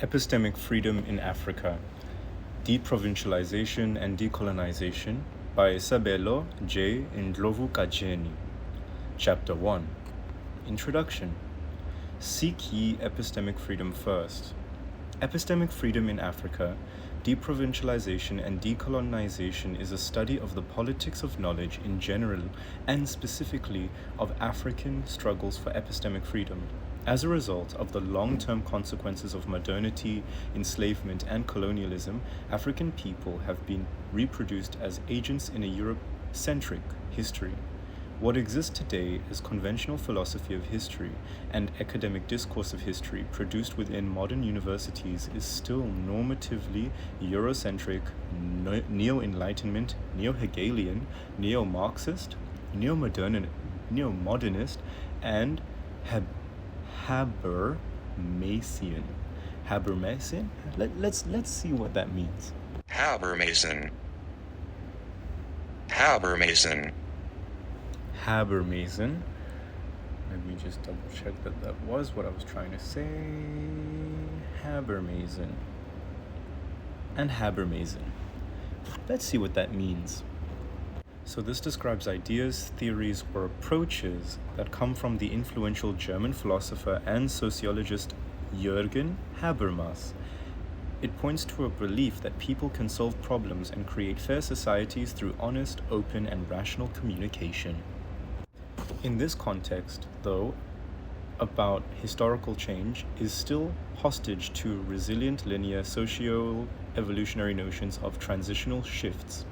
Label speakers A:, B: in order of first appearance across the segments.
A: Epistemic Freedom in Africa, Deprovincialization and Decolonization by Sabelo, J. Ndlovu-Gatsheni. Chapter 1. Introduction. Seek ye epistemic freedom first. Epistemic freedom in Africa, Deprovincialization and Decolonization is a study of the politics of knowledge in general and specifically of African struggles for epistemic freedom. As a result of the long-term consequences of modernity, enslavement, and colonialism, African people have been reproduced as agents in a Europe-centric history. What exists today as conventional philosophy of history and academic discourse of history produced within modern universities is still normatively Eurocentric, neo-Enlightenment, neo-Hegelian, neo-Marxist, neo-modernist, and Habermasian. Habermasian? Let's see what that means.
B: Habermasian.
A: Let me just double check that was what I was trying to say. Habermasian. And Habermasian. Let's see what that means. So this describes ideas, theories, or approaches that come from the influential German philosopher and sociologist Jürgen Habermas. It points to a belief that people can solve problems and create fair societies through honest, open, and rational communication. In this context, though, about historical change is still hostage to resilient linear socio-evolutionary notions of transitional shifts.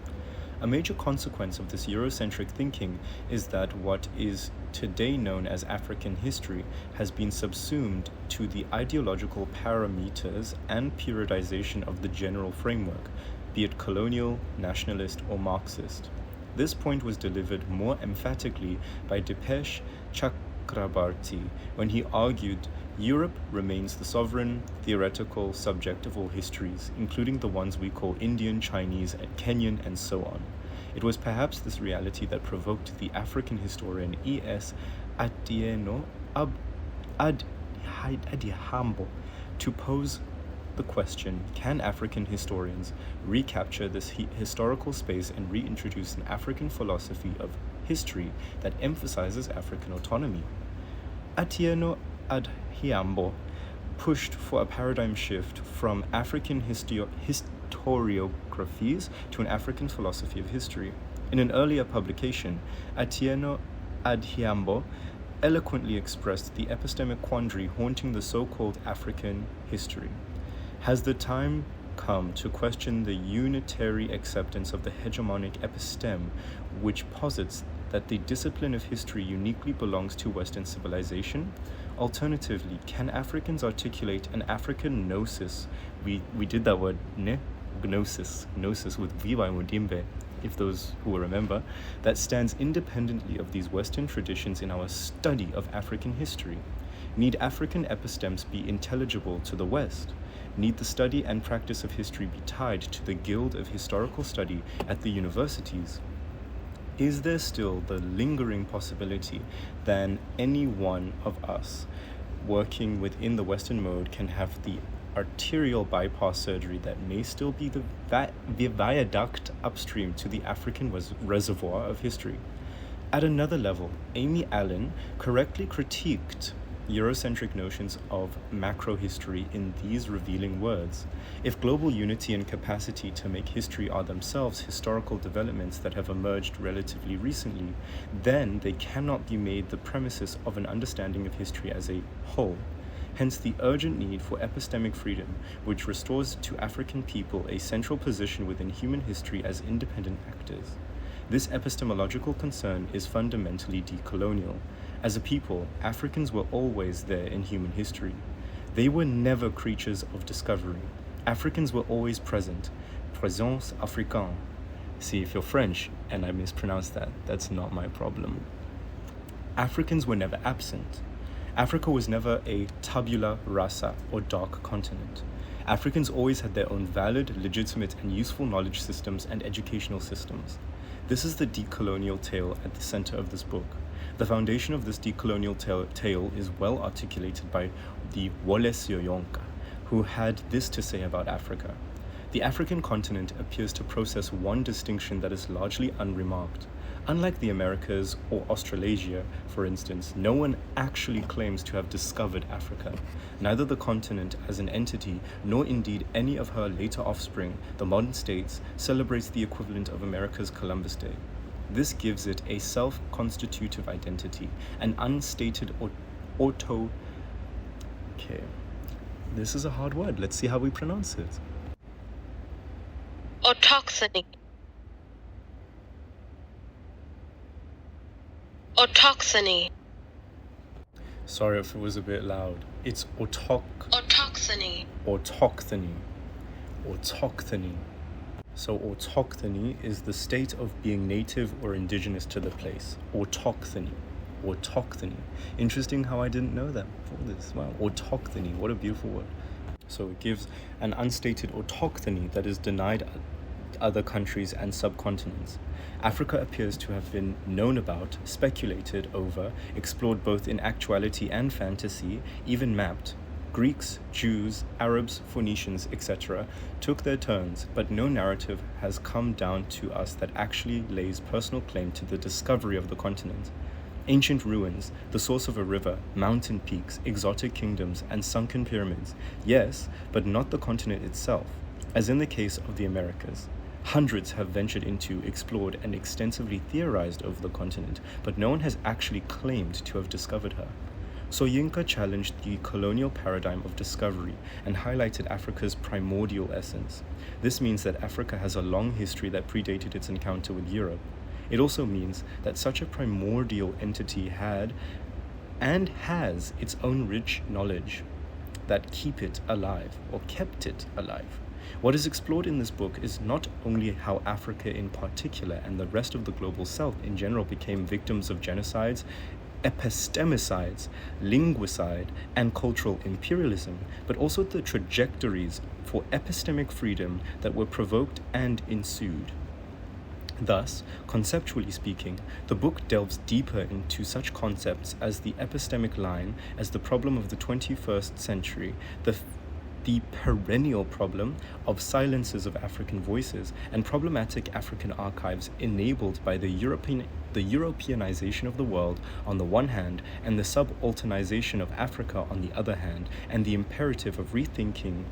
A: A major consequence of this Eurocentric thinking is that what is today known as African history has been subsumed to the ideological parameters and periodization of the general framework, be it colonial, nationalist, or Marxist. This point was delivered more emphatically by Dipesh Chakrabarti when he argued Europe remains the sovereign, theoretical subject of all histories, including the ones we call Indian, Chinese, Kenyan, and so on. It was perhaps this reality that provoked the African historian E.S. Atieno Adhiambo to pose the question, can African historians recapture this historical space and reintroduce an African philosophy of history that emphasizes African autonomy? Atieno Adhiambo pushed for a paradigm shift from African historiographies to an African philosophy of history. In an earlier publication, Atieno Adhiambo eloquently expressed the epistemic quandary haunting the so-called African history. Has the time come to question the unitary acceptance of the hegemonic episteme, which posits that the discipline of history uniquely belongs to Western civilization? Alternatively, can Africans articulate an African gnosis? We did that word, ne? Gnosis with Viva and Mudimbe, if those who will remember, that stands independently of these Western traditions in our study of African history. Need African epistemes be intelligible to the West? Need the study and practice of history be tied to the Guild of Historical Study at the universities? Is there still the lingering possibility that any one of us working within the Western mode can have the arterial bypass surgery that may still be the viaduct upstream to the African reservoir of history? At another level, Amy Allen correctly critiqued Eurocentric notions of macro history in these revealing words. If global unity and capacity to make history are themselves historical developments that have emerged relatively recently, then they cannot be made the premises of an understanding of history as a whole. Hence the urgent need for epistemic freedom, which restores to African people a central position within human history as independent actors. This epistemological concern is fundamentally decolonial. As a people, Africans were always there in human history. They were never creatures of discovery. Africans were always present. Présence africaine. See, if you're French and I mispronounce that, that's not my problem. Africans were never absent. Africa was never a tabula rasa or dark continent. Africans always had their own valid, legitimate, and useful knowledge systems and educational systems. This is the decolonial tale at the center of this book. The foundation of this decolonial tale is well articulated by the Wole Soyinka, who had this to say about Africa. The African continent appears to possess one distinction that is largely unremarked. Unlike the Americas or Australasia, for instance, no one actually claims to have discovered Africa. Neither the continent as an entity, nor indeed any of her later offspring, the modern states, celebrates the equivalent of America's Columbus Day. This gives it a self-constitutive identity, an unstated Okay, this is a hard word. Let's see how we pronounce it.
B: Autochthony. Autochthony.
A: Sorry if it was a bit loud. It's
B: Autochthony.
A: Autochthony. Autochthony. So autochthony is the state of being native or indigenous to the place. Autochthony. Autochthony. Interesting how I didn't know that before this. Wow. Autochthony. What a beautiful word. So it gives an unstated autochthony that is denied other countries and subcontinents. Africa appears to have been known about, speculated over, explored both in actuality and fantasy, even mapped. Greeks, Jews, Arabs, Phoenicians, etc. took their turns, but no narrative has come down to us that actually lays personal claim to the discovery of the continent. Ancient ruins, the source of a river, mountain peaks, exotic kingdoms, and sunken pyramids. Yes, but not the continent itself, as in the case of the Americas. Hundreds have ventured into, explored, and extensively theorized over the continent, but no one has actually claimed to have discovered her. Soyinka challenged the colonial paradigm of discovery and highlighted Africa's primordial essence. This means that Africa has a long history that predated its encounter with Europe. It also means that such a primordial entity had and has its own rich knowledge that kept it alive. What is explored in this book is not only how Africa in particular and the rest of the global south in general became victims of genocides, epistemicides, linguicide, and cultural imperialism, but also the trajectories for epistemic freedom that were provoked and ensued. Thus, conceptually speaking, the book delves deeper into such concepts as the epistemic line as the problem of the 21st century, the perennial problem of silences of African voices, and problematic African archives enabled by the Europeanization of the world on the one hand, and the subalternization of Africa on the other hand, and the imperative of thinking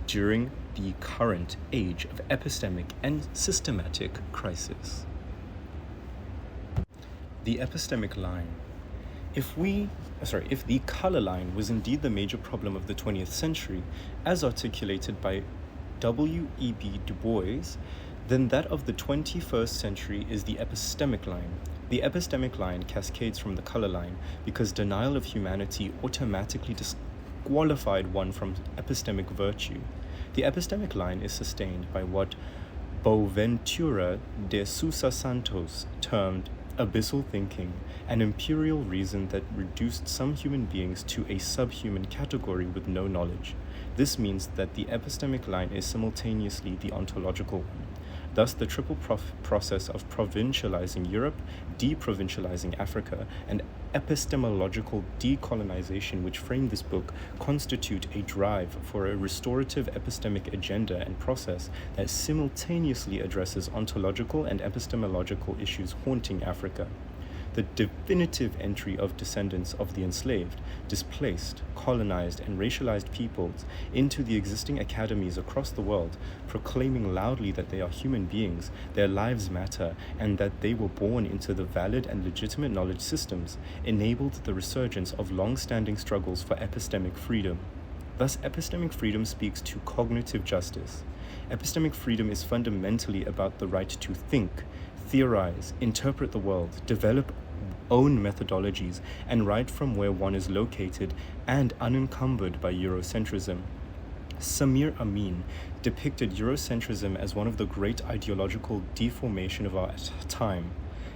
A: during the current age of epistemic and systematic crisis. The epistemic line. If the color line was indeed the major problem of the 20th century, as articulated by W.E.B. Du Bois, then that of the 21st century is the epistemic line. The epistemic line cascades from the color line because denial of humanity automatically disqualified one from epistemic virtue. The epistemic line is sustained by what Boaventura de Sousa Santos termed abyssal thinking, an imperial reason that reduced some human beings to a subhuman category with no knowledge. This means that the epistemic line is simultaneously the ontological one. Thus, the triple process of provincializing Europe, deprovincializing Africa, and epistemological decolonization which frame this book constitute a drive for a restorative epistemic agenda and process that simultaneously addresses ontological and epistemological issues haunting Africa. The definitive entry of descendants of the enslaved, displaced, colonized, and racialized peoples into the existing academies across the world, proclaiming loudly that they are human beings, their lives matter, and that they were born into the valid and legitimate knowledge systems, enabled the resurgence of long-standing struggles for epistemic freedom. Thus, epistemic freedom speaks to cognitive justice. Epistemic freedom is fundamentally about the right to think, theorize, interpret the world, develop own methodologies, and write from where one is located and unencumbered by Eurocentrism. Samir Amin depicted Eurocentrism as one of the great ideological deformation of our time.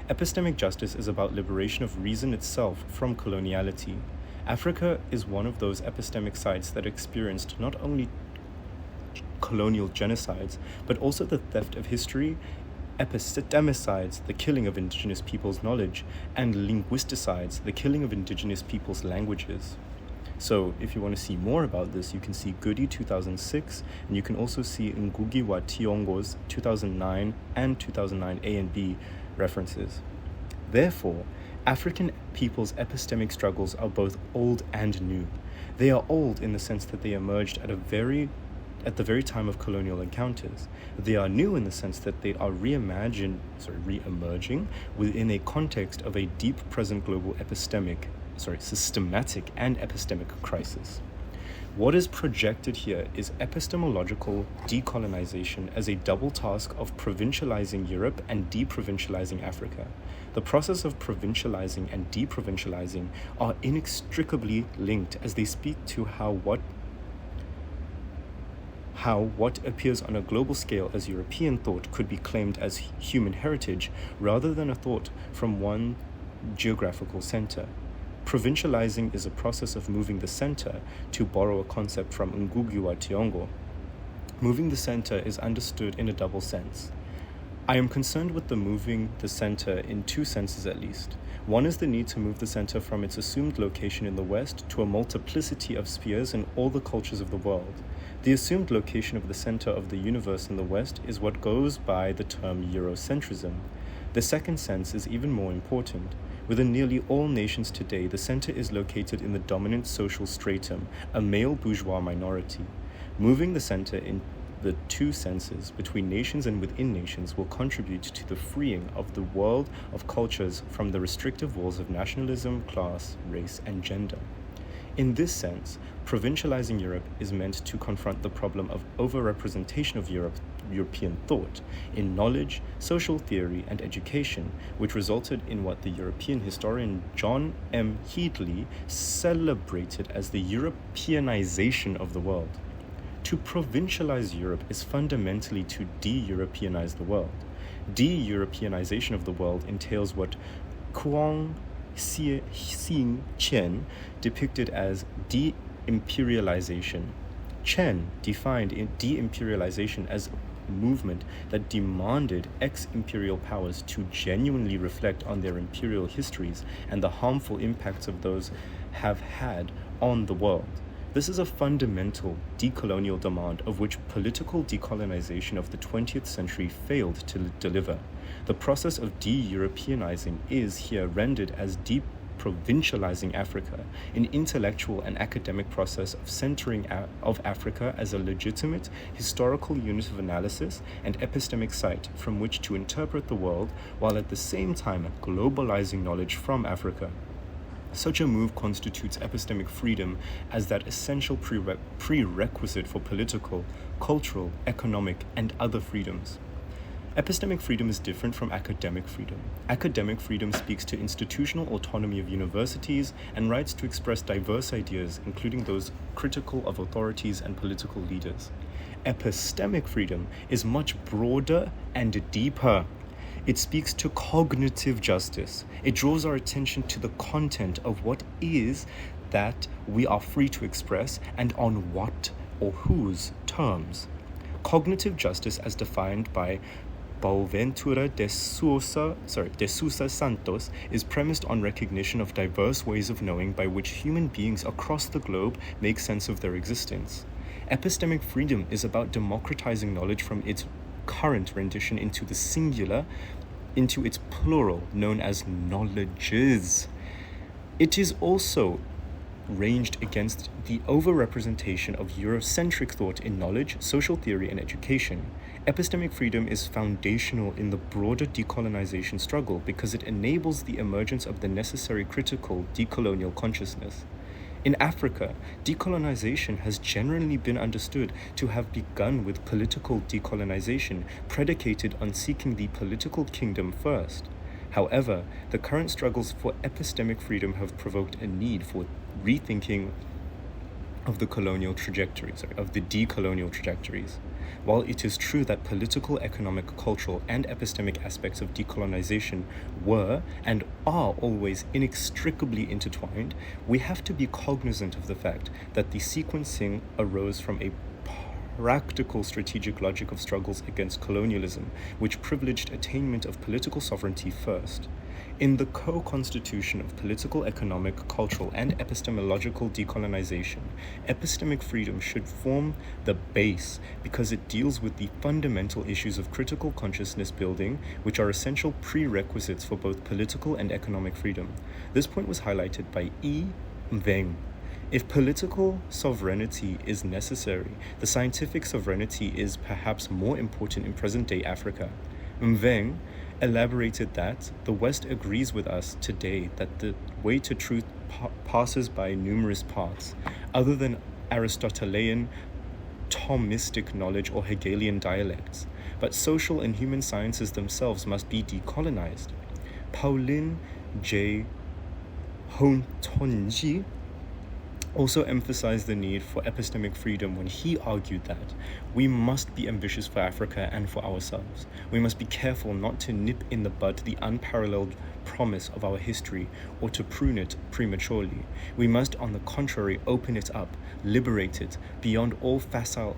A: Epistemic justice is about liberation of reason itself from coloniality. Africa is one of those epistemic sites that experienced not only colonial genocides, but also the theft of history, epistemicides, the killing of indigenous people's knowledge, and linguisticides, the killing of indigenous people's languages. So if you want to see more about this, you can see Goody 2006, and you can also see Ngugi-wa-Thiong'o's 2009 and 2009 A and B references. Therefore, African people's epistemic struggles are both old and new. They are old in the sense that they emerged at the very time of colonial encounters. They are new in the sense that they are re-emerging within a context of a deep present global systematic and epistemic crisis. What is projected here is epistemological decolonization as a double task of provincializing Europe and deprovincializing Africa. The process of provincializing and deprovincializing are inextricably linked, as they speak to how what appears on a global scale as European thought could be claimed as human heritage rather than a thought from one geographical center. Provincializing is a process of moving the center, to borrow a concept from Ngugi-wa-Thiong'o. Moving the center is understood in a double sense. I am concerned with the moving the center in two senses at least. One is the need to move the center from its assumed location in the West to a multiplicity of spheres in all the cultures of the world. The assumed location of the center of the universe in the West is what goes by the term Eurocentrism. The second sense is even more important. Within nearly all nations today, the center is located in the dominant social stratum, a male bourgeois minority. Moving the center in the two senses, between nations and within nations, will contribute to the freeing of the world of cultures from the restrictive walls of nationalism, class, race, and gender. In this sense, provincializing Europe is meant to confront the problem of overrepresentation of European thought in knowledge, social theory, and education, which resulted in what the European historian John M. Headley celebrated as the Europeanization of the world. To provincialize Europe is fundamentally to de-Europeanize the world. De-Europeanization of the world entails what Kuang Xing Chen depicted as de-imperialization. Chen defined de-imperialization as a movement that demanded ex-imperial powers to genuinely reflect on their imperial histories and the harmful impacts of those have had on the world. This is a fundamental decolonial demand of which political decolonization of the 20th century failed to deliver. The process of de-Europeanizing is here rendered as deprovincializing Africa, an intellectual and academic process of centering of Africa as a legitimate historical unit of analysis and epistemic site from which to interpret the world, while at the same time globalizing knowledge from Africa. Such a move constitutes epistemic freedom as that essential prerequisite for political, cultural, economic, and other freedoms. Epistemic freedom is different from academic freedom. Academic freedom speaks to institutional autonomy of universities and rights to express diverse ideas, including those critical of authorities and political leaders. Epistemic freedom is much broader and deeper. It speaks to cognitive justice. It draws our attention to the content of what is that we are free to express and on what or whose terms. Cognitive justice, as defined by Boaventura de Sousa Santos, is premised on recognition of diverse ways of knowing by which human beings across the globe make sense of their existence. Epistemic freedom is about democratizing knowledge from its current rendition into the singular, into its plural, known as knowledges. It is also ranged against the overrepresentation of Eurocentric thought in knowledge, social theory, and education. Epistemic freedom is foundational in the broader decolonization struggle because it enables the emergence of the necessary critical decolonial consciousness. In Africa, decolonization has generally been understood to have begun with political decolonization, predicated on seeking the political kingdom first. However, the current struggles for epistemic freedom have provoked a need for rethinking of the decolonial trajectories. While it is true that political, economic, cultural, and epistemic aspects of decolonization were and are always inextricably intertwined, we have to be cognizant of the fact that the sequencing arose from a practical strategic logic of struggles against colonialism, which privileged attainment of political sovereignty first. In the co-constitution of political, economic, cultural, and epistemological decolonization, epistemic freedom should form the base because it deals with the fundamental issues of critical consciousness building, which are essential prerequisites for both political and economic freedom. This point was highlighted by E. Mveng. If political sovereignty is necessary, the scientific sovereignty is perhaps more important in present-day Africa. Mveng elaborated that the West agrees with us today that the way to truth passes by numerous paths, other than Aristotelian Thomistic knowledge or Hegelian dialects, but social and human sciences themselves must be decolonized. Pauline J. Hontonji also emphasized the need for epistemic freedom when he argued that we must be ambitious for Africa and for ourselves. We must be careful not to nip in the bud the unparalleled promise of our history or to prune it prematurely. We must, on the contrary, open it up, liberate it beyond all facile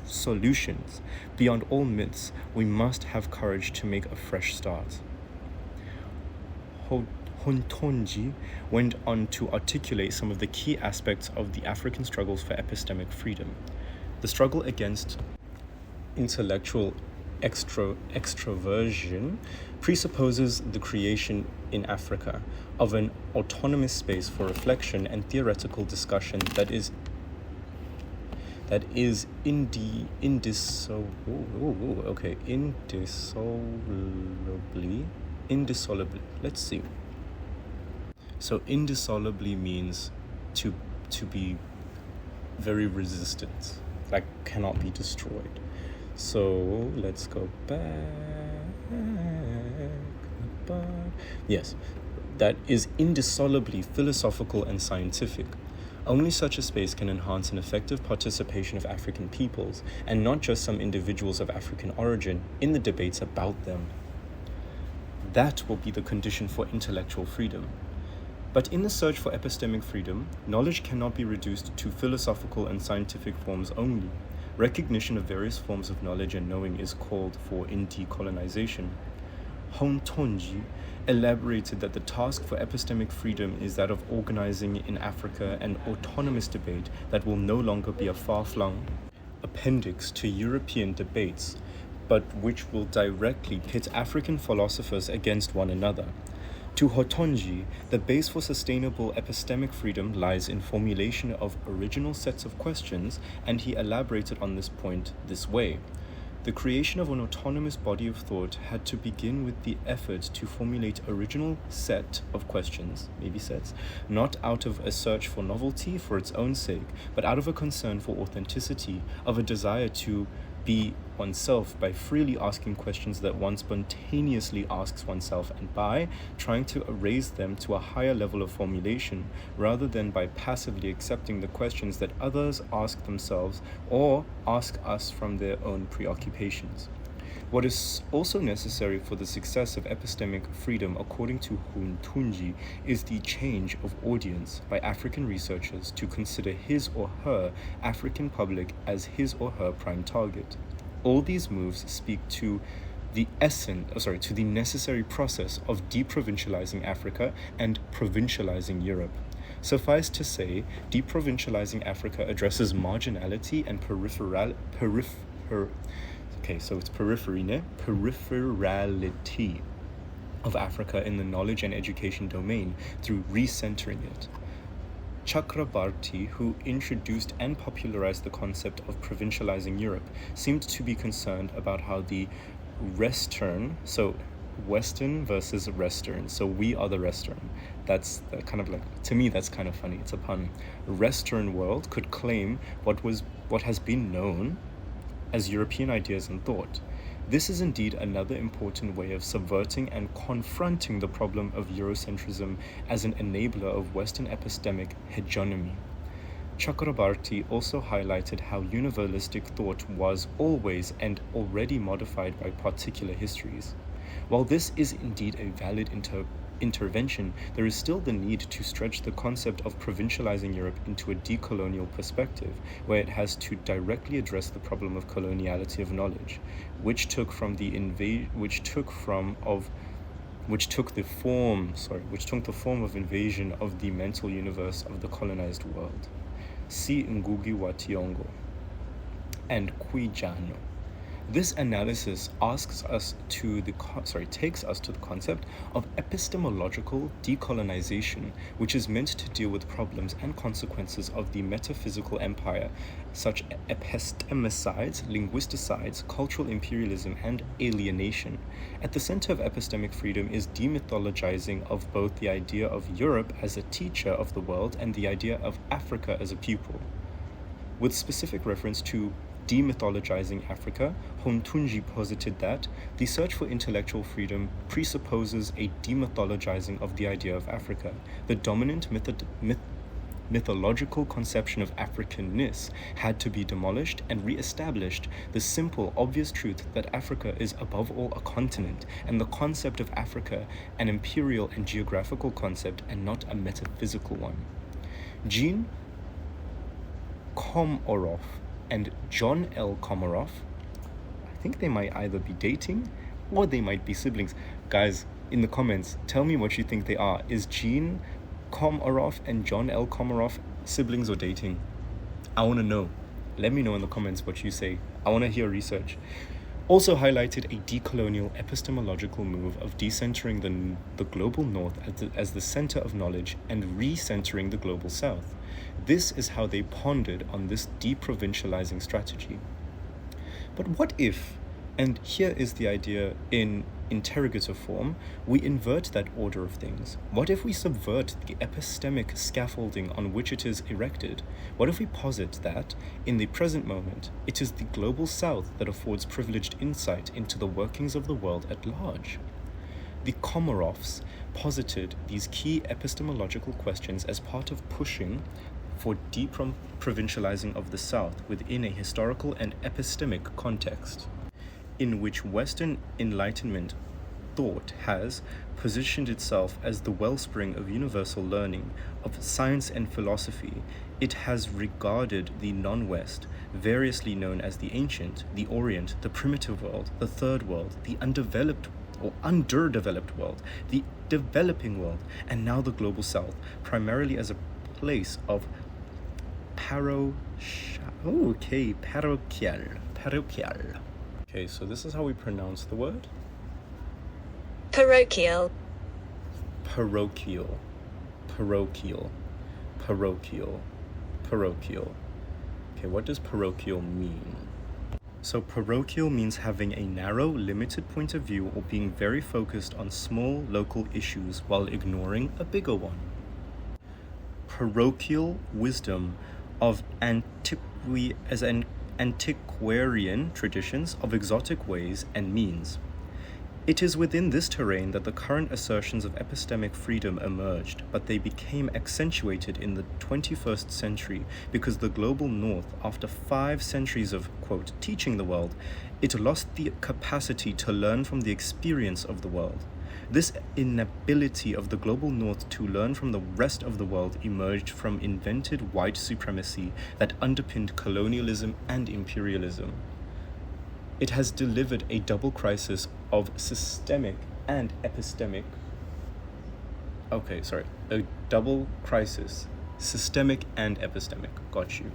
A: solutions, beyond all myths. We must have courage to make a fresh start. Hontonji went on to articulate some of the key aspects of the African struggles for epistemic freedom. The struggle against intellectual extroversion presupposes the creation in Africa of an autonomous space for reflection and theoretical discussion that is indissolubly. Let's see. So indissolubly means to be very resistant, like cannot be destroyed. So let's go back. Yes, that is indissolubly philosophical and scientific. Only such a space can enhance an effective participation of African peoples, and not just some individuals of African origin, in the debates about them. That will be the condition for intellectual freedom. But in the search for epistemic freedom, knowledge cannot be reduced to philosophical and scientific forms only. Recognition of various forms of knowledge and knowing is called for in decolonization. Hontonji elaborated that the task for epistemic freedom is that of organizing in Africa an autonomous debate that will no longer be a far-flung appendix to European debates, but which will directly pit African philosophers against one another. To Hontonji, the base for sustainable epistemic freedom lies in formulation of original sets of questions, and he elaborated on this point this way. The creation of an autonomous body of thought had to begin with the effort to formulate original set of questions, maybe sets, not out of a search for novelty for its own sake, but out of a concern for authenticity, of a desire to be oneself by freely asking questions that one spontaneously asks oneself, and by trying to raise them to a higher level of formulation rather than by passively accepting the questions that others ask themselves or ask us from their own preoccupations. What is also necessary for the success of epistemic freedom, according to Hontonji, is the change of audience by African researchers to consider his or her African public as his or her prime target. All these moves speak to the necessary process of deprovincializing Africa and provincializing Europe. Suffice to say, deprovincializing Africa addresses marginality and peripherality of Africa in the knowledge and education domain through recentering it. Chakrabarti, who introduced and popularized the concept of provincializing Europe, seemed to be concerned about how the Western, so Western versus Western, so we are the Western. That's kind of like, to me that's kind of funny, it's a pun. Western world could claim what has been known as European ideas and thought. This is indeed another important way of subverting and confronting the problem of Eurocentrism as an enabler of Western epistemic hegemony. Chakrabarti also highlighted how universalistic thought was always and already modified by particular histories. While this is indeed a valid intervention, there is still the need to stretch the concept of provincializing Europe into a decolonial perspective, where it has to directly address the problem of coloniality of knowledge, which took the form of invasion of the mental universe of the colonized world. See Ngugi wa Thiong'o and Kwijano. This analysis takes us to the concept of epistemological decolonization, which is meant to deal with problems and consequences of the metaphysical empire, such epistemicides, linguisticides, cultural imperialism, and alienation. At the center of epistemic freedom is demythologizing of both the idea of Europe as a teacher of the world and the idea of Africa as a pupil. With specific reference to demythologizing Africa, Hontunji posited that the search for intellectual freedom presupposes a demythologizing of the idea of Africa. The dominant mythological conception of Africanness had to be demolished and re-established the simple, obvious truth that Africa is above all a continent, and the concept of Africa an imperial and geographical concept and not a metaphysical one. Jean Komoroff and John L. Komoroff, I think they might either be dating or they might be siblings. Guys, in the comments, tell me what you think they are. Is Jean Komoroff and John L. Komoroff siblings or dating? I want to know. Let me know in the comments what you say. I want to hear research. Also highlighted a decolonial epistemological move of decentering the global north as the center of knowledge and recentering the global south. This is how they pondered on this deprovincializing strategy. But what if, and here is the idea in interrogative form, we invert that order of things? What if we subvert the epistemic scaffolding on which it is erected? What if we posit that, in the present moment, it is the global south that affords privileged insight into the workings of the world at large? The Komoroffs posited these key epistemological questions as part of pushing for deprovincializing of the South within a historical and epistemic context, in which Western Enlightenment thought has positioned itself as the wellspring of universal learning, of science and philosophy. It has regarded the non-West, variously known as the ancient, the Orient, the primitive world, the third world, the undeveloped or underdeveloped world, the developing world, and now the global South, primarily as a place of parochial. Okay, so this is how we pronounce the word.
C: Parochial.
A: Parochial. Parochial. Parochial. Parochial. Okay, what does parochial mean? So parochial means having a narrow, limited point of view or being very focused on small, local issues while ignoring a bigger one. Parochial wisdom of antiquarian traditions of exotic ways and means. It is within this terrain that the current assertions of epistemic freedom emerged, but they became accentuated in the 21st century because the global north, after 5 centuries of, quote, teaching the world, it lost the capacity to learn from the experience of the world. This inability of the global north to learn from the rest of the world emerged from invented white supremacy that underpinned colonialism and imperialism. It has delivered a double crisis of systemic and epistemic. A double crisis, systemic and epistemic. Got you.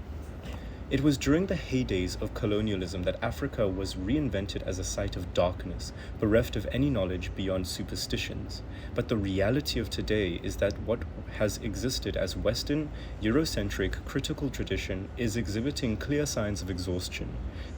A: It was during the heydays of colonialism that Africa was reinvented as a site of darkness, bereft of any knowledge beyond superstitions. But the reality of today is that what has existed as Western, Eurocentric critical tradition is exhibiting clear signs of exhaustion.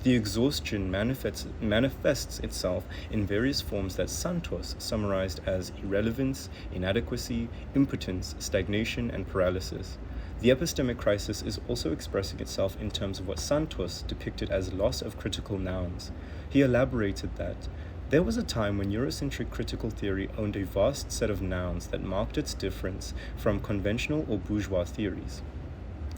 A: The exhaustion manifests itself in various forms that Santos summarized as irrelevance, inadequacy, impotence, stagnation, and paralysis. The epistemic crisis is also expressing itself in terms of what Santos depicted as loss of critical nouns. He elaborated that there was a time when Eurocentric critical theory owned a vast set of nouns that marked its difference from conventional or bourgeois theories.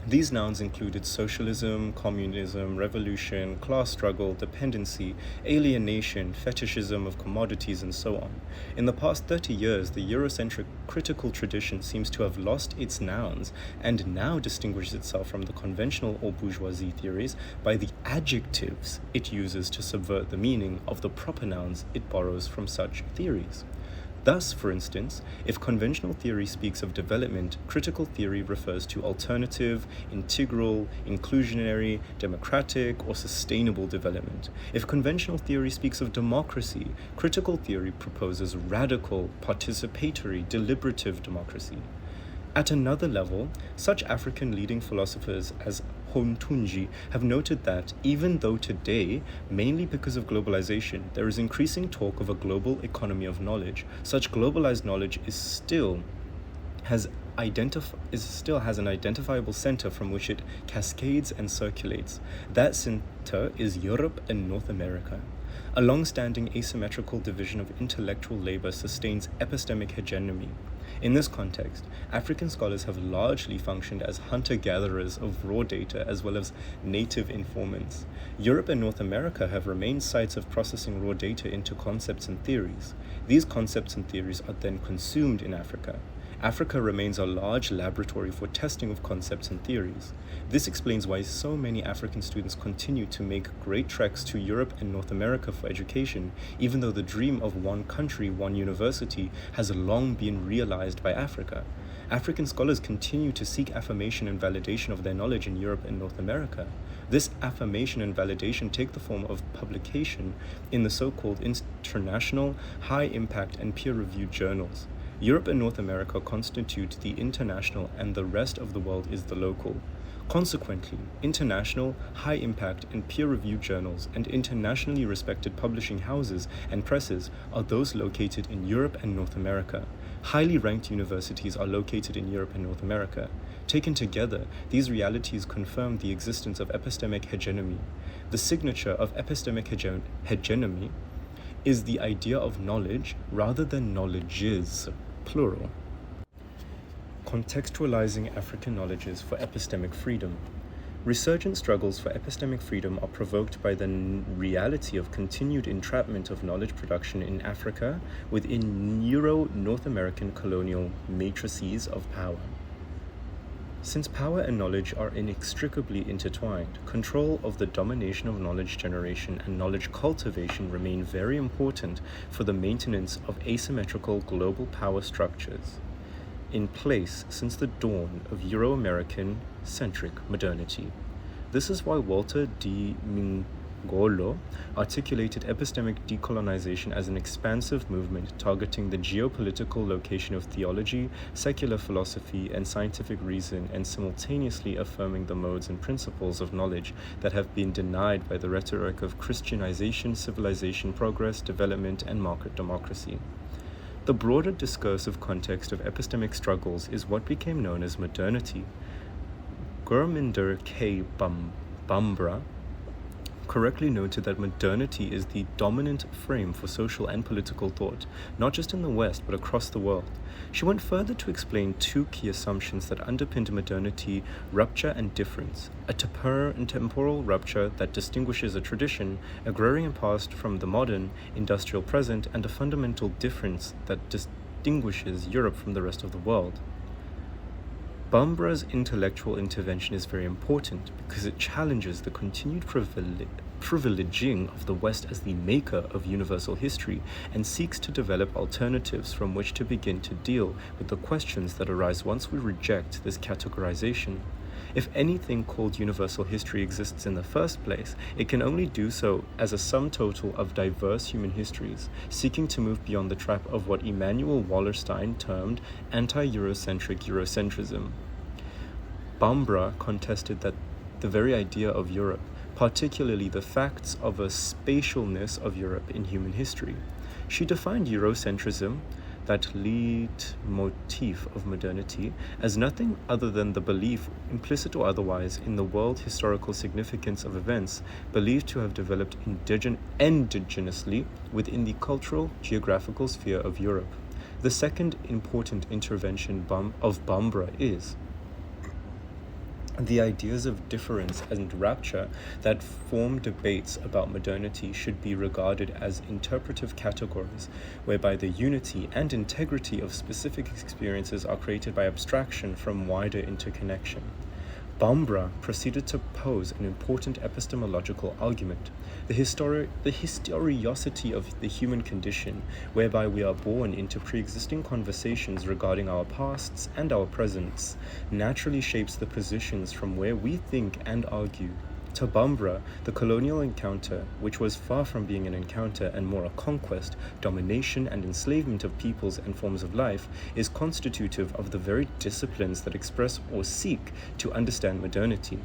A: These nouns included socialism, communism, revolution, class struggle, dependency, alienation, fetishism of commodities, and so on. In the past 30 years, the Eurocentric critical tradition seems to have lost its nouns and now distinguishes itself from the conventional or bourgeoisie theories by the adjectives it uses to subvert the meaning of the proper nouns it borrows from such theories. Thus, for instance, if conventional theory speaks of development, critical theory refers to alternative, integral, inclusionary, democratic, or sustainable development. If conventional theory speaks of democracy, critical theory proposes radical, participatory, deliberative democracy. At another level, such African leading philosophers as Hontunji have noted that even though today, mainly because of globalization, there is increasing talk of a global economy of knowledge, such globalized knowledge still has an identifiable center from which it cascades and circulates. That center is Europe and North America. A long-standing asymmetrical division of intellectual labor sustains epistemic hegemony. In this context, African scholars have largely functioned as hunter-gatherers of raw data as well as native informants. Europe and North America have remained sites of processing raw data into concepts and theories. These concepts and theories are then consumed in Africa. Africa remains a large laboratory for testing of concepts and theories. This explains why so many African students continue to make great treks to Europe and North America for education, even though the dream of one country, one university has long been realized by Africa. African scholars continue to seek affirmation and validation of their knowledge in Europe and North America. This affirmation and validation take the form of publication in the so-called international, high-impact, and peer-reviewed journals. Europe and North America constitute the international and the rest of the world is the local. Consequently, international, high-impact, and peer-reviewed journals and internationally respected publishing houses and presses are those located in Europe and North America. Highly ranked universities are located in Europe and North America. Taken together, these realities confirm the existence of epistemic hegemony. The signature of epistemic hegemony is the idea of knowledge rather than knowledges, plural. Contextualizing African knowledges for epistemic freedom. Resurgent struggles for epistemic freedom are provoked by the reality of continued entrapment of knowledge production in Africa within Euro-North American colonial matrices of power. Since power and knowledge are inextricably intertwined, control of the domination of knowledge generation and knowledge cultivation remain very important for the maintenance of asymmetrical global power structures in place since the dawn of Euro-American-centric modernity. This is why Walter D. Mingolo articulated epistemic decolonization as an expansive movement targeting the geopolitical location of theology, secular philosophy, and scientific reason, and simultaneously affirming the modes and principles of knowledge that have been denied by the rhetoric of Christianization, civilization, progress, development, and market democracy. The broader discursive context of epistemic struggles is what became known as modernity. Gurminder K. Bambra correctly noted that modernity is the dominant frame for social and political thought, not just in the West, but across the world. She went further to explain two key assumptions that underpinned modernity: rupture and difference, a temporal rupture that distinguishes a tradition, agrarian past from the modern, industrial present, and a fundamental difference that distinguishes Europe from the rest of the world. Bambra's intellectual intervention is very important because it challenges the continued privileging of the West as the maker of universal history and seeks to develop alternatives from which to begin to deal with the questions that arise once we reject this categorization. If anything called universal history exists in the first place, it can only do so as a sum total of diverse human histories, seeking to move beyond the trap of what Emanuel Wallerstein termed anti-Eurocentric Eurocentrism. Bambra contested that the very idea of Europe, particularly the facts of a spatialness of Europe in human history. She defined Eurocentrism, that leitmotif of modernity, as nothing other than the belief, implicit or otherwise, in the world historical significance of events believed to have developed endogenously within the cultural, geographical sphere of Europe. The second important intervention of Bambra is The ideas of difference and rapture that form debates about modernity should be regarded as interpretive categories, whereby the unity and integrity of specific experiences are created by abstraction from wider interconnection. Bambra proceeded to pose an important epistemological argument, the historicity of the human condition, whereby we are born into pre-existing conversations regarding our pasts and our presents, naturally shapes the positions from where we think and argue. To Bambra, the colonial encounter, which was far from being an encounter and more a conquest, domination, and enslavement of peoples and forms of life, is constitutive of the very disciplines that express or seek to understand modernity.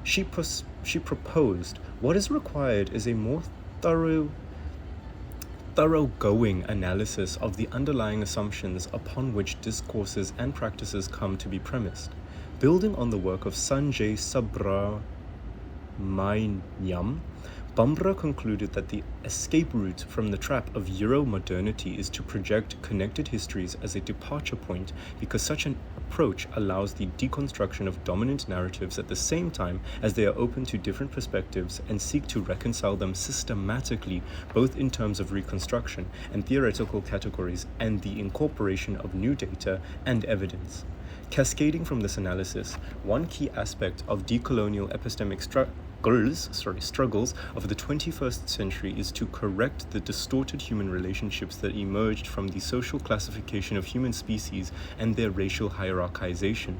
A: She proposed what is required is a more thoroughgoing analysis of the underlying assumptions upon which discourses and practices come to be premised. Building on the work of Sanjay Subramaniam, Bambra concluded that the escape route from the trap of Euro-modernity is to project connected histories as a departure point, because such an approach allows the deconstruction of dominant narratives at the same time as they are open to different perspectives and seek to reconcile them systematically, both in terms of reconstruction and theoretical categories and the incorporation of new data and evidence. Cascading from this analysis, one key aspect of decolonial epistemic struggles of the 21st century is to correct the distorted human relationships that emerged from the social classification of human species and their racial hierarchization.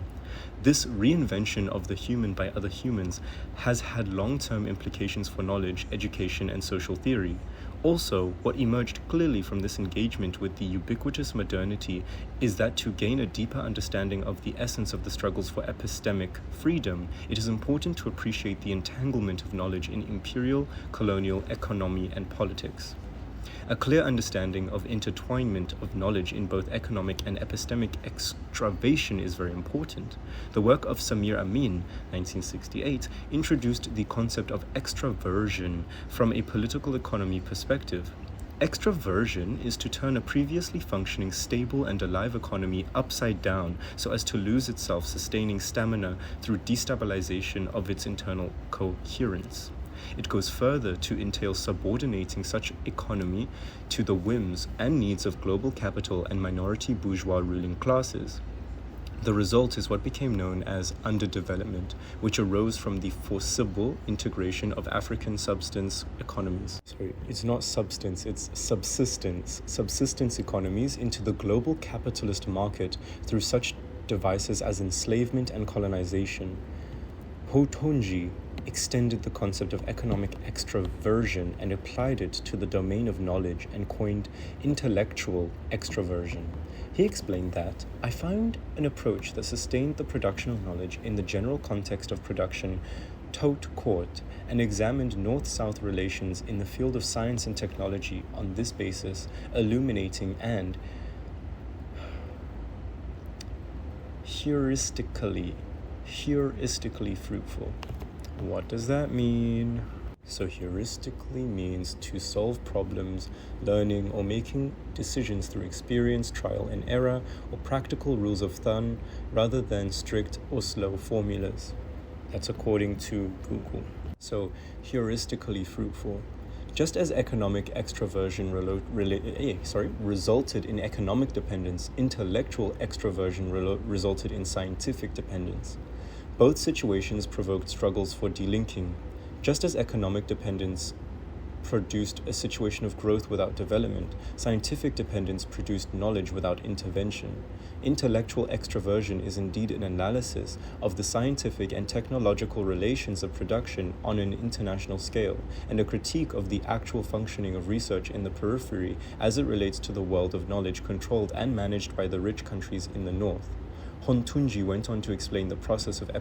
A: This reinvention of the human by other humans has had long-term implications for knowledge, education, and social theory. Also, what emerged clearly from this engagement with the ubiquitous modernity is that to gain a deeper understanding of the essence of the struggles for epistemic freedom, it is important to appreciate the entanglement of knowledge in imperial, colonial, economy, and politics. A clear understanding of intertwinement of knowledge in both economic and epistemic extravation is very important. The work of Samir Amin, 1968, introduced the concept of extraversion from a political economy perspective. Extraversion is to turn a previously functioning, stable, and alive economy upside down so as to lose its self-sustaining stamina through destabilization of its internal coherence. It goes further to entail subordinating such economy to the whims and needs of global capital and minority bourgeois ruling classes. The result is what became known as underdevelopment, which arose from the forcible integration of African subsistence economies. It's not substance, it's subsistence economies into the global capitalist market through such devices as enslavement and colonization. Hotonji extended the concept of economic extraversion and applied it to the domain of knowledge and coined intellectual extraversion. He explained that, "I found an approach that sustained the production of knowledge in the general context of production tout court and examined north-south relations in the field of science and technology on this basis, illuminating and heuristically fruitful." What does that mean? So heuristically means to solve problems, learning, or making decisions through experience, trial and error, or practical rules of thumb, rather than strict or slow formulas. That's according to Google. So heuristically fruitful. Just as economic extraversion resulted in economic dependence, intellectual extraversion resulted in scientific dependence. Both situations provoked struggles for delinking. Just as economic dependence produced a situation of growth without development, scientific dependence produced knowledge without intervention. Intellectual extraversion is indeed an analysis of the scientific and technological relations of production on an international scale, and a critique of the actual functioning of research in the periphery as it relates to the world of knowledge controlled and managed by the rich countries in the north. Hontunji went on to explain the process of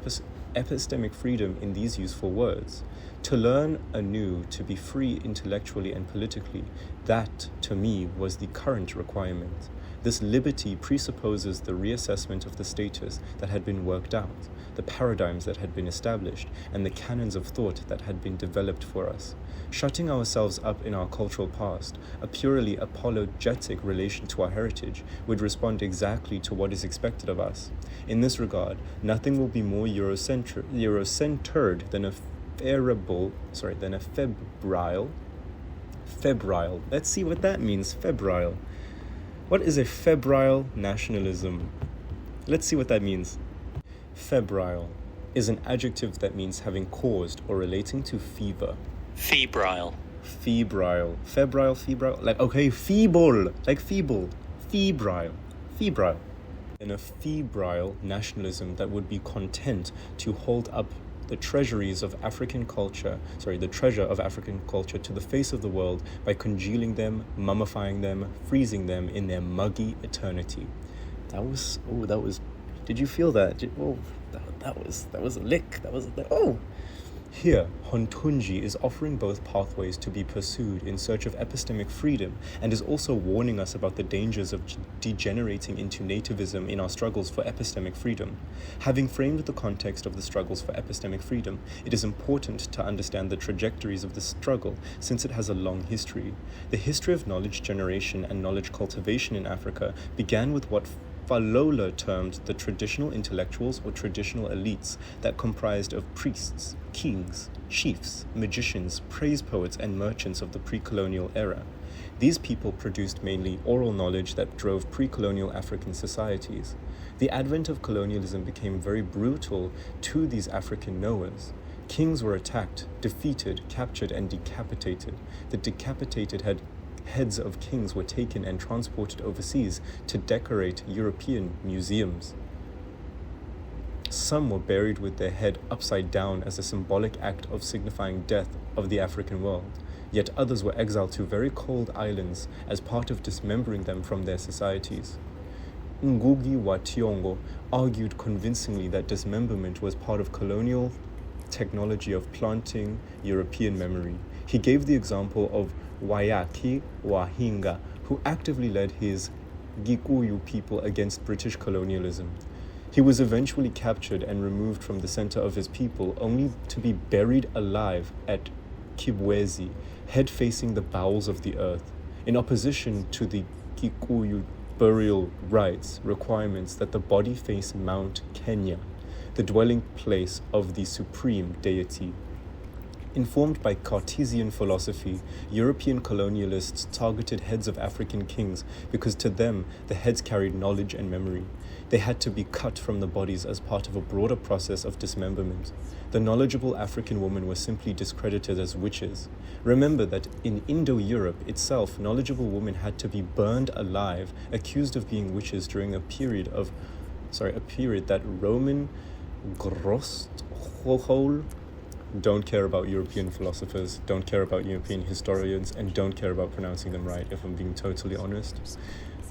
A: epistemic freedom in these useful words. To learn anew, to be free intellectually and politically, that, to me, was the current requirement. This liberty presupposes the reassessment of the status that had been worked out, the paradigms that had been established, and the canons of thought that had been developed for us. Shutting ourselves up in our cultural past, a purely apologetic relation to our heritage, would respond exactly to what is expected of us. In this regard, nothing will be more Eurocentered than a febrile. Let's see what that means, febrile. What is a febrile nationalism? Let's see what that means. Febrile is an adjective that means having caused or relating to fever.
C: Febrile.
A: Febrile. Febrile. Like, okay, feeble. Like feeble. Febrile. And a febrile nationalism that would be content to hold up the treasure of African culture to the face of the world by congealing them, mummifying them, freezing them in their muggy eternity. That was, did you feel that? That was a lick. Here, Hontunji is offering both pathways to be pursued in search of epistemic freedom and is also warning us about the dangers of degenerating into nativism in our struggles for epistemic freedom. Having framed the context of the struggles for epistemic freedom, it is important to understand the trajectories of the struggle since it has a long history. The history of knowledge generation and knowledge cultivation in Africa began with what Falola termed the traditional intellectuals or traditional elites that comprised of priests, kings, chiefs, magicians, praise poets, and merchants of the pre-colonial era. These people produced mainly oral knowledge that drove pre-colonial African societies. The advent of colonialism became very brutal to these African knowers. Kings were attacked, defeated, captured, and decapitated. The decapitated heads of kings were taken and transported overseas to decorate European museums. Some were buried with their head upside down as a symbolic act of signifying death of the African world, yet others were exiled to very cold islands as part of dismembering them from their societies. Ngugi wa Thiong'o argued convincingly that dismemberment was part of colonial technology of planting European memory. He gave the example of Wayaki Wahinga, who actively led his Gikuyu people against British colonialism. He was eventually captured and removed from the center of his people, only to be buried alive at Kibwezi, head facing the bowels of the earth, in opposition to the Gikuyu burial rites requirements that the body face Mount Kenya, the dwelling place of the supreme deity. Informed by Cartesian philosophy, European colonialists targeted heads of African kings because to them the heads carried knowledge and memory. They had to be cut from the bodies as part of a broader process of dismemberment. The knowledgeable African women were simply discredited as witches. Remember that in Indo-Europe itself, knowledgeable women had to be burned alive, accused of being witches during a period that Roman Grosshol don't care about European philosophers, don't care about European historians, and don't care about pronouncing them right, if I'm being totally honest,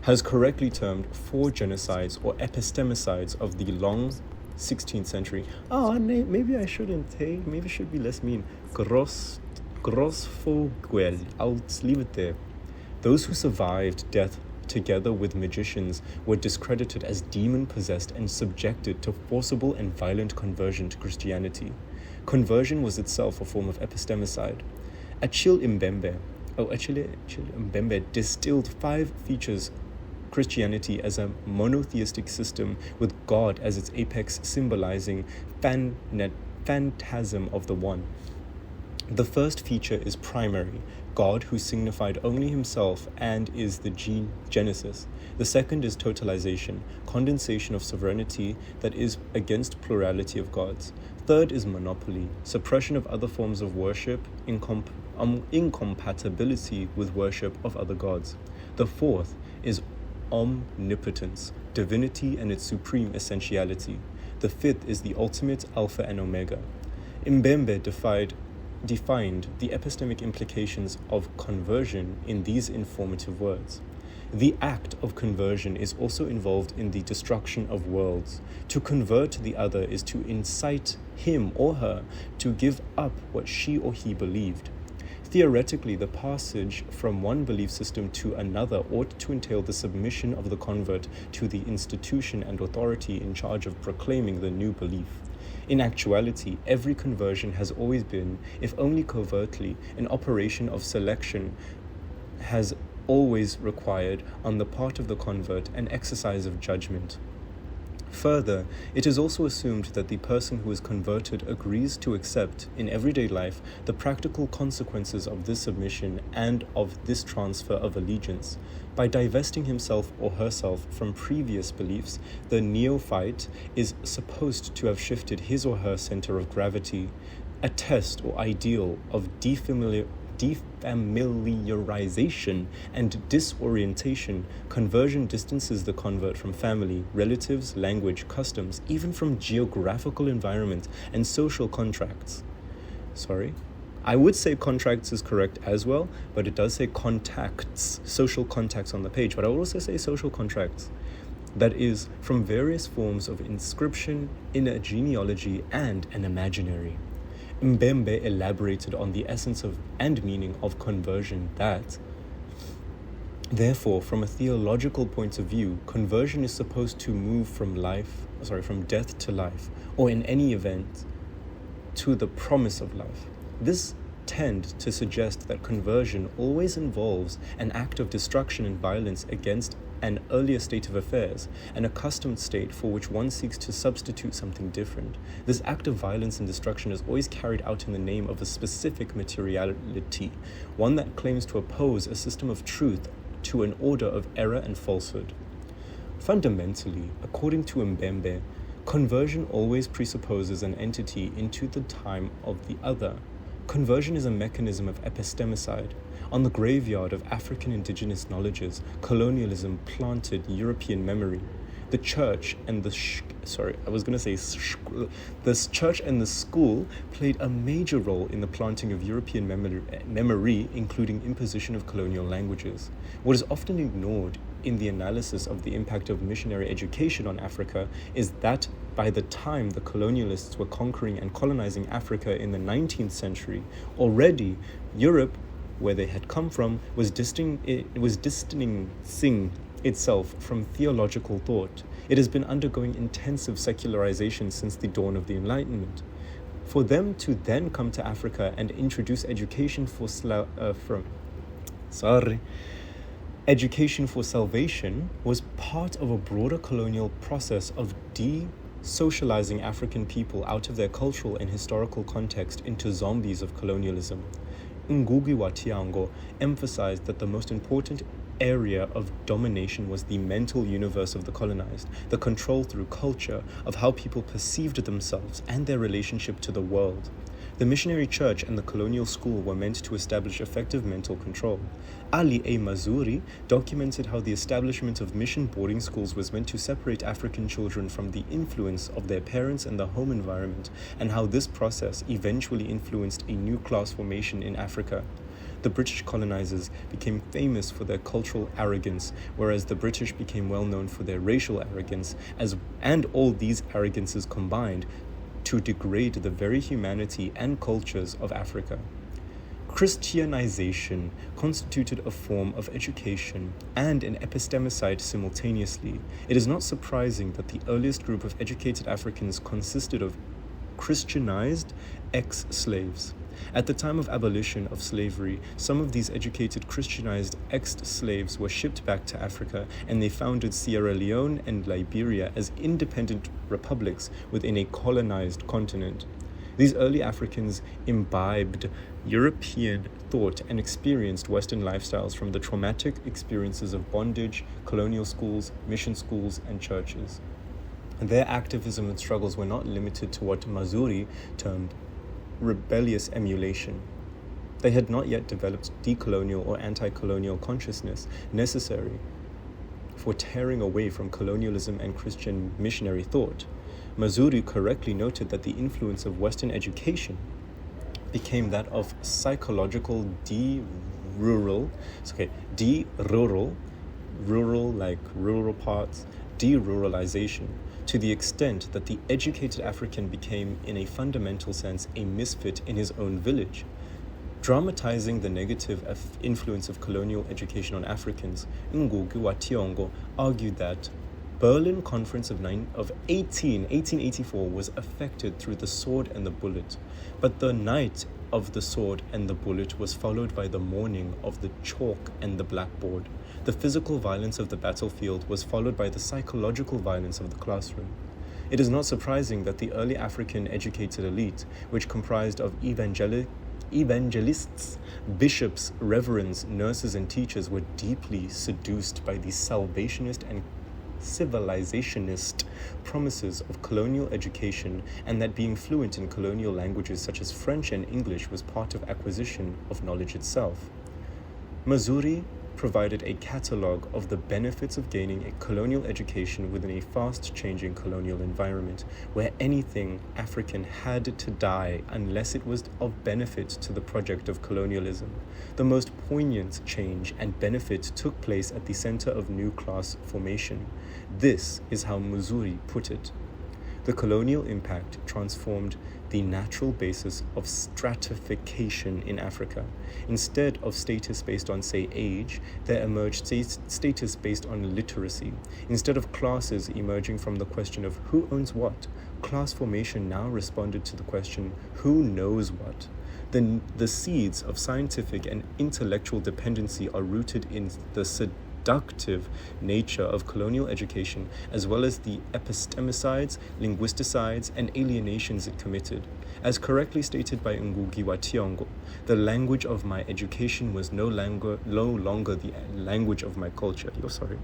A: has correctly termed 4 genocides or epistemicides of the long 16th century. Maybe I shouldn't, hey? Maybe it should be less mean. Grossfogel. I'll leave it there. Those who survived death together with magicians were discredited as demon-possessed and subjected to forcible and violent conversion to Christianity. Conversion was itself a form of epistemicide. Achille Mbembe distilled 5 features Christianity as a monotheistic system with God as its apex, symbolizing phantasm of the one. The first feature is primary, God who signified only himself and is the genesis. The second is totalization, condensation of sovereignty that is against plurality of gods. Third is monopoly, suppression of other forms of worship, incompatibility with worship of other gods. The fourth is omnipotence, divinity and its supreme essentiality. The fifth is the ultimate Alpha and Omega. Mbembe defined the epistemic implications of conversion in these informative words. The act of conversion is also involved in the destruction of worlds. To convert the other is to incite him or her to give up what she or he believed. Theoretically, the passage from one belief system to another ought to entail the submission of the convert to the institution and authority in charge of proclaiming the new belief. In actuality, every conversion has always been, if only covertly, an operation of selection, has always required, on the part of the convert, an exercise of judgment. Further, it is also assumed that the person who is converted agrees to accept, in everyday life, the practical consequences of this submission and of this transfer of allegiance. By divesting himself or herself from previous beliefs, the neophyte is supposed to have shifted his or her center of gravity, a test or ideal of defamiliarization and disorientation. Conversion distances the convert from family, relatives, language, customs, even from geographical environment and social contracts. I would say contracts is correct as well, but it does say contacts, social contacts on the page, but I would also say social contracts. That is, from various forms of inscription in a genealogy and an imaginary. Mbembe elaborated on the essence of and meaning of conversion that, therefore, from a theological point of view, conversion is supposed to move from death to life, or in any event, to the promise of life. This tends to suggest that conversion always involves an act of destruction and violence against an earlier state of affairs, an accustomed state for which one seeks to substitute something different. This act of violence and destruction is always carried out in the name of a specific materiality, one that claims to oppose a system of truth to an order of error and falsehood. Fundamentally, according to Mbembe, conversion always presupposes an entity into the time of the other. Conversion is a mechanism of epistemicide. On the graveyard of African indigenous knowledges, colonialism planted European memory. The church and the church and the school played a major role in the planting of European memory, including imposition of colonial languages. What is often ignored in the analysis of the impact of missionary education on Africa is that by the time the colonialists were conquering and colonizing Africa in the 19th century, already Europe, where they had come from, was distancing itself from theological thought. It has been undergoing intensive secularization since the dawn of the Enlightenment. For them to then come to Africa and introduce education for salvation was part of a broader colonial process of de-socializing African people out of their cultural and historical context into zombies of colonialism. Ngugi wa Thiong'o emphasized that the most important area of domination was the mental universe of the colonized, the control through culture of how people perceived themselves and their relationship to the world. The missionary church and the colonial school were meant to establish effective mental control. Ali A. Mazuri documented how the establishment of mission boarding schools was meant to separate African children from the influence of their parents and the home environment, and how this process eventually influenced a new class formation in Africa. The British colonizers became famous for their cultural arrogance, whereas the British became well known for their racial arrogance, and all these arrogances combined to degrade the very humanity and cultures of Africa. Christianization constituted a form of education and an epistemicide simultaneously. It is not surprising that the earliest group of educated Africans consisted of Christianized ex-slaves. At the time of abolition of slavery, some of these educated Christianized ex-slaves were shipped back to Africa, and they founded Sierra Leone and Liberia as independent republics within a colonized continent. These early Africans imbibed European thought and experienced Western lifestyles from the traumatic experiences of bondage, colonial schools, mission schools, and churches. Their activism and struggles were not limited to what Mazuri termed rebellious emulation. They had not yet developed decolonial or anti-colonial consciousness necessary for tearing away from colonialism and Christian missionary thought. Mazuri correctly noted that the influence of Western education became that of psychological rural like rural parts, deruralization, to the extent that the educated African became, in a fundamental sense, a misfit in his own village. Dramatizing the negative influence of colonial education on Africans, Ndlovu-Gatsheni argued that Berlin Conference of 1884 was effected through the sword and the bullet, but the night of the sword and the bullet was followed by the morning of the chalk and the blackboard. The physical violence of the battlefield was followed by the psychological violence of the classroom. It is not surprising that the early African educated elite, which comprised of evangelists, bishops, reverends, nurses, and teachers, were deeply seduced by the salvationist and civilizationist promises of colonial education, and that being fluent in colonial languages such as French and English was part of acquisition of knowledge itself. Mazuri provided a catalogue of the benefits of gaining a colonial education within a fast-changing colonial environment, where anything African had to die unless it was of benefit to the project of colonialism. The most poignant change and benefit took place at the center of new class formation. This is how Mazuri put it. The colonial impact transformed the natural basis of stratification in Africa. Instead of status based on, say, age, there emerged status based on literacy. Instead of classes emerging from the question of who owns what, class formation now responded to the question, who knows what? The seeds of scientific and intellectual dependency are rooted in the seductive nature of colonial education, as well as the epistemicides, linguisticides, and alienations it committed. As correctly stated by Ndlovu-Gatsheni, the language of my education was no longer the language of my culture. Let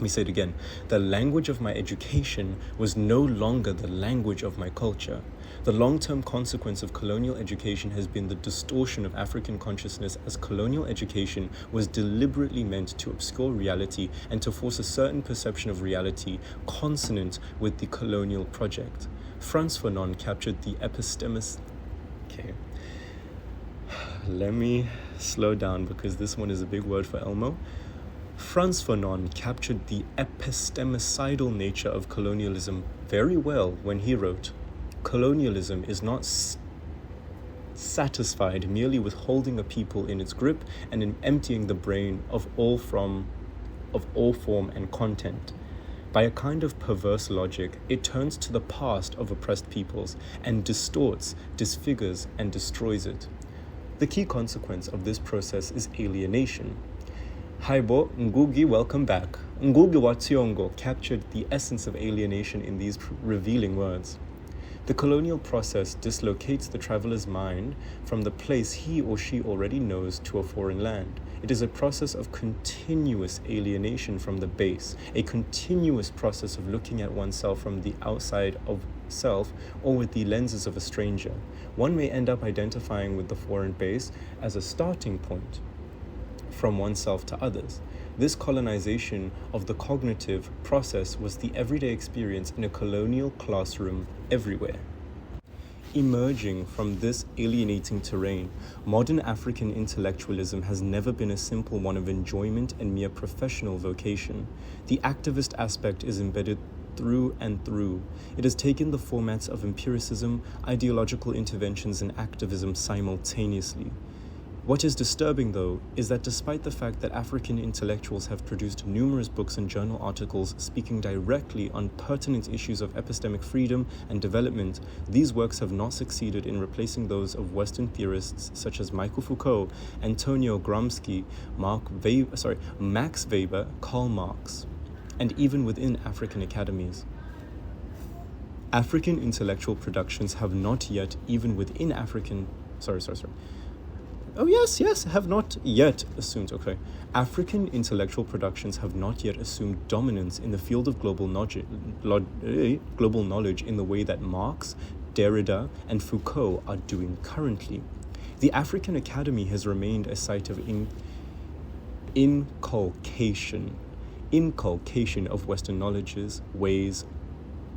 A: me say it again. The language of my education was no longer the language of my culture. The long-term consequence of colonial education has been the distortion of African consciousness, as colonial education was deliberately meant to obscure reality and to force a certain perception of reality consonant with the colonial project. Frantz Fanon captured the epistemic... Okay. Let me slow down because this one is a big word for Elmo. Frantz Fanon captured the epistemicidal nature of colonialism very well when he wrote, "Colonialism is not satisfied merely with holding a people in its grip and in emptying the brain of all form and content. By a kind of perverse logic, it turns to the past of oppressed peoples and distorts, disfigures, and destroys it. The key consequence of this process is alienation." Haibo Ngugi, welcome back. Ndlovu-Gatsheni captured the essence of alienation in these revealing words. The colonial process dislocates the traveler's mind from the place he or she already knows to a foreign land. It is a process of continuous alienation from the base, a continuous process of looking at oneself from the outside of self or with the lenses of a stranger. One may end up identifying with the foreign base as a starting point from oneself to others. This colonization of the cognitive process was the everyday experience in a colonial classroom everywhere. Emerging from this alienating terrain, modern African intellectualism has never been a simple one of enjoyment and mere professional vocation. The activist aspect is embedded through and through. It has taken the formats of empiricism, ideological interventions, and activism simultaneously. What is disturbing, though, is that despite the fact that African intellectuals have produced numerous books and journal articles speaking directly on pertinent issues of epistemic freedom and development, these works have not succeeded in replacing those of Western theorists such as Michael Foucault, Antonio Gramsci, Max Weber, Karl Marx, and even within African academies. African intellectual productions have not yet, even within African... have not yet assumed, African intellectual productions have not yet assumed dominance in the field of global knowledge in the way that Marx, Derrida, and Foucault are doing currently. The African Academy has remained a site of inculcation of Western knowledges, ways,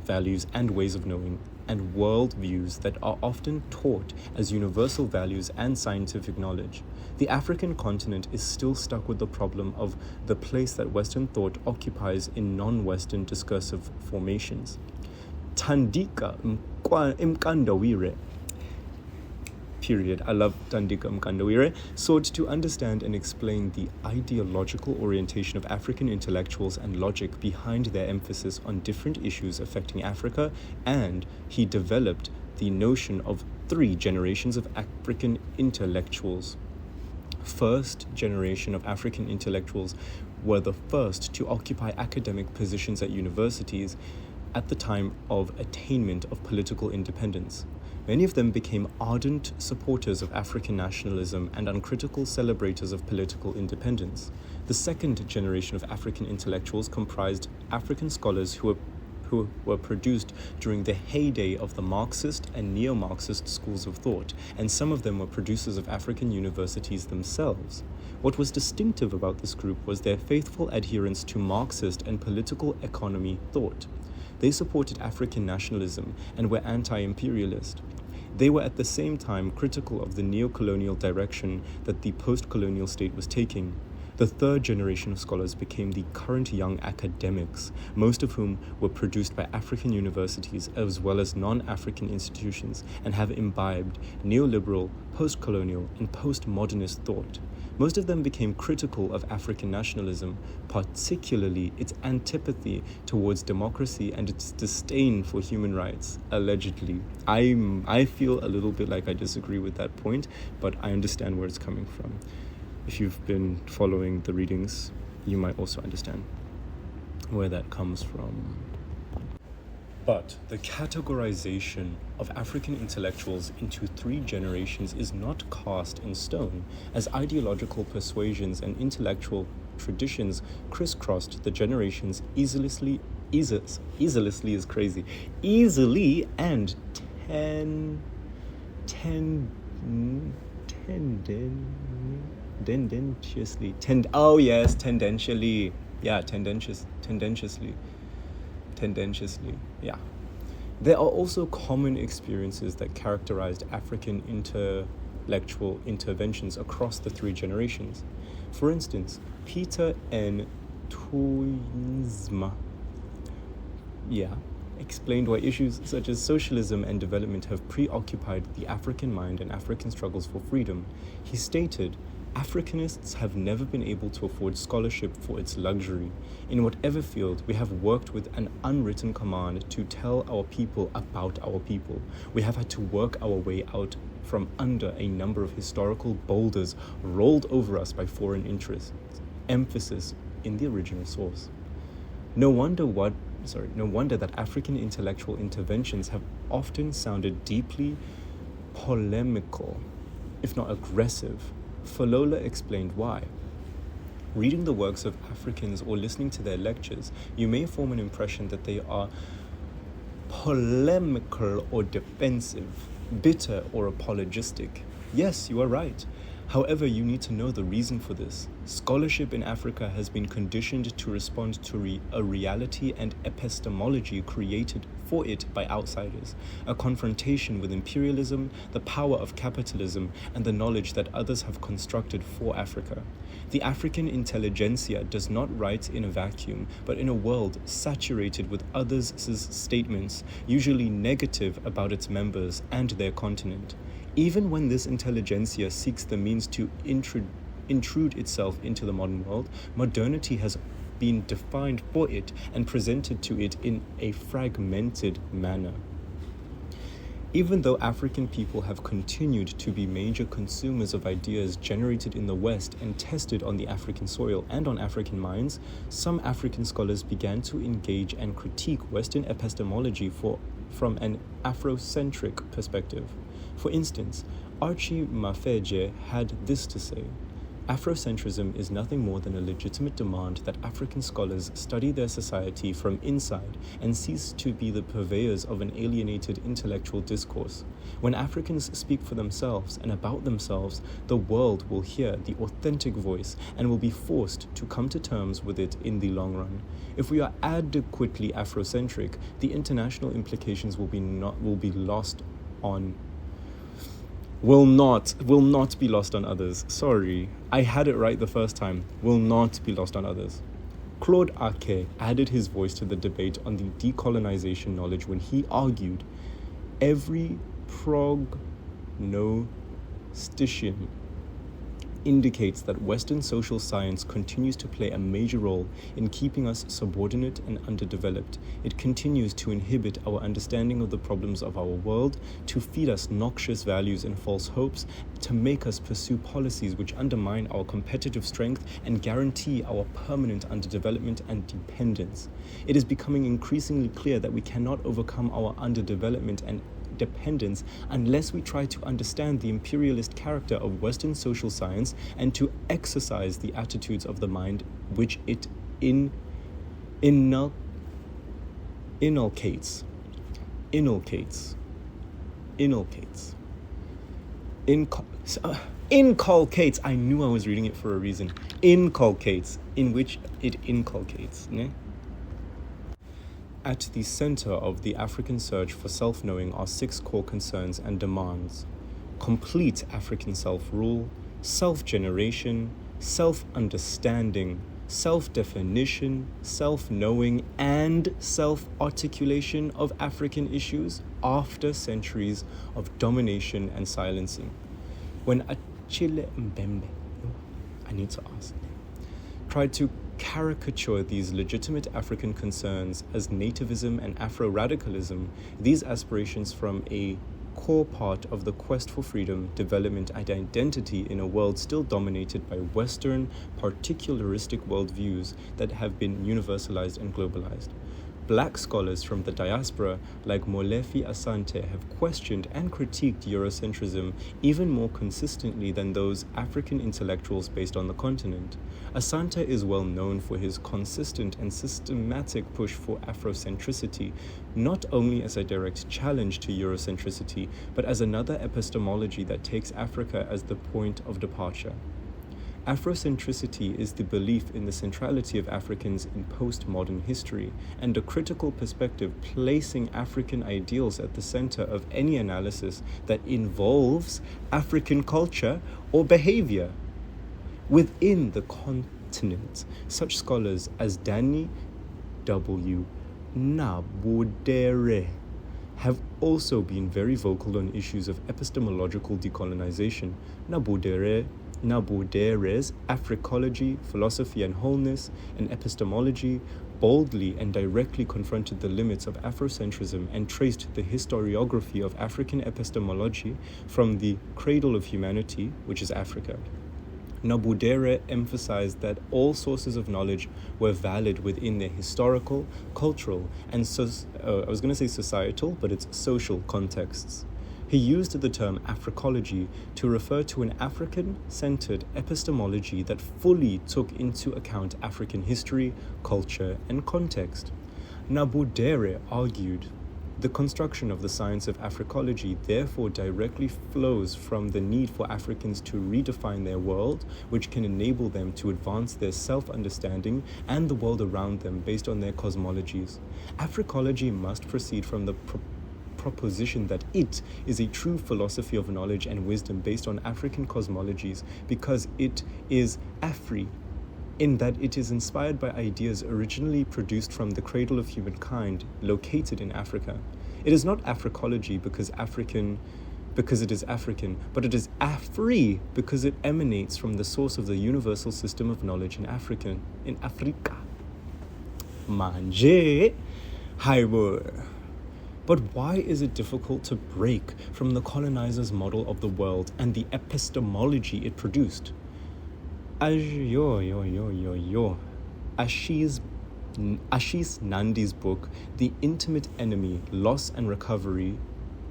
A: values, and ways of knowing, and worldviews that are often taught as universal values and scientific knowledge. The African continent is still stuck with the problem of the place that Western thought occupies in non-Western discursive formations. Tandika mkandawire. period, I love Tandika Mkandawire, sought to understand and explain the ideological orientation of African intellectuals and logic behind their emphasis on different issues affecting Africa, and he developed the notion of 3 generations of African intellectuals. First generation of African intellectuals were the first to occupy academic positions at universities at the time of attainment of political independence. Many of them became ardent supporters of African nationalism and uncritical celebrators of political independence. The second generation of African intellectuals comprised African scholars who were produced during the heyday of the Marxist and neo-Marxist schools of thought, and some of them were producers of African universities themselves. What was distinctive about this group was their faithful adherence to Marxist and political economy thought. They supported African nationalism and were anti-imperialist. They were at the same time critical of the neo-colonial direction that the post-colonial state was taking. The third generation of scholars became the current young academics, most of whom were produced by African universities as well as non-African institutions and have imbibed neoliberal, post-colonial, and post-modernist thought. Most of them became critical of African nationalism, particularly its antipathy towards democracy and its disdain for human rights, allegedly. I feel a little bit like I disagree with that point, but I understand where it's coming from. If you've been following the readings, you might also understand where that comes from. But the categorization of African intellectuals into 3 generations is not cast in stone, as ideological persuasions and intellectual traditions crisscrossed the generations easily and tendentiously. Yeah. There are also common experiences that characterized African intellectual interventions across the 3 generations. For instance, Peter N. Toinsma explained why issues such as socialism and development have preoccupied the African mind and African struggles for freedom. He stated, Africanists have never been able to afford scholarship for its luxury. In whatever field, we have worked with an unwritten command to tell our people about our people. We have had to work our way out from under a number of historical boulders rolled over us by foreign interests. Emphasis in the original source. No wonder that African intellectual interventions have often sounded deeply polemical, if not aggressive. Falola explained why. Reading the works of Africans or listening to their lectures, you may form an impression that they are polemical or defensive, bitter or apologistic. Yes, you are right. However, you need to know the reason for this. Scholarship in Africa has been conditioned to respond to a reality and epistemology created for it by outsiders, a confrontation with imperialism, the power of capitalism, and the knowledge that others have constructed for Africa. The African intelligentsia does not write in a vacuum, but in a world saturated with others' statements, usually negative about its members and their continent. Even when this intelligentsia seeks the means to intrude itself into the modern world, modernity has been defined for it and presented to it in a fragmented manner. Even though African people have continued to be major consumers of ideas generated in the West and tested on the African soil and on African minds, some African scholars began to engage and critique Western epistemology from an Afrocentric perspective. For instance, Archie Mafeje had this to say: Afrocentrism is nothing more than a legitimate demand that African scholars study their society from inside and cease to be the purveyors of an alienated intellectual discourse. When Africans speak for themselves and about themselves, the world will hear the authentic voice and will be forced to come to terms with it in the long run. If we are adequately Afrocentric, the international implications will not be lost on others. Sorry, I had it right the first time. Will not be lost on others. Claude Ake added his voice to the debate on the decolonization knowledge when he argued, every prognosis Citation indicates that Western social science continues to play a major role in keeping us subordinate and underdeveloped. It continues to inhibit our understanding of the problems of our world, to feed us noxious values and false hopes, to make us pursue policies which undermine our competitive strength and guarantee our permanent underdevelopment and dependence. It is becoming increasingly clear that we cannot overcome our underdevelopment and dependence unless we try to understand the imperialist character of Western social science and to exercise the attitudes of the mind which it inculcates. I knew I was reading it for a reason. Inculcates, in which it inculcates. Ne? At the center of the African search for self-knowing are 6 core concerns and demands: complete African self-rule, self-generation, self-understanding, self-definition, self-knowing, and self-articulation of African issues after centuries of domination and silencing. When Achille Mbembe, I need to ask, tried to caricature these legitimate African concerns as nativism and Afro-radicalism, these aspirations form a core part of the quest for freedom, development, and identity in a world still dominated by Western, particularistic worldviews that have been universalized and globalized. Black scholars from the diaspora, like Molefi Asante, have questioned and critiqued Eurocentrism even more consistently than those African intellectuals based on the continent. Asante is well known for his consistent and systematic push for Afrocentricity, not only as a direct challenge to Eurocentricity, but as another epistemology that takes Africa as the point of departure. Afrocentricity is the belief in the centrality of Africans in postmodern history, and a critical perspective placing African ideals at the center of any analysis that involves African culture or behavior. Within the continent, such scholars as Danny W. Ndlovu-Gatsheni have also been very vocal on issues of epistemological decolonization. Ndlovu-Gatsheny's Africology, Philosophy and Wholeness, and Epistemology boldly and directly confronted the limits of Afrocentrism and traced the historiography of African epistemology from the cradle of humanity, which is Africa. Ndlovu-Gatsheni emphasized that all sources of knowledge were valid within their historical, cultural, and societal, but it's social contexts. He used the term Africology to refer to an African-centered epistemology that fully took into account African history, culture, and context. Ndlovu-Gatsheni argued the construction of the science of Africology therefore directly flows from the need for Africans to redefine their world, which can enable them to advance their self-understanding and the world around them based on their cosmologies. Africology must proceed from the proposition that it is a true philosophy of knowledge and wisdom based on African cosmologies because it is Afri, in that it is inspired by ideas originally produced from the cradle of humankind located in Africa. It is not Africology because it is African, but it is Afri because it emanates from the source of the universal system of knowledge in Africa. Manje, haibo. But why is it difficult to break from the colonizer's model of the world and the epistemology it produced? Ashish Nandi's book, The Intimate Enemy, Loss and Recovery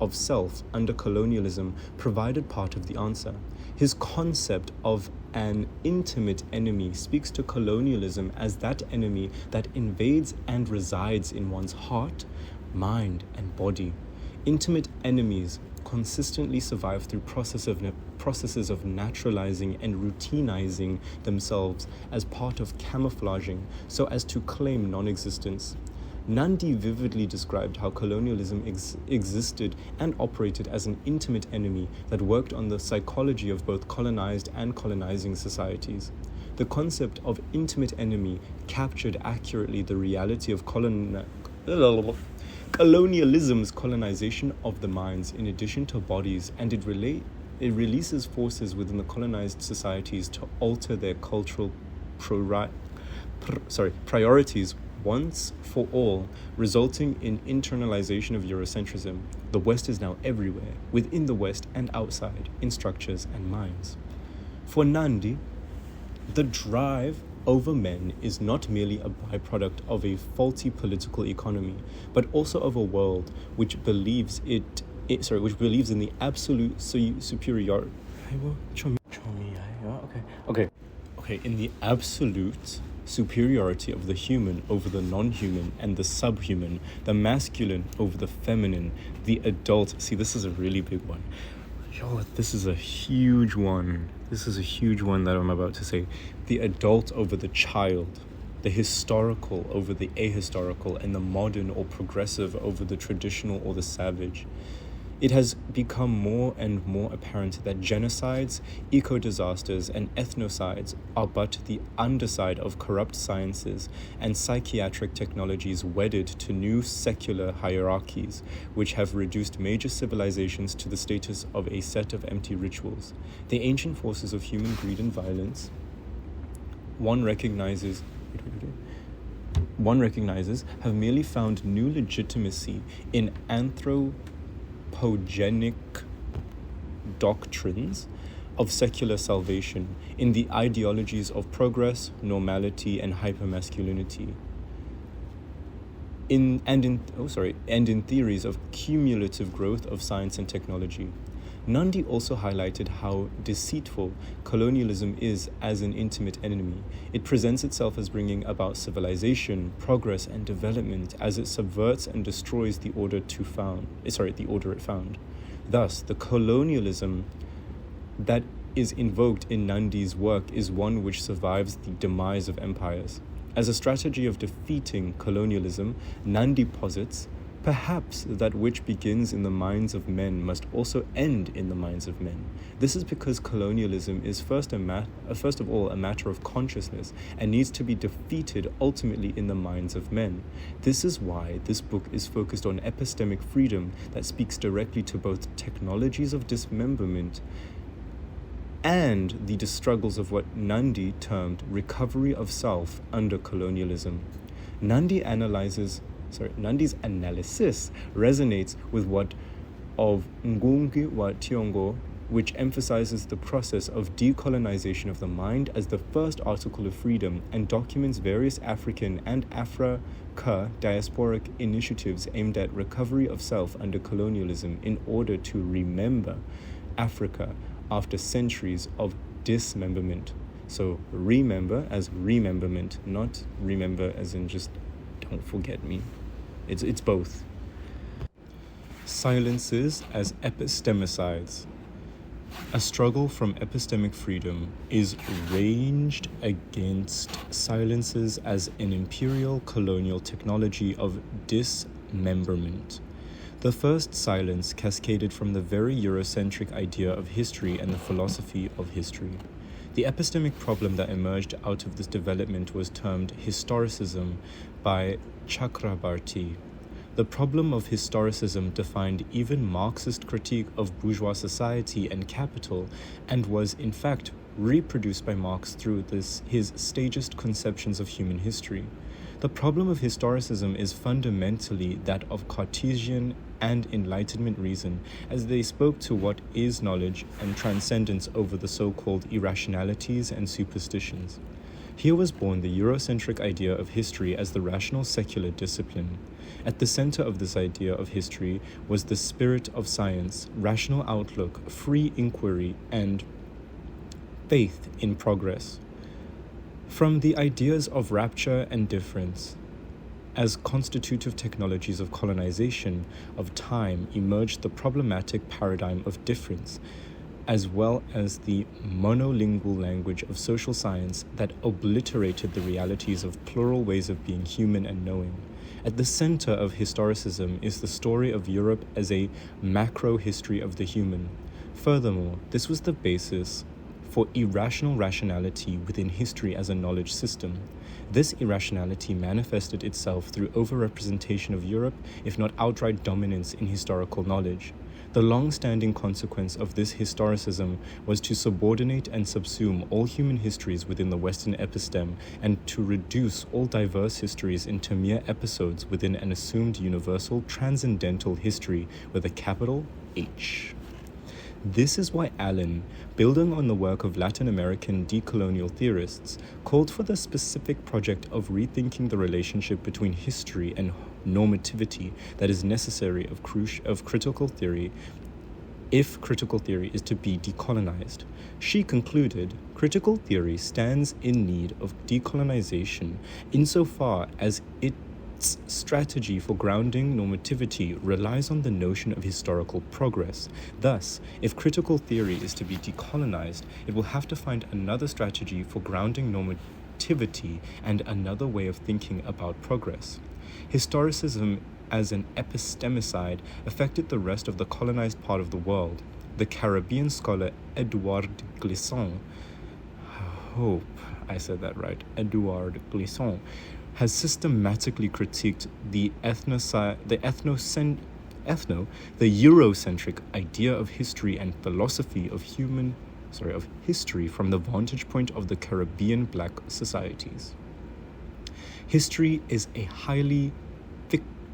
A: of Self Under Colonialism, provided part of the answer. His concept of an intimate enemy speaks to colonialism as that enemy that invades and resides in one's heart, mind, and body. Intimate enemies consistently survive through processes of naturalizing and routinizing themselves as part of camouflaging so as to claim non-existence. Nandi vividly described how colonialism existed and operated as an intimate enemy that worked on the psychology of both colonized and colonizing societies. The concept of intimate enemy captured accurately the reality of colonialism's colonization of the minds in addition to bodies, and it It releases forces within the colonized societies to alter their cultural priorities once for all, resulting in internalization of Eurocentrism. The West is now everywhere, within the West and outside, in structures and minds. For Nandi, the drive over men is not merely a byproduct of a faulty political economy, but also of a world which believes in the absolute superiority. In the absolute superiority of the human over the non-human and the subhuman, the masculine over the feminine, the adult. See, this is a really big one. This is a huge one. This is a huge one that I'm about to say. The adult over the child, the historical over the ahistorical, and the modern or progressive over the traditional or the savage. It has become more and more apparent that genocides, eco-disasters, and ethnocides are but the underside of corrupt sciences and psychiatric technologies wedded to new secular hierarchies, which have reduced major civilizations to the status of a set of empty rituals. The ancient forces of human greed and violence, one recognizes, have merely found new legitimacy in anthropogenic doctrines of secular salvation, in the ideologies of progress, normality, and hypermasculinity, in theories of cumulative growth of science and technology. Nandi also highlighted how deceitful colonialism is as an intimate enemy. It presents itself as bringing about civilization, progress, and development as it subverts and destroys the order it found. Thus, the colonialism that is invoked in Nandi's work is one which survives the demise of empires. As a strategy of defeating colonialism, Nandi posits, perhaps that which begins in the minds of men must also end in the minds of men. This is because colonialism is first of all a matter of consciousness and needs to be defeated ultimately in the minds of men. This is why this book is focused on epistemic freedom that speaks directly to both technologies of dismemberment and the struggles of what Nandi termed recovery of self under colonialism. Nandi's analysis resonates with what of Ngungi wa Tiongo, which emphasizes the process of decolonization of the mind as the first article of freedom and documents various African and Africa diasporic initiatives aimed at recovery of self under colonialism in order to remember Africa after centuries of dismemberment. So remember as rememberment, not remember as in just don't forget me. It's both. Silences as epistemicides. A struggle from epistemic freedom is ranged against silences as an imperial colonial technology of dismemberment. The first silence cascaded from the very Eurocentric idea of history and the philosophy of history. The epistemic problem that emerged out of this development was termed historicism by Chakrabarty. The problem of historicism defined even Marxist critique of bourgeois society and capital, and was in fact reproduced by Marx through his stagist conceptions of human history. The problem of historicism is fundamentally that of Cartesian and Enlightenment reason, as they spoke to what is knowledge and transcendence over the so-called irrationalities and superstitions. Here was born the Eurocentric idea of history as the rational secular discipline. At the center of this idea of history was the spirit of science, rational outlook, free inquiry, and faith in progress. From the ideas of rapture and difference, as constitutive technologies of colonization of time, emerged the problematic paradigm of difference, as well as the monolingual language of social science that obliterated the realities of plural ways of being human and knowing. At the center of historicism is the story of Europe as a macro history of the human. Furthermore, this was the basis for irrational rationality within history as a knowledge system. This irrationality manifested itself through overrepresentation of Europe, if not outright dominance in historical knowledge. The long-standing consequence of this historicism was to subordinate and subsume all human histories within the Western episteme and to reduce all diverse histories into mere episodes within an assumed universal transcendental history with a capital H. This is why Allen, building on the work of Latin American decolonial theorists, called for the specific project of rethinking the relationship between history and normativity that is necessary of critical theory if critical theory is to be decolonized. She concluded, critical theory stands in need of decolonization insofar as its strategy for grounding normativity relies on the notion of historical progress. Thus, if critical theory is to be decolonized, it will have to find another strategy for grounding normativity and another way of thinking about progress. Historicism as an epistemicide affected the rest of the colonized part of the world. The Caribbean scholar Edouard Glissant, hope I said that right, Edouard Glissant, has systematically critiqued the Eurocentric idea of history and philosophy of history from the vantage point of the Caribbean black societies. History is a highly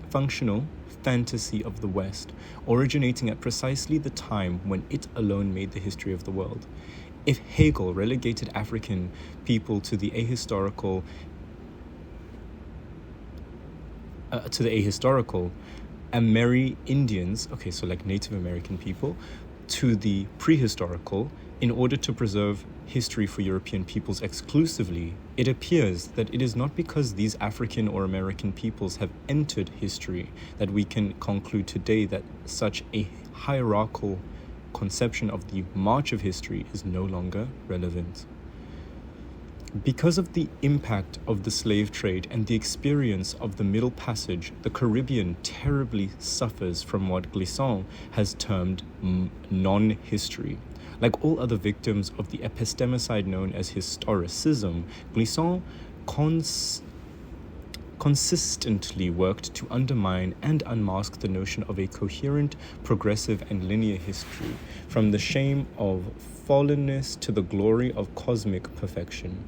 A: functional fantasy of the West, originating at precisely the time when it alone made the history of the world. If Hegel relegated African people to the ahistorical, Amerindians, so like Native American people, to the prehistorical, in order to preserve history for European peoples exclusively, it appears that it is not because these African or American peoples have entered history that we can conclude today that such a hierarchical conception of the march of history is no longer relevant. Because of the impact of the slave trade and the experience of the Middle Passage, the Caribbean terribly suffers from what Glissant has termed non-history. Like all other victims of the epistemicide known as historicism, Glissant consistently worked to undermine and unmask the notion of a coherent, progressive, and linear history, from the shame of fallenness to the glory of cosmic perfection.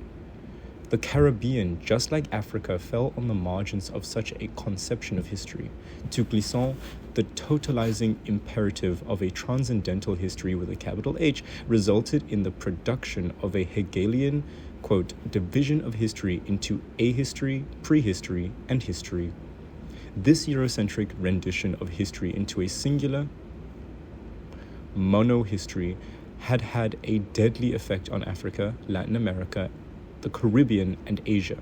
A: The Caribbean, just like Africa, fell on the margins of such a conception of history. To Glissant, the totalizing imperative of a transcendental history with a capital H resulted in the production of a Hegelian, quote, division of history into ahistory, prehistory, and history. This Eurocentric rendition of history into a singular monohistory had a deadly effect on Africa, Latin America, the Caribbean, and Asia.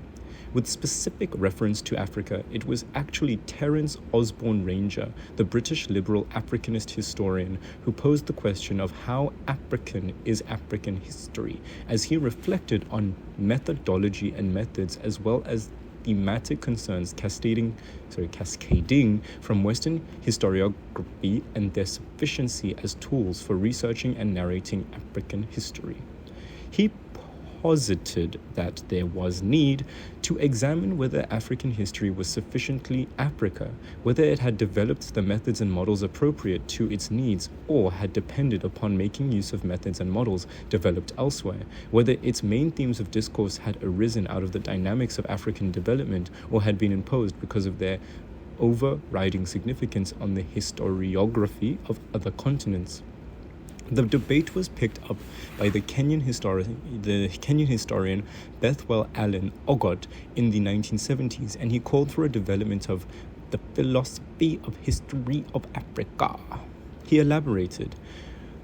A: With specific reference to Africa, it was actually Terence Osborne Ranger, the British liberal Africanist historian, who posed the question of how African is African history, as he reflected on methodology and methods as well as thematic concerns cascading from Western historiography and their sufficiency as tools for researching and narrating African history. He posited that there was need to examine whether African history was sufficiently Africa, whether it had developed the methods and models appropriate to its needs or had depended upon making use of methods and models developed elsewhere, whether its main themes of discourse had arisen out of the dynamics of African development or had been imposed because of their overriding significance on the historiography of other continents. The debate was picked up by the Kenyan historian Bethwell Allen Ogot in the 1970s, and he called for a development of the philosophy of history of Africa. He elaborated,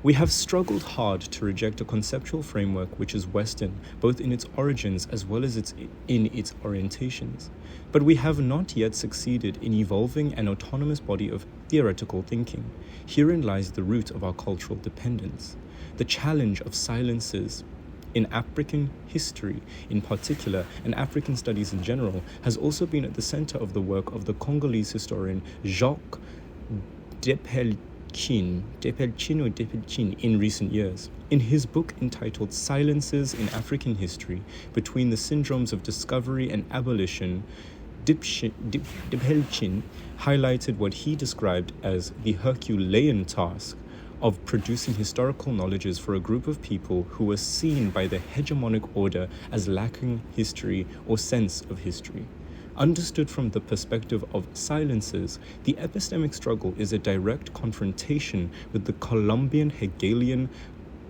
A: "We have struggled hard to reject a conceptual framework which is Western, both in its origins as well as in its orientations. But we have not yet succeeded in evolving an autonomous body of theoretical thinking. Herein lies the root of our cultural dependence. The challenge of silences in African history in particular, and African studies in general, has also been at the center of the work of the Congolese historian Jacques Deprovincialization in recent years. In his book entitled Silences in African History, Between the Syndromes of Discovery and Abolition, Deprovincialization highlighted what he described as the Herculean task of producing historical knowledges for a group of people who were seen by the hegemonic order as lacking history or sense of history. Understood from the perspective of silencers, the epistemic struggle is a direct confrontation with the Columbian Hegelian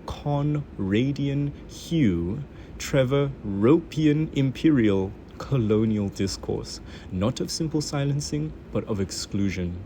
A: Conradian Hugh Trevor Ropian imperial colonial discourse, not of simple silencing, but of exclusion.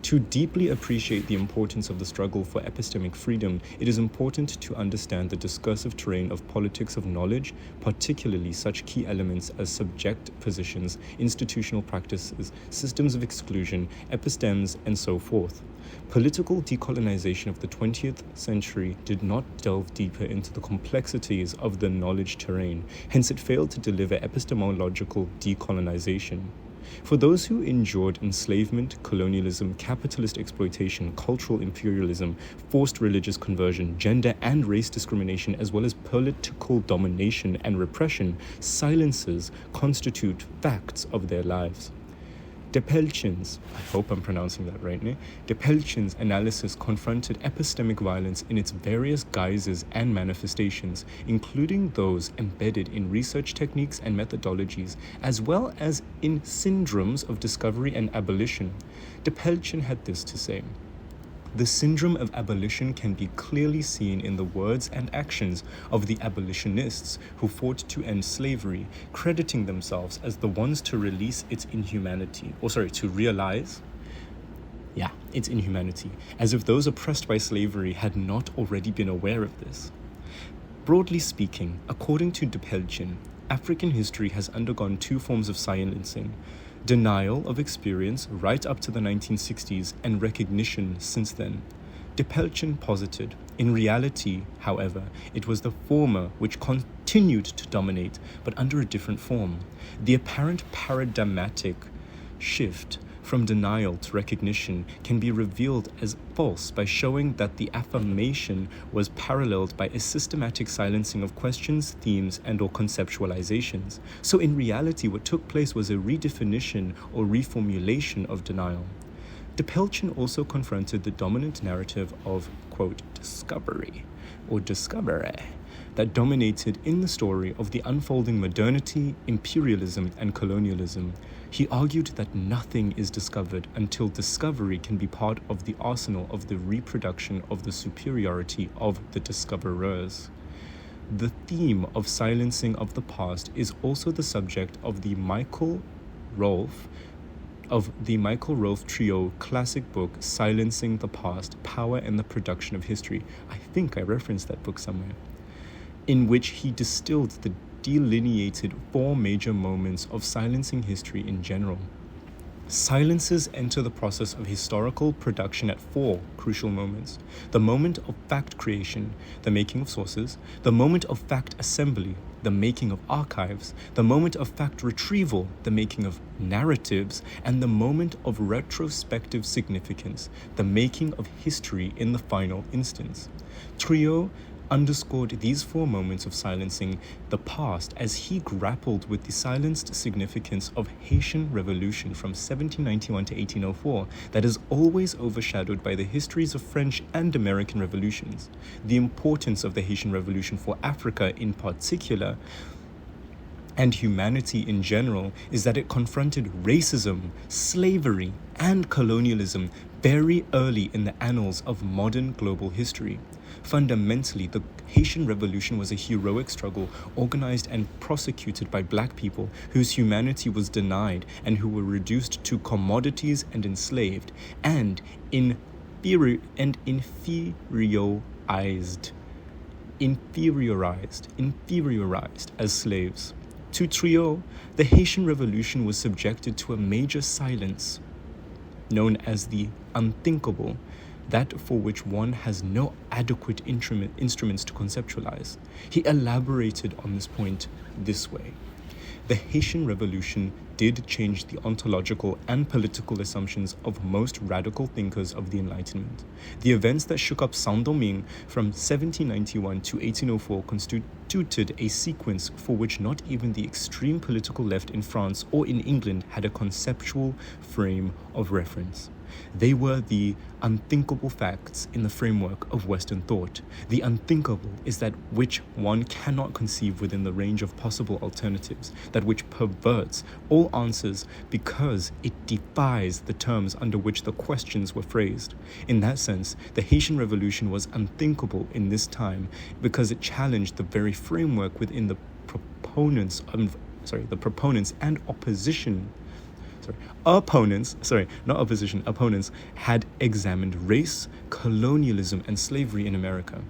A: To deeply appreciate the importance of the struggle for epistemic freedom, it is important to understand the discursive terrain of politics of knowledge, particularly such key elements as subject positions, institutional practices, systems of exclusion, epistemes, and so forth. Political decolonization of the 20th century did not delve deeper into the complexities of the knowledge terrain, hence it failed to deliver epistemological decolonization. For those who endured enslavement, colonialism, capitalist exploitation, cultural imperialism, forced religious conversion, gender and race discrimination, as well as political domination and repression, silences constitute facts of their lives. Deprovincialization, I hope I'm pronouncing that right, Deprovincialization's analysis confronted epistemic violence in its various guises and manifestations, including those embedded in research techniques and methodologies, as well as in syndromes of discovery and abolition. Deprovincialization had this to say: the syndrome of abolition can be clearly seen in the words and actions of the abolitionists who fought to end slavery, crediting themselves as the ones to realize its inhumanity, as if those oppressed by slavery had not already been aware of this. Broadly speaking, according to Deprovincialization, African history has undergone two forms of silencing: denial of experience right up to the 1960s and recognition since then. Deprovincialization posited, in reality, however, it was the former which continued to dominate, but under a different form. The apparent paradigmatic shift from denial to recognition can be revealed as false by showing that the affirmation was paralleled by a systematic silencing of questions, themes, and/or conceptualizations. So in reality, what took place was a redefinition or reformulation of denial. Deprovincialization also confronted the dominant narrative of, quote, discovery or discovery that dominated in the story of the unfolding modernity, imperialism, and colonialism. He argued that nothing is discovered until discovery can be part of the arsenal of the reproduction of the superiority of the discoverers. The theme of silencing of the past is also the subject of the Michael Rolfe trio classic book, Silencing the Past, Power and the Production of History. I think I referenced that book somewhere, in which he distilled the delineated four major moments of silencing history in general. Silences enter the process of historical production at four crucial moments: the moment of fact creation, the making of sources; the moment of fact assembly, the making of archives; the moment of fact retrieval, the making of narratives; and the moment of retrospective significance, the making of history in the final instance. Trio underscored these four moments of silencing the past as he grappled with the silenced significance of Haitian Revolution from 1791 to 1804 that is always overshadowed by the histories of French and American revolutions. The importance of the Haitian Revolution for Africa in particular and humanity in general is that it confronted racism, slavery, and colonialism very early in the annals of modern global history. Fundamentally, the Haitian Revolution was a heroic struggle organized and prosecuted by Black people whose humanity was denied and who were reduced to commodities and enslaved and inferiorized as slaves. To Trio, the Haitian Revolution was subjected to a major silence known as the unthinkable, that for which one has no adequate instruments to conceptualize. He elaborated on this point this way: the Haitian Revolution did change the ontological and political assumptions of most radical thinkers of the Enlightenment. The events that shook up Saint-Domingue from 1791 to 1804 constituted a sequence for which not even the extreme political left in France or in England had a conceptual frame of reference. They were the unthinkable facts in the framework of Western thought. The unthinkable is that which one cannot conceive within the range of possible alternatives, that which perverts all answers because it defies the terms under which the questions were phrased. In that sense, the Haitian Revolution was unthinkable in this time because it challenged the very framework within the proponents and opponents had examined race, colonialism, and slavery in America.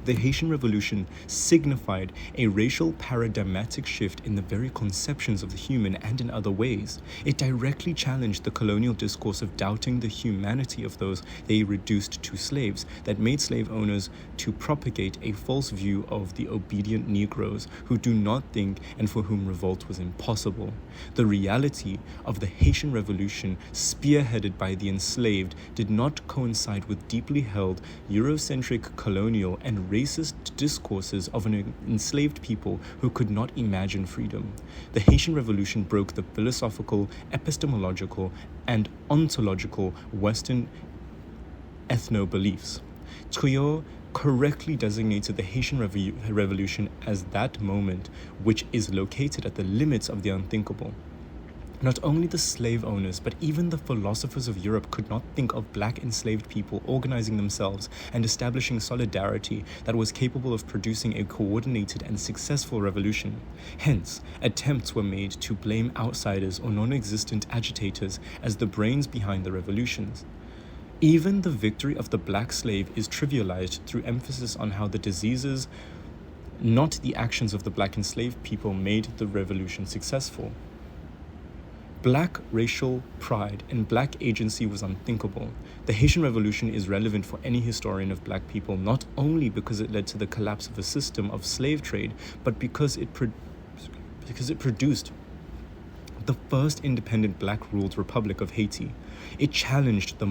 A: The Haitian Revolution signified a racial paradigmatic shift in the very conceptions of the human and in other ways. It directly challenged the colonial discourse of doubting the humanity of those they reduced to slaves that made slave owners to propagate a false view of the obedient Negroes who do not think and for whom revolt was impossible. The reality of the Haitian Revolution, spearheaded by the enslaved, did not coincide with deeply held Eurocentric colonial and racist discourses of an enslaved people who could not imagine freedom. The Haitian Revolution broke the philosophical, epistemological, and ontological Western ethno-beliefs. Triot correctly designated the Haitian Revolution as that moment which is located at the limits of the unthinkable. Not only the slave owners, but even the philosophers of Europe could not think of black enslaved people organizing themselves and establishing solidarity that was capable of producing a coordinated and successful revolution. Hence, attempts were made to blame outsiders or non-existent agitators as the brains behind the revolutions. Even the victory of the black slave is trivialized through emphasis on how the diseases, not the actions of the black enslaved people, made the revolution successful. Black racial pride and black agency was unthinkable. The Haitian Revolution is relevant for any historian of black people, not only because it led to the collapse of a system of slave trade, but because it produced the first independent black-ruled Republic of Haiti. It challenged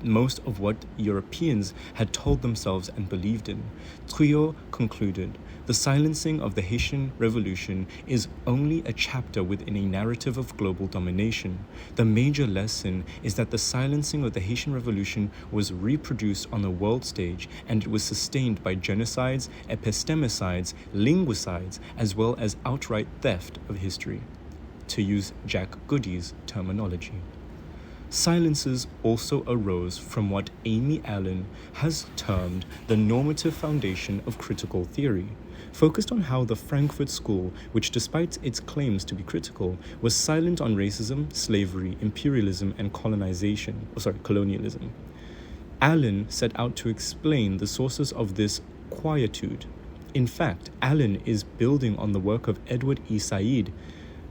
A: most of what Europeans had told themselves and believed in. Triot concluded, "The silencing of the Haitian Revolution is only a chapter within a narrative of global domination. The major lesson is that the silencing of the Haitian Revolution was reproduced on the world stage, and it was sustained by genocides, epistemicides, linguicides, as well as outright theft of history," to use Jack Goody's terminology. Silences also arose from what Amy Allen has termed the normative foundation of critical theory, focused on how the Frankfurt School, which despite its claims to be critical, was silent on racism, slavery, imperialism, and colonialism. Allen set out to explain the sources of this quietude. In fact, Allen is building on the work of Edward E. Said,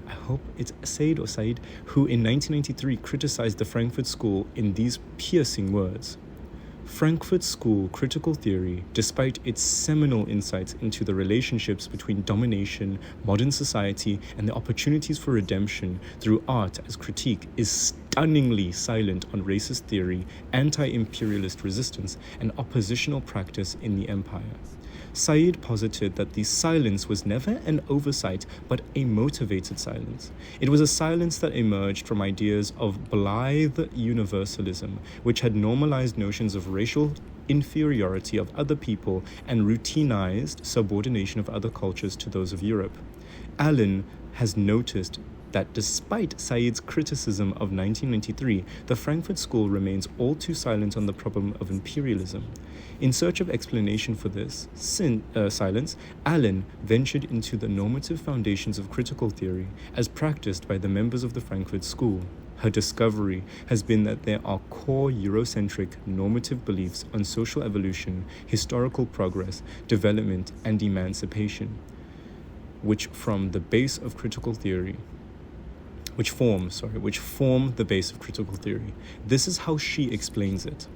A: I hope it's Said or Said, who in 1993 criticized the Frankfurt School in these piercing words. Frankfurt School critical theory, despite its seminal insights into the relationships between domination, modern society, and the opportunities for redemption through art as critique, is stunningly silent on racist theory, anti-imperialist resistance, and oppositional practice in the empire. Said posited that the silence was never an oversight, but a motivated silence. It was a silence that emerged from ideas of blithe universalism, which had normalized notions of racial inferiority of other people and routinized subordination of other cultures to those of Europe. Allen has noticed that despite Said's criticism of 1993, the Frankfurt School remains all too silent on the problem of imperialism. In search of explanation for this silence, Allen ventured into the normative foundations of critical theory as practiced by the members of the Frankfurt School. Her discovery has been that there are core Eurocentric normative beliefs on social evolution, historical progress, development, and emancipation, which form the base of critical theory. Which form the base of critical theory. This is how she explains it.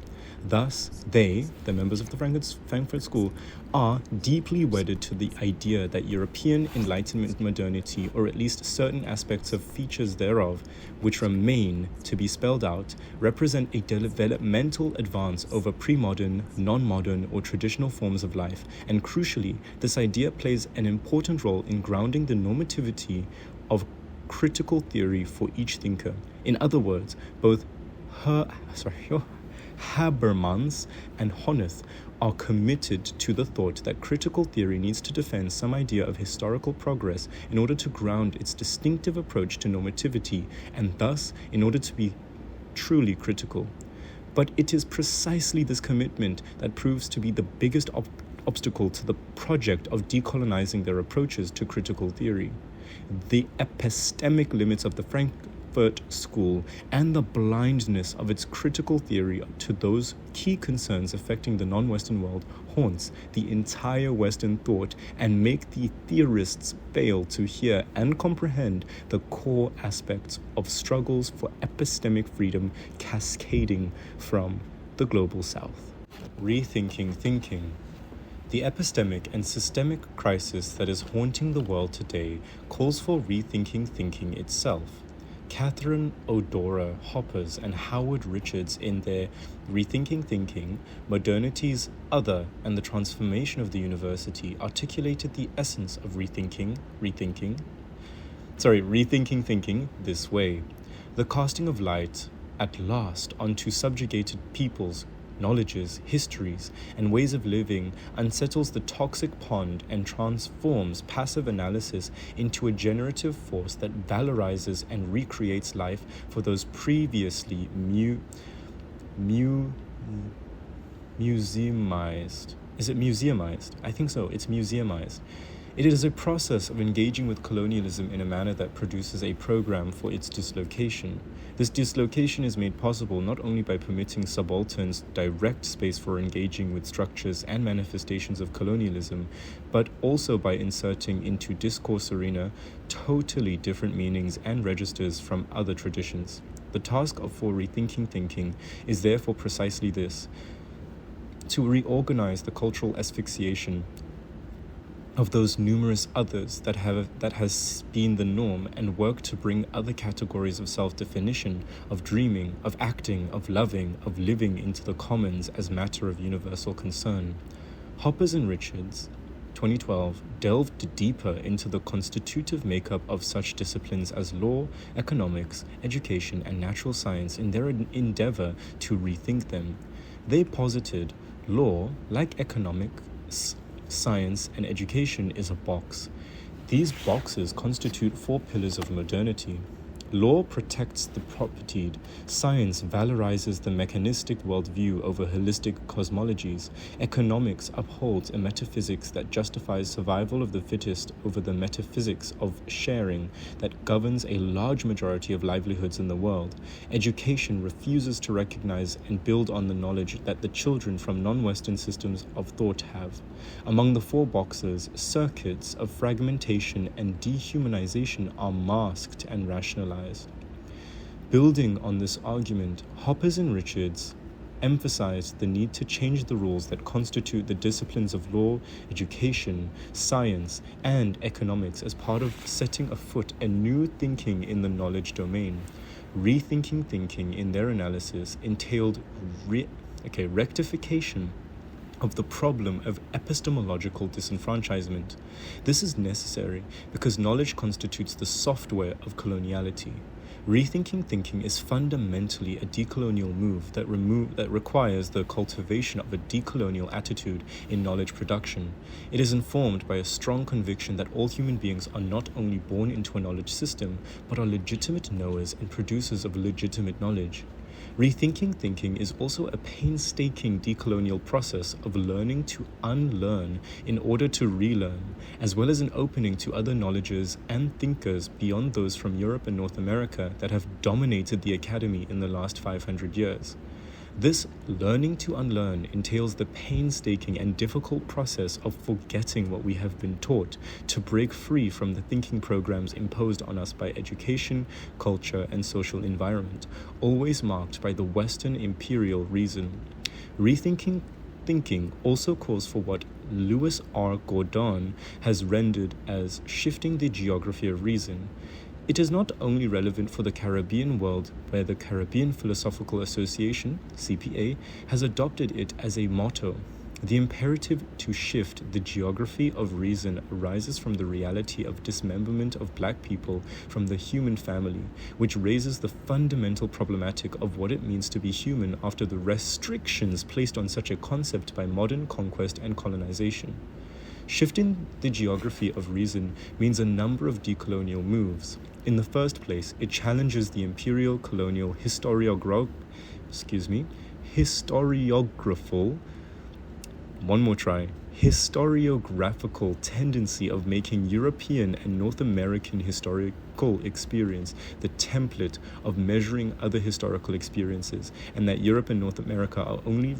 A: Thus, they, the members of the Frankfurt School, are deeply wedded to the idea that European Enlightenment modernity, or at least certain aspects of features thereof, which remain to be spelled out, represent a developmental advance over pre-modern, non-modern, or traditional forms of life, and crucially, this idea plays an important role in grounding the normativity of critical theory for each thinker. In other words, both Habermas and Honneth are committed to the thought that critical theory needs to defend some idea of historical progress in order to ground its distinctive approach to normativity, and thus in order to be truly critical. But it is precisely this commitment that proves to be the biggest obstacle to the project of decolonizing their approaches to critical theory. The epistemic limits of the Frankfurt School and the blindness of its critical theory to those key concerns affecting the non-Western world haunts the entire Western thought and make the theorists fail to hear and comprehend the core aspects of struggles for epistemic freedom cascading from the global South. Rethinking thinking. The epistemic and systemic crisis that is haunting the world today calls for rethinking thinking itself. Catherine O'Dora Hoppers and Howard Richards, in their Rethinking Thinking, Modernity's Other and the Transformation of the University, articulated the essence of rethinking thinking this way: the casting of light at last onto subjugated peoples, knowledges, histories, and ways of living unsettles the toxic pond and transforms passive analysis into a generative force that valorizes and recreates life for those previously museumized. Is it museumized? I think so. It's museumized. It is a process of engaging with colonialism in a manner that produces a program for its dislocation. This dislocation is made possible not only by permitting subalterns direct space for engaging with structures and manifestations of colonialism, but also by inserting into discourse arena totally different meanings and registers from other traditions. The task for rethinking thinking is therefore precisely this: to reorganize the cultural asphyxiation of those numerous others that has been the norm, and work to bring other categories of self-definition, of dreaming, of acting, of loving, of living into the commons as matter of universal concern. Hoppers and Richards, 2012, delved deeper into the constitutive makeup of such disciplines as law, economics, education, and natural science in their endeavor to rethink them. They posited law, like economics, science, and education, is a box. These boxes constitute 4 pillars of modernity. Law protects the propertied. Science valorizes the mechanistic worldview over holistic cosmologies. Economics upholds a metaphysics that justifies survival of the fittest over the metaphysics of sharing that governs a large majority of livelihoods in the world. Education refuses to recognize and build on the knowledge that the children from non-Western systems of thought have. Among the 4 boxes, circuits of fragmentation and dehumanization are masked and rationalized. Building on this argument, Hoppers and Richards emphasized the need to change the rules that constitute the disciplines of law, education, science, and economics as part of setting afoot a new thinking in the knowledge domain. Rethinking thinking in their analysis entailed rectification of the problem of epistemological disenfranchisement. This is necessary because knowledge constitutes the software of coloniality. Rethinking thinking is fundamentally a decolonial move that requires the cultivation of a decolonial attitude in knowledge production. It is informed by a strong conviction that all human beings are not only born into a knowledge system, but are legitimate knowers and producers of legitimate knowledge. Rethinking thinking is also a painstaking decolonial process of learning to unlearn in order to relearn, as well as an opening to other knowledges and thinkers beyond those from Europe and North America that have dominated the academy in the last 500 years. This learning to unlearn entails the painstaking and difficult process of forgetting what we have been taught to break free from the thinking programs imposed on us by education, culture, and social environment, always marked by the Western imperial reason. Rethinking thinking also calls for what Louis R. Gordon has rendered as shifting the geography of reason. It is not only relevant for the Caribbean world, where the Caribbean Philosophical Association, CPA, has adopted it as a motto. The imperative to shift the geography of reason arises from the reality of dismemberment of black people from the human family, which raises the fundamental problematic of what it means to be human after the restrictions placed on such a concept by modern conquest and colonization. Shifting the geography of reason means a number of decolonial moves. In the first place, it challenges the imperial colonial historiographical tendency of making European and North American historical experience the template of measuring other historical experiences, and that Europe and North America are only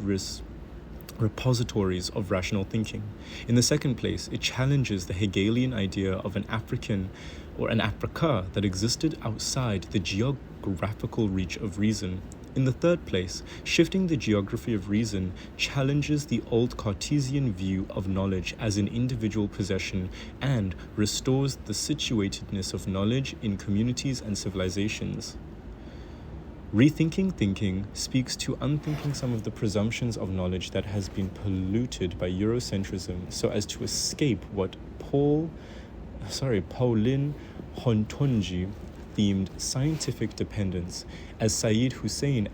A: repositories of rational thinking. In the second place, it challenges the Hegelian idea of an African or an Africa that existed outside the geographical reach of reason. In the third place, shifting the geography of reason challenges the old Cartesian view of knowledge as an individual possession and restores the situatedness of knowledge in communities and civilizations. Rethinking thinking speaks to unthinking some of the presumptions of knowledge that has been polluted by Eurocentrism so as to escape what Pauline Hontonji themed scientific dependence, as Said Hussein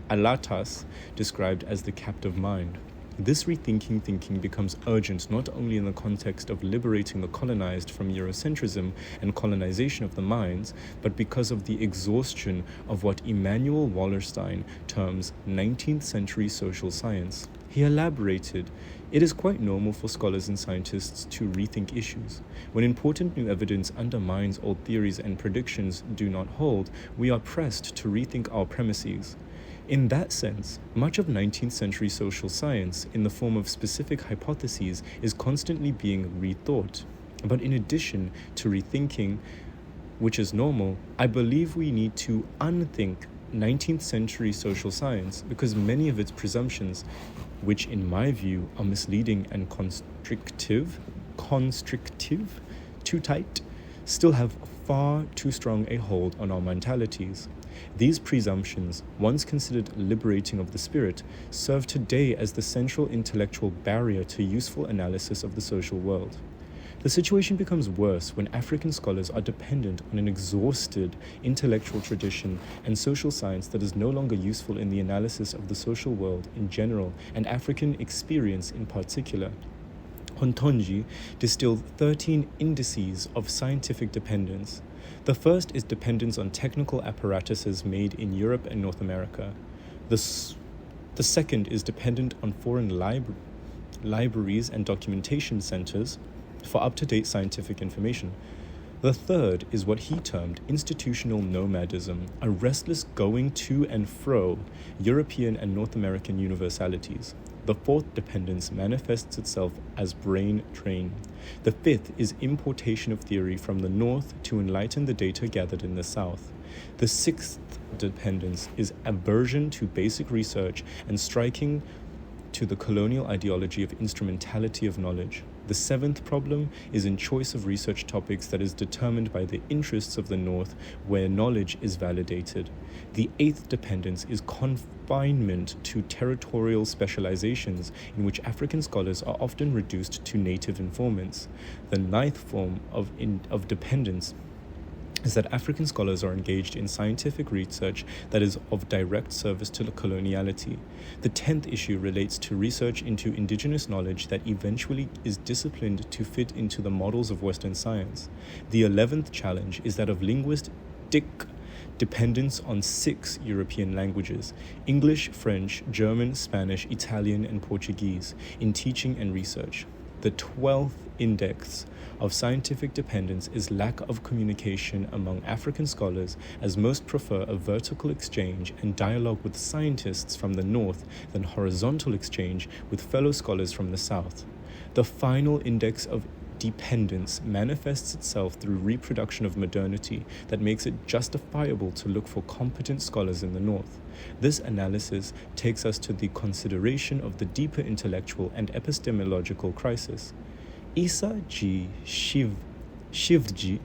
A: Alatas described as the captive mind. This rethinking thinking becomes urgent not only in the context of liberating the colonized from Eurocentrism and colonization of the minds, but because of the exhaustion of what Emanuel Wallerstein terms 19th century social science. He elaborated, "It is quite normal for scholars and scientists to rethink issues. When important new evidence undermines old theories and predictions do not hold, we are pressed to rethink our premises." In that sense, much of 19th century social science, in the form of specific hypotheses, is constantly being rethought. But in addition to rethinking, which is normal, I believe we need to unthink 19th century social science because many of its presumptions, which in my view are misleading and constrictive, too tight, still have far too strong a hold on our mentalities. These presumptions, once considered liberating of the spirit, serve today as the central intellectual barrier to useful analysis of the social world. The situation becomes worse when African scholars are dependent on an exhausted intellectual tradition and social science that is no longer useful in the analysis of the social world in general and African experience in particular. Hontonji distilled 13 indices of scientific dependence. The first is dependence on technical apparatuses made in Europe and North America. The second is dependent on foreign libraries and documentation centers for up-to-date scientific information. The third is what he termed institutional nomadism, a restless going to and fro European and North American universalities. The fourth dependence manifests itself as brain drain. The fifth is importation of theory from the north to enlighten the data gathered in the south. The sixth dependence is aversion to basic research and striking to the colonial ideology of instrumentality of knowledge. The seventh problem is in choice of research topics that is determined by the interests of the North, where knowledge is validated. The eighth dependence is confinement to territorial specializations, in which African scholars are often reduced to native informants. The ninth form of dependence is that African scholars are engaged in scientific research that is of direct service to the coloniality. The 10th issue relates to research into indigenous knowledge that eventually is disciplined to fit into the models of Western science. The 11th challenge is that of linguistic dependence on 6 European languages, English, French, German, Spanish, Italian, and Portuguese, in teaching and research. The 12th index of scientific dependence is lack of communication among African scholars, as most prefer a vertical exchange and dialogue with scientists from the north than horizontal exchange with fellow scholars from the south. The final index of dependence manifests itself through reproduction of modernity that makes it justifiable to look for competent scholars in the north. This analysis takes us to the consideration of the deeper intellectual and epistemological crisis. Isa G. Shivji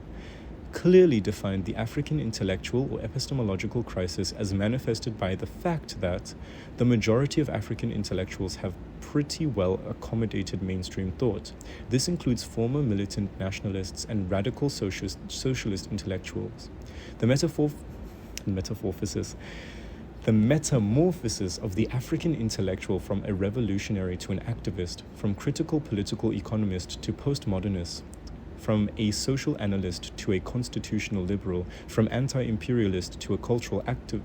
A: clearly defined the African intellectual or epistemological crisis as manifested by the fact that the majority of African intellectuals have pretty well accommodated mainstream thought. This includes former militant nationalists and radical socialist intellectuals. The metamorphosis of the African intellectual from a revolutionary to an activist, from critical political economist to postmodernist, from a social analyst to a constitutional liberal, from anti-imperialist to a cultural activist.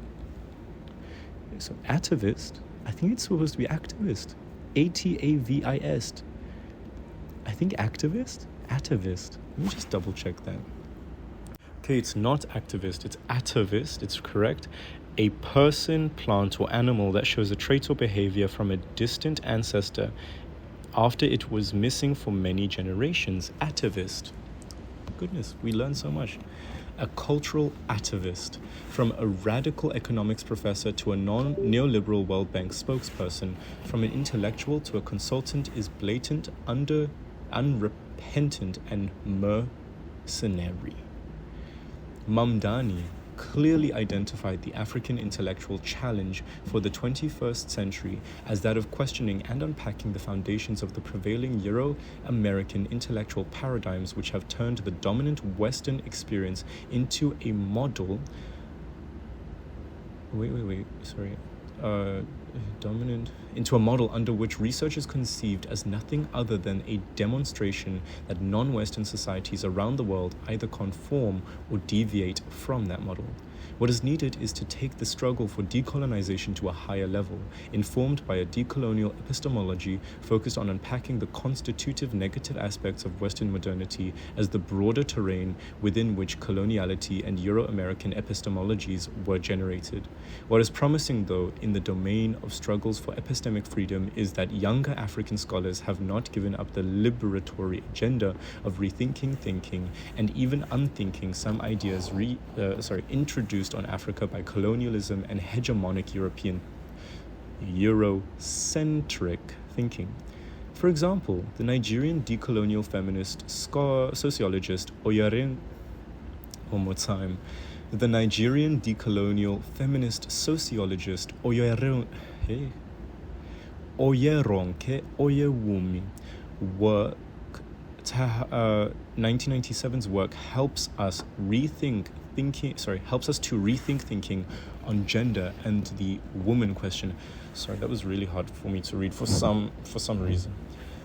A: So atavist? I think it's supposed to be activist. A-T-A-V-I-S-T. I think activist? Atavist. Let me just double check that. Okay, it's not activist, it's atavist, it's correct. A person, plant, or animal that shows a trait or behavior from a distant ancestor after it was missing for many generations. Atavist. Goodness, we learn so much. A cultural atavist, from a radical economics professor to a neoliberal World Bank spokesperson, from an intellectual to a consultant, is blatant, unrepentant, and mercenary. Mamdani clearly identified the African intellectual challenge for the 21st century as that of questioning and unpacking the foundations of the prevailing Euro-American intellectual paradigms which have turned the dominant Western experience into a model into a model under which research is conceived as nothing other than a demonstration that non-Western societies around the world either conform or deviate from that model. What is needed is to take the struggle for decolonization to a higher level, informed by a decolonial epistemology focused on unpacking the constitutive negative aspects of Western modernity as the broader terrain within which coloniality and Euro-American epistemologies were generated. What is promising, though, in the domain of struggles for epistemic freedom is that younger African scholars have not given up the liberatory agenda of rethinking thinking and even unthinking some ideas introduced on Africa by colonialism and hegemonic Eurocentric thinking. For example, the Nigerian decolonial feminist sociologist Oyeronke Oyewumi work 1997's work helps us to rethink thinking on gender and the woman question. Sorry, that was really hard for me to read for some reason.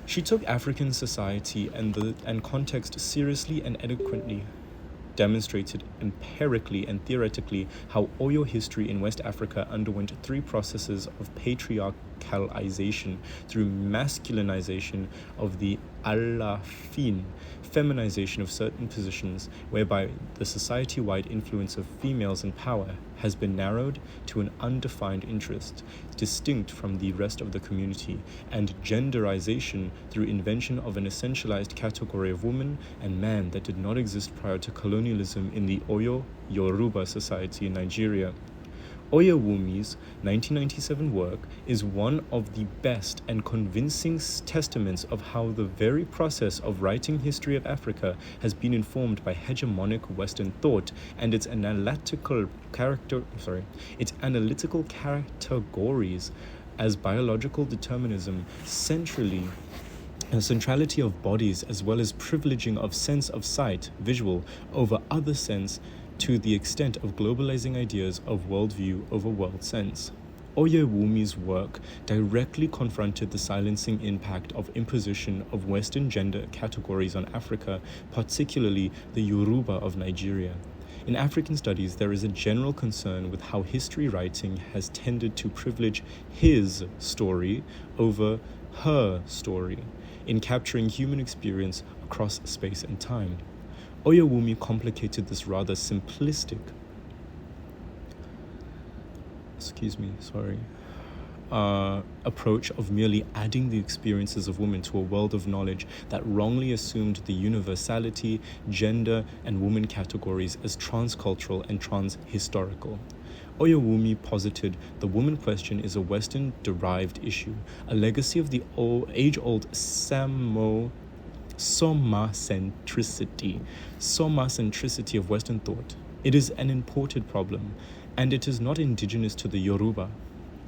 A: She took African society and context seriously and eloquently, demonstrated empirically and theoretically how Oyo history in West Africa underwent three processes of patriarchalization through masculinization of the Alafin, feminization of certain positions, whereby the society-wide influence of females in power has been narrowed to an undefined interest, distinct from the rest of the community, and genderization through invention of an essentialized category of woman and man that did not exist prior to colonialism in the Oyo Yoruba society in Nigeria. Oyewumi's 1997 work is one of the best and convincing testaments of how the very process of writing history of Africa has been informed by hegemonic Western thought and its analytical categories as biological determinism, centrality of bodies, as well as privileging of sense of sight, visual, over other sense, to the extent of globalizing ideas of worldview over world sense. Oyewumi's work directly confronted the silencing impact of imposition of Western gender categories on Africa, particularly the Yoruba of Nigeria. In African studies, there is a general concern with how history writing has tended to privilege his story over her story in capturing human experience across space and time. Oyewumi complicated this rather simplistic approach of merely adding the experiences of women to a world of knowledge that wrongly assumed the universality, gender, and woman categories as transcultural and transhistorical. Oyewumi posited the woman question is a Western-derived issue, a legacy of the age-old Soma-centricity of Western thought. It is an imported problem, and it is not indigenous to the Yoruba.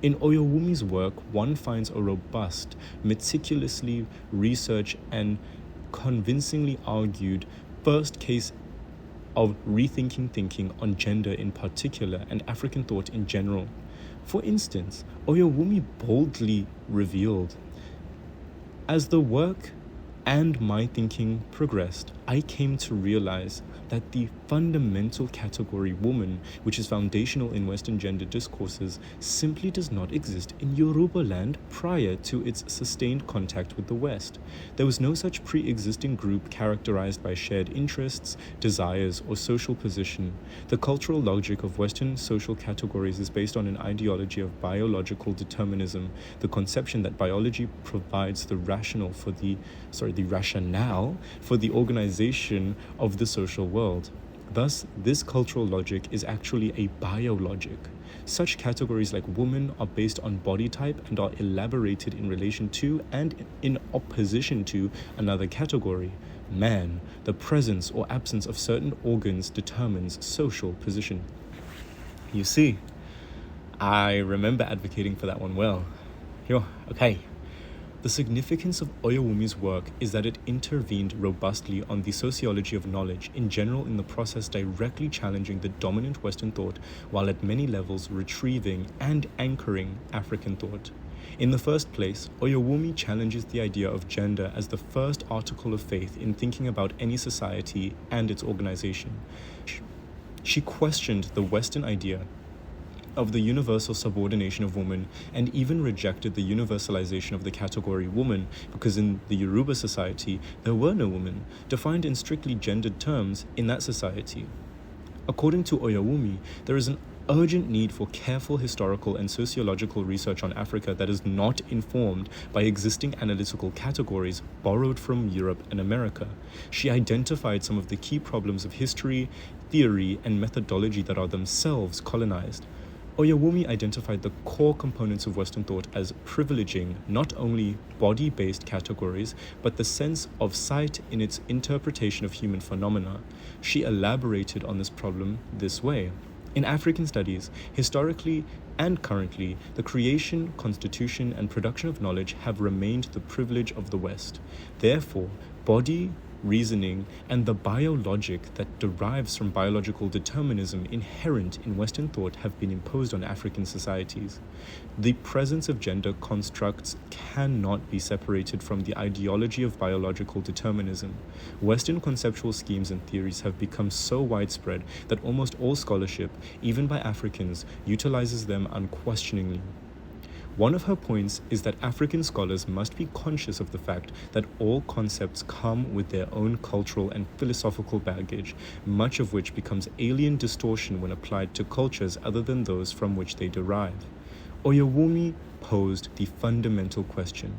A: In Oyewumi's work, one finds a robust, meticulously researched and convincingly argued first case of rethinking thinking on gender in particular and African thought in general. For instance, Oyewumi boldly revealed, as the work and my thinking progressed, I came to realize that the fundamental category woman, which is foundational in Western gender discourses, simply does not exist in Yoruba land prior to its sustained contact with the West. There was no such pre-existing group characterized by shared interests, desires, or social position. The cultural logic of Western social categories is based on an ideology of biological determinism, the conception that biology provides the rationale for the organization of the social world. Thus, this cultural logic is actually a biologic. Such categories like woman are based on body type and are elaborated in relation to and in opposition to another category, man. The presence or absence of certain organs determines social position. You see, I remember advocating for that one well. Okay. The significance of Oyewumi's work is that it intervened robustly on the sociology of knowledge in general in the process directly challenging the dominant Western thought while at many levels retrieving and anchoring African thought. In the first place, Oyewumi challenges the idea of gender as the first article of faith in thinking about any society and its organization. She questioned the Western idea of the universal subordination of woman and even rejected the universalization of the category woman because in the Yoruba society there were no women defined in strictly gendered terms in that society. According to Oyewumi, there is an urgent need for careful historical and sociological research on Africa that is not informed by existing analytical categories borrowed from Europe and America. She identified some of the key problems of history, theory, and methodology that are themselves colonized. Oyewumi identified the core components of Western thought as privileging not only body-based categories, but the sense of sight in its interpretation of human phenomena. She elaborated on this problem this way. In African studies, historically and currently, the creation, constitution, and production of knowledge have remained the privilege of the West. Therefore, body, reasoning, and the biologic that derives from biological determinism inherent in Western thought have been imposed on African societies. The presence of gender constructs cannot be separated from the ideology of biological determinism. Western conceptual schemes and theories have become so widespread that almost all scholarship, even by Africans, utilizes them unquestioningly. One of her points is that African scholars must be conscious of the fact that all concepts come with their own cultural and philosophical baggage, much of which becomes alien distortion when applied to cultures other than those from which they derive. Oyewumi posed the fundamental question: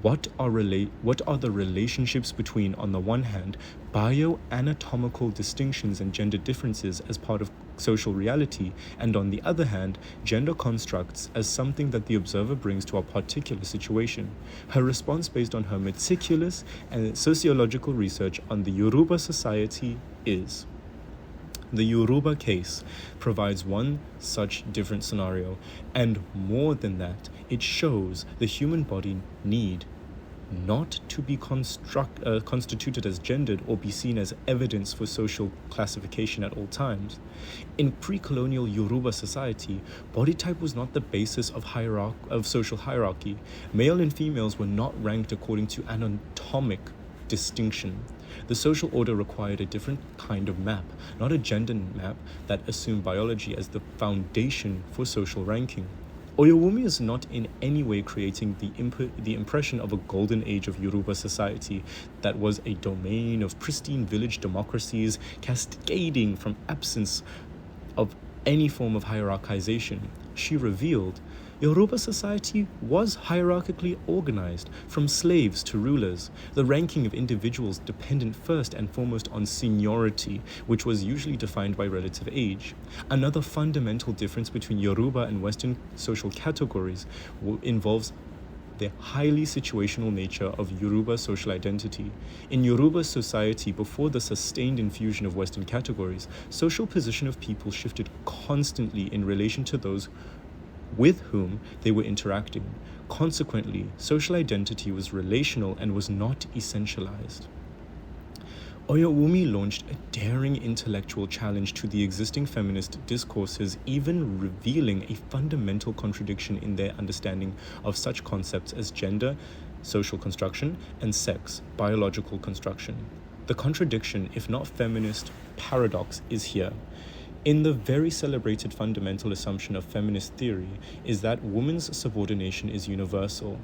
A: what are the relationships between, on the one hand, bioanatomical distinctions and gender differences as part of social reality, and on the other hand, gender constructs as something that the observer brings to a particular situation? Her response, based on her meticulous and sociological research on the Yoruba society, is: the Yoruba case provides one such different scenario, and more than that, it shows the human body need not to be constituted as gendered or be seen as evidence for social classification at all times. In pre-colonial Yoruba society, body type was not the basis of social hierarchy. Male and females were not ranked according to anatomic distinction. The social order required a different kind of map, not a gender map that assumed biology as the foundation for social ranking. Oyewumi is not in any way creating the impression of a golden age of Yoruba society that was a domain of pristine village democracies cascading from absence of any form of hierarchization. She revealed Yoruba society was hierarchically organized, from slaves to rulers, the ranking of individuals dependent first and foremost on seniority, which was usually defined by relative age. Another fundamental difference between Yoruba and Western social categories involves the highly situational nature of Yoruba social identity. In Yoruba society, before the sustained infusion of Western categories, social position of people shifted constantly in relation to those with whom they were interacting. Consequently, social identity was relational and was not essentialized. Oyewumi launched a daring intellectual challenge to the existing feminist discourses, even revealing a fundamental contradiction in their understanding of such concepts as gender, social construction, and sex, biological construction. The contradiction, if not feminist paradox, is here. In the very celebrated fundamental assumption of feminist theory is that woman's subordination is universal,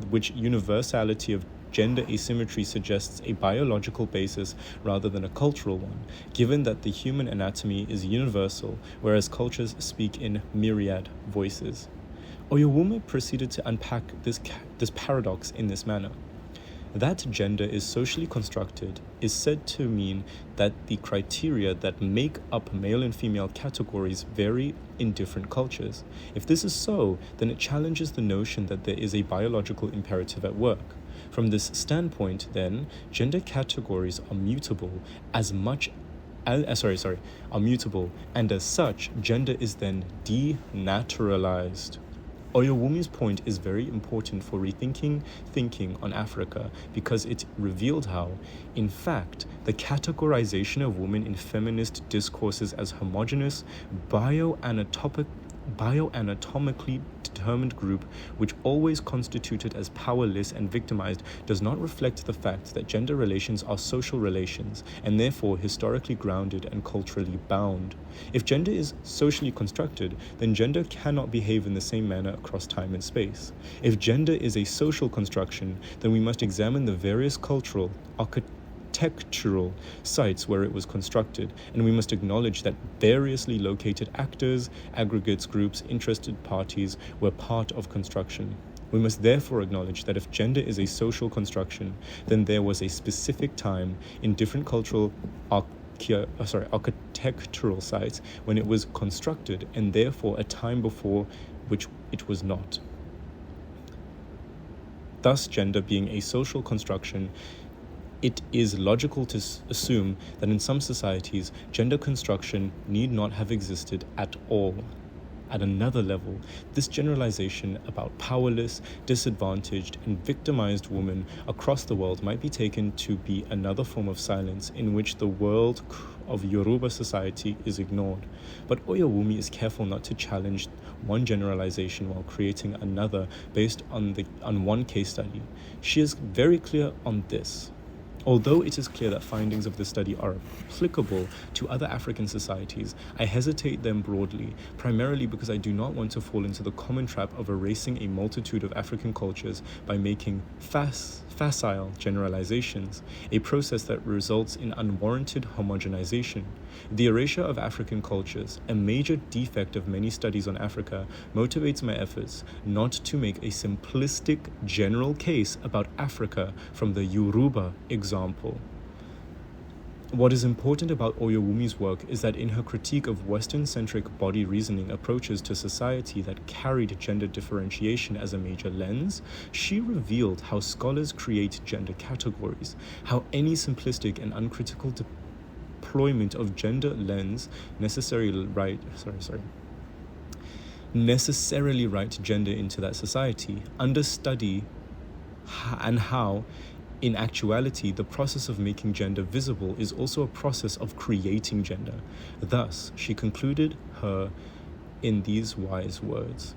A: which universality of gender asymmetry suggests a biological basis rather than a cultural one, given that the human anatomy is universal, whereas cultures speak in myriad voices. Oyewumi proceeded to unpack this paradox in this manner. That gender is socially constructed is said to mean that the criteria that make up male and female categories vary in different cultures. If this is so, then it challenges the notion that there is a biological imperative at work. From this standpoint, then, gender categories are mutable and as such, gender is then denaturalized. Oyewumi's point is very important for rethinking thinking on Africa because it revealed how, in fact, the categorization of women in feminist discourses as homogeneous, bioanatomically determined group which always constituted as powerless and victimized does not reflect the fact that gender relations are social relations and therefore historically grounded and culturally bound. If gender is socially constructed, then gender cannot behave in the same manner across time and space. If gender is a social construction, then we must examine the various cultural, architectural sites where it was constructed, and we must acknowledge that variously located actors, aggregates, groups, interested parties were part of construction. We must therefore acknowledge that if gender is a social construction, then there was a specific time in different cultural architectural sites when it was constructed, and therefore a time before which it was not. Thus, gender being a social construction, it is logical to assume that in some societies, gender construction need not have existed at all. At another level, this generalization about powerless, disadvantaged, and victimized women across the world might be taken to be another form of silence in which the world of Yoruba society is ignored. But Oyewumi is careful not to challenge one generalization while creating another based on one case study. She is very clear on this. Although it is clear that findings of this study are applicable to other African societies, I hesitate them broadly, primarily because I do not want to fall into the common trap of erasing a multitude of African cultures by making facile generalizations, a process that results in unwarranted homogenization. The erasure of African cultures, a major defect of many studies on Africa, motivates my efforts not to make a simplistic general case about Africa from the Yoruba example. What is important about Oyewumi's work is that in her critique of Western-centric body reasoning approaches to society that carried gender differentiation as a major lens, she revealed how scholars create gender categories, how any simplistic and uncritical deployment of gender lens necessarily write gender into that society, understudy, and how in actuality, the process of making gender visible is also a process of creating gender. Thus, she concluded her in these wise words.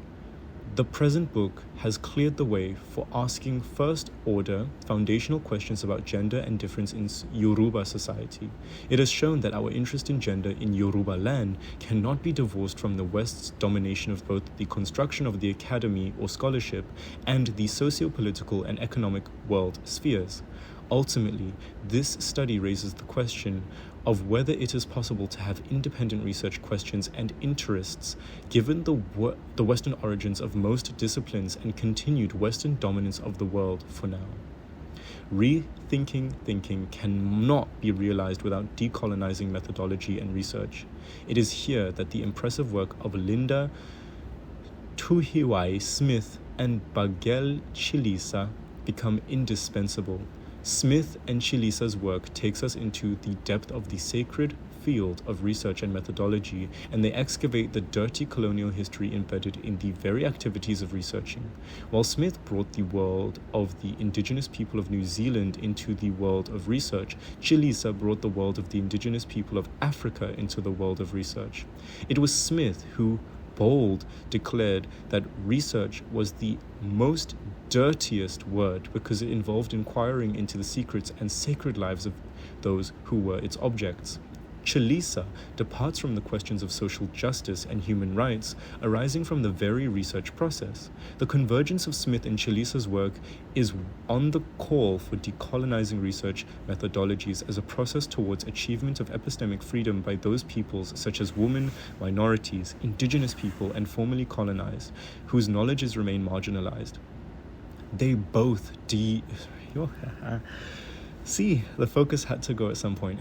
A: The present book has cleared the way for asking first-order foundational questions about gender and difference in Yoruba society. It has shown that our interest in gender in Yoruba land cannot be divorced from the West's domination of both the construction of the academy or scholarship and the socio-political and economic world spheres. Ultimately, this study raises the question of whether it is possible to have independent research questions and interests given the Western origins of most disciplines and continued Western dominance of the world for now. Rethinking thinking cannot be realized without decolonizing methodology and research. It is here that the impressive work of Linda Tuhiwai Smith and Bagel Chilisa become indispensable. Smith and Chilisa's work takes us into the depth of the sacred field of research and methodology, and they excavate the dirty colonial history embedded in the very activities of researching. While Smith brought the world of the indigenous people of New Zealand into the world of research, Chilisa brought the world of the indigenous people of Africa into the world of research. It was Smith who bold declared that research was the most dirtiest word because it involved inquiring into the secrets and sacred lives of those who were its objects. Chilisa departs from the questions of social justice and human rights arising from the very research process. The convergence of Smith and Chilisa's work is on the call for decolonizing research methodologies as a process towards achievement of epistemic freedom by those peoples such as women, minorities, indigenous people, and formerly colonized, whose knowledges remain marginalized. They both See, the focus had to go at some point.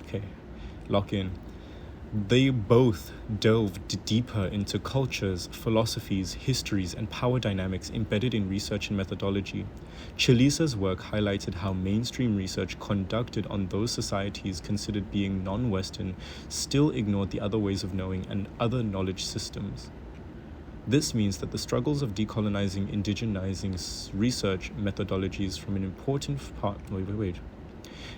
A: Okay. Lock in. They both delved deeper into cultures, philosophies, histories, and power dynamics embedded in research and methodology. Chilisa's work highlighted how mainstream research conducted on those societies considered being non-Western still ignored the other ways of knowing and other knowledge systems. This means that the struggles of decolonizing, indigenizing research methodologies from an important part...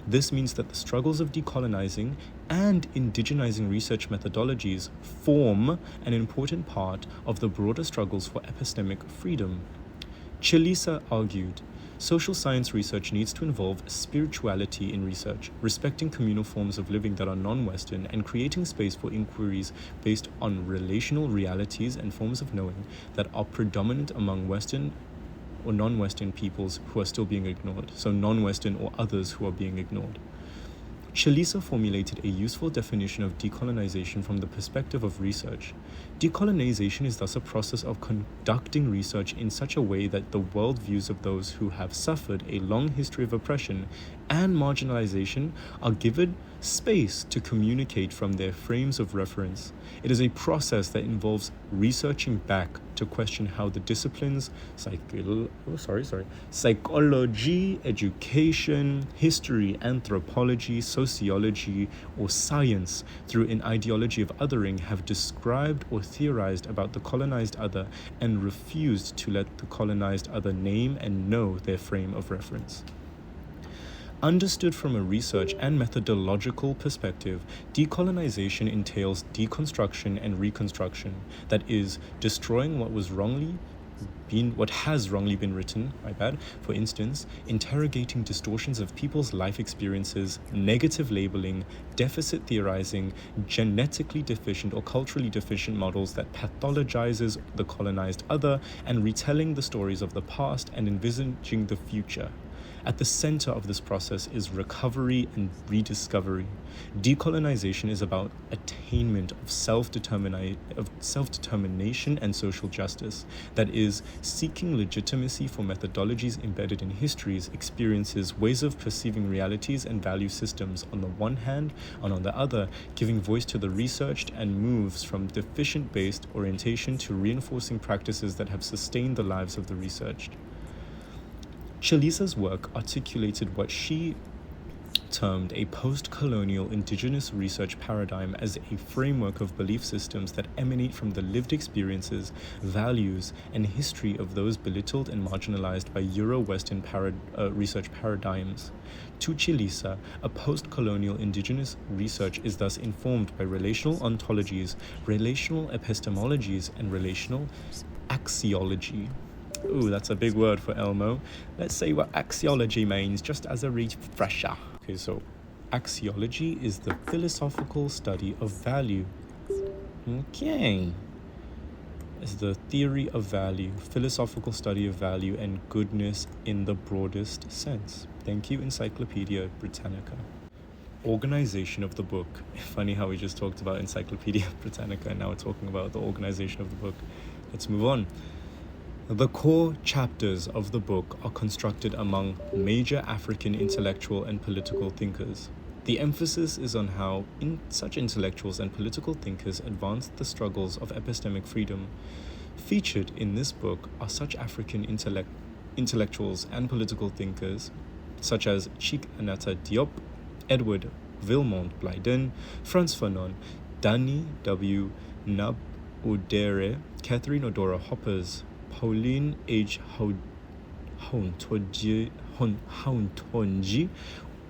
A: This means that the struggles of decolonizing and indigenizing research methodologies form an important part of the broader struggles for epistemic freedom. Chilisa argued, social science research needs to involve spirituality in research, respecting communal forms of living that are non-Western, and creating space for inquiries based on relational realities and forms of knowing that are predominant among Western or non-Western peoples who are still being ignored, so non-Western or others who are being ignored. Chilisa formulated a useful definition of decolonization from the perspective of research. Decolonization is thus a process of conducting research in such a way that the worldviews of those who have suffered a long history of oppression and marginalization are given space to communicate from their frames of reference. It is a process that involves researching back to question how the disciplines psychology, education, history, anthropology, sociology, or science through an ideology of othering have described or theorized about the colonized other and refused to let the colonized other name and know their frame of reference. Understood from a research and methodological perspective, decolonization entails deconstruction and reconstruction, that is, destroying what has wrongly been written, for instance, interrogating distortions of people's life experiences, negative labeling, deficit theorizing, genetically deficient or culturally deficient models that pathologizes the colonized other, and retelling the stories of the past and envisaging the future. At the center of this process is recovery and rediscovery. Decolonization is about attainment of self-determination and social justice, that is, seeking legitimacy for methodologies embedded in histories, experiences, ways of perceiving realities and value systems on the one hand, and on the other, giving voice to the researched and moves from deficient-based orientation to reinforcing practices that have sustained the lives of the researched. Chilisa's work articulated what she termed a post-colonial indigenous research paradigm as a framework of belief systems that emanate from the lived experiences, values, and history of those belittled and marginalized by Euro-Western research paradigms. To Chilisa, a post-colonial indigenous research is thus informed by relational ontologies, relational epistemologies, and relational axiology. Ooh, that's a big word for Elmo. Let's say what axiology means, just as a refresher. Okay, so axiology is the philosophical study of value. Okay. It's the theory of value, philosophical study of value and goodness in the broadest sense. Thank you, Encyclopedia Britannica. Organization of the book. Funny how we just talked about Encyclopedia Britannica and now we're talking about the organization of the book. Let's move on. The core chapters of the book are constructed among major African intellectual and political thinkers. The emphasis is on how such intellectuals and political thinkers advanced the struggles of epistemic freedom. Featured in this book are such African intellectuals and political thinkers such as Cheikh Anta Diop, Edward Vilmont Blyden, Frantz Fanon, Danny W. Nab-Odere, Catherine Odora Hoppers, Pauline H. Hauntonji,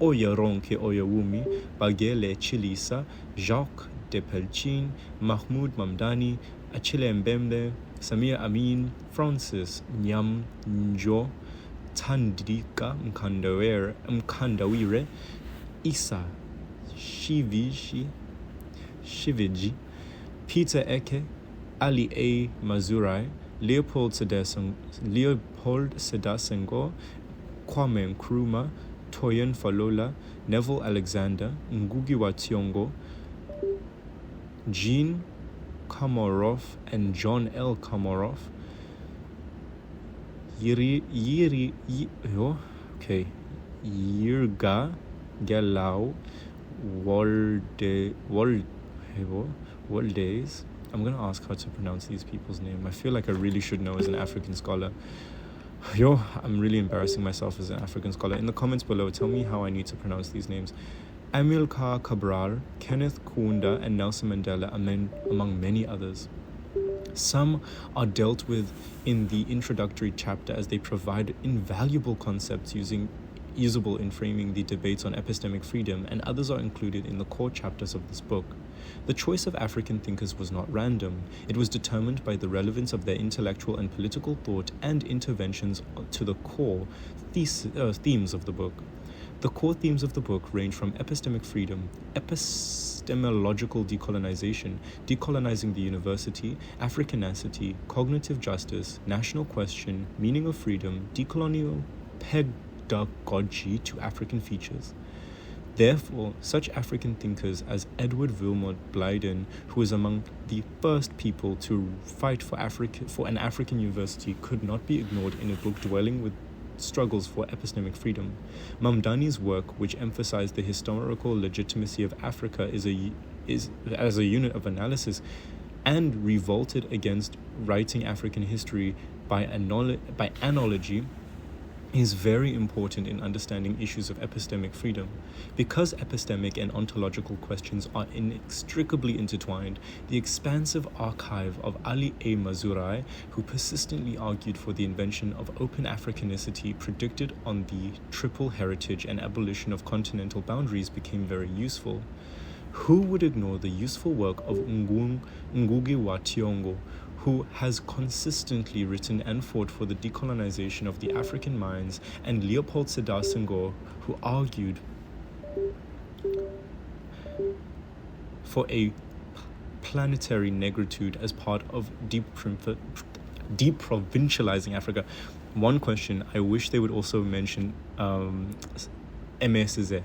A: Oyaronke Oyawumi, Bagele Chilisa, Jacques Depelchin, Mahmoud Mamdani, Achille Mbembe, Samir Amin, Francis Nyam Njo, Tandika Mkandawire, Isa Shiviji, Peter Eke, Ali A. Mazurai, Leopold Sedar Senghor, Kwame Nkrumah, Toyin Falola, Neville Alexander, Ngugi wa Thiong'o, Jean Komarov and John L. Komarov, Yirga Gelau Waldes. I'm going to ask how to pronounce these people's name. I feel like I really should know as an African scholar. I'm really embarrassing myself as an African scholar. In the comments below, tell me how I need to pronounce these names. Amilcar Cabral, Kenneth Kaunda, and Nelson Mandela, among many others. Some are dealt with in the introductory chapter as they provide invaluable concepts usable in framing the debates on epistemic freedom, and others are included in the core chapters of this book. The choice of African thinkers was not random. It was determined by the relevance of their intellectual and political thought and interventions to the core themes of the book. The core themes of the book range from epistemic freedom, epistemological decolonization, decolonizing the university, Africanacity, cognitive justice, national question, meaning of freedom, decolonial pedagogy to African features. Therefore, such African thinkers as Edward Vilmont Blyden, who was among the first people to fight for an African university, could not be ignored in a book dwelling with struggles for epistemic freedom. Mamdani's work, which emphasized the historical legitimacy of Africa as a unit of analysis, and revolted against writing African history by analogy, is very important in understanding issues of epistemic freedom. Because epistemic and ontological questions are inextricably intertwined, the expansive archive of Ali A. Mazurai, who persistently argued for the invention of open Africanicity predicted on the triple heritage and abolition of continental boundaries, became very useful. Who would ignore the useful work of Ngugi wa Thiong'o, who has consistently written and fought for the decolonization of the African minds, and Leopold Sedar Senghor, who argued for a planetary negritude as part of deprovincializing Africa. One question, I wish they would also mention Aimé Césaire,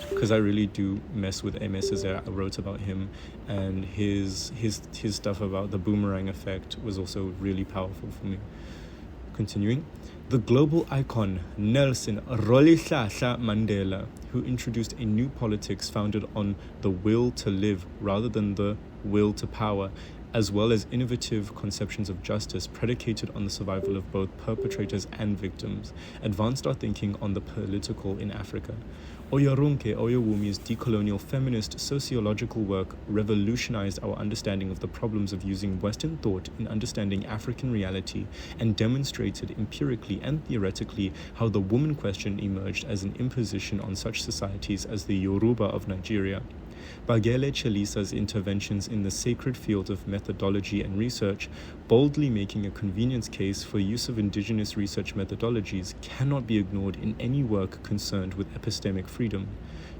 A: because I really do mess with Aimé Césaire. I wrote about him, and his stuff about the boomerang effect was also really powerful for me. Continuing, the global icon Nelson Rolihlahla Mandela, who introduced a new politics founded on the will to live rather than the will to power, as well as innovative conceptions of justice predicated on the survival of both perpetrators and victims, advanced our thinking on the political in Africa. Oyarunke Oyawumi's decolonial feminist sociological work revolutionized our understanding of the problems of using Western thought in understanding African reality, and demonstrated empirically and theoretically how the woman question emerged as an imposition on such societies as the Yoruba of Nigeria. Bagele Chalisa's interventions in the sacred field of methodology and research, boldly making a convenience case for use of indigenous research methodologies, cannot be ignored in any work concerned with epistemic freedom.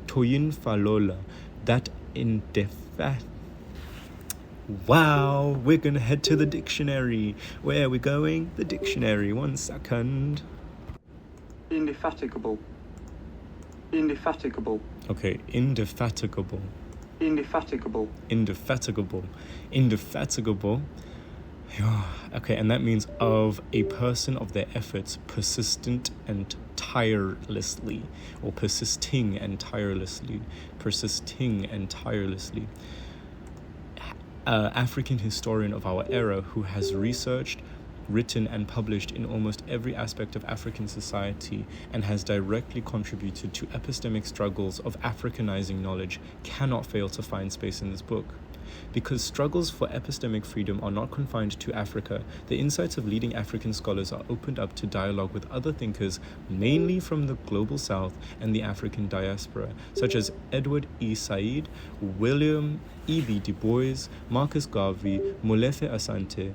A: Toyin Falola, that Wow, we're gonna head to the dictionary. Where are we going? The dictionary. 1 second.
C: Indefatigable.
A: Okay, indefatigable. Okay, and that means of a person of their efforts persistent and tirelessly, or persisting and tirelessly. African historian of our era who has researched, written and published in almost every aspect of African society and has directly contributed to epistemic struggles of Africanizing knowledge, cannot fail to find space in this book. Because struggles for epistemic freedom are not confined to Africa, the insights of leading African scholars are opened up to dialogue with other thinkers, mainly from the global south and the African diaspora, such as Edward E. Said, William E.B. Du Bois, Marcus Garvey, Molefe Asante,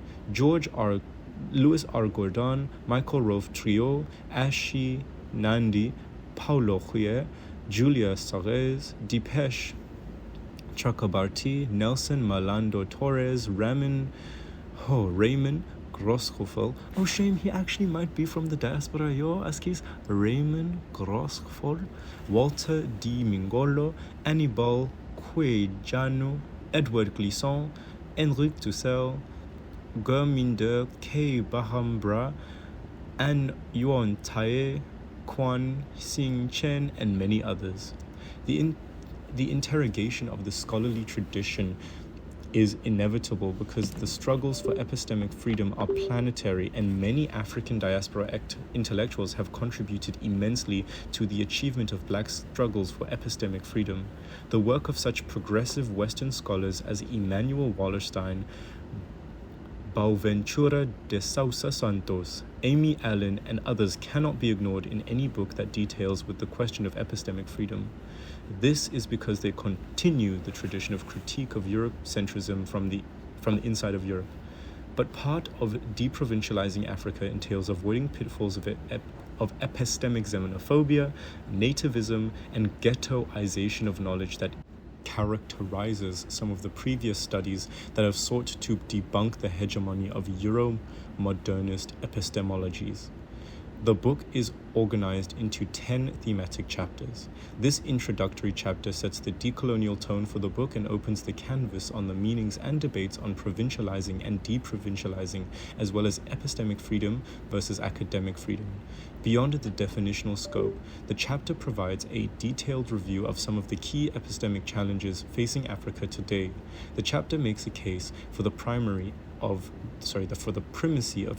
A: Louis R. Gordon, Michael Rolfe Trio, Ashi Nandi, Paulo Huyer, Julia Sarez, Dipesh Chakrabarti, Nelson Malando Torres, Raymond Grosshoffel. Oh, shame, he actually might be from the diaspora, askis. Raymond Grosshoffel, Walter D. Mingolo, Annibal Quejano, Edward Glisson, Henrique Dussel, Gurminder K. Bahambra, An Yuan Tae, Kwan Sing Chen, and many others. The interrogation of the scholarly tradition is inevitable because the struggles for epistemic freedom are planetary, and many African diaspora intellectuals have contributed immensely to the achievement of black struggles for epistemic freedom. The work of such progressive Western scholars as Emmanuel Wallerstein, Boaventura de Sousa Santos, Amy Allen, and others cannot be ignored in any book that details with the question of epistemic freedom. This is because they continue the tradition of critique of Eurocentrism from the inside of Europe. But part of deprovincializing Africa entails avoiding pitfalls of epistemic xenophobia, nativism, and ghettoization of knowledge that characterizes some of the previous studies that have sought to debunk the hegemony of Euro-modernist epistemologies. The book is organized into 10 thematic chapters. This introductory chapter sets the decolonial tone for the book and opens the canvas on the meanings and debates on provincializing and deprovincializing, as well as epistemic freedom versus academic freedom. Beyond the definitional scope, the chapter provides a detailed review of some of the key epistemic challenges facing Africa today. The chapter makes a case for the primacy of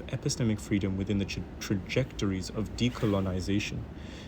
A: epistemic freedom within the trajectories of decolonization.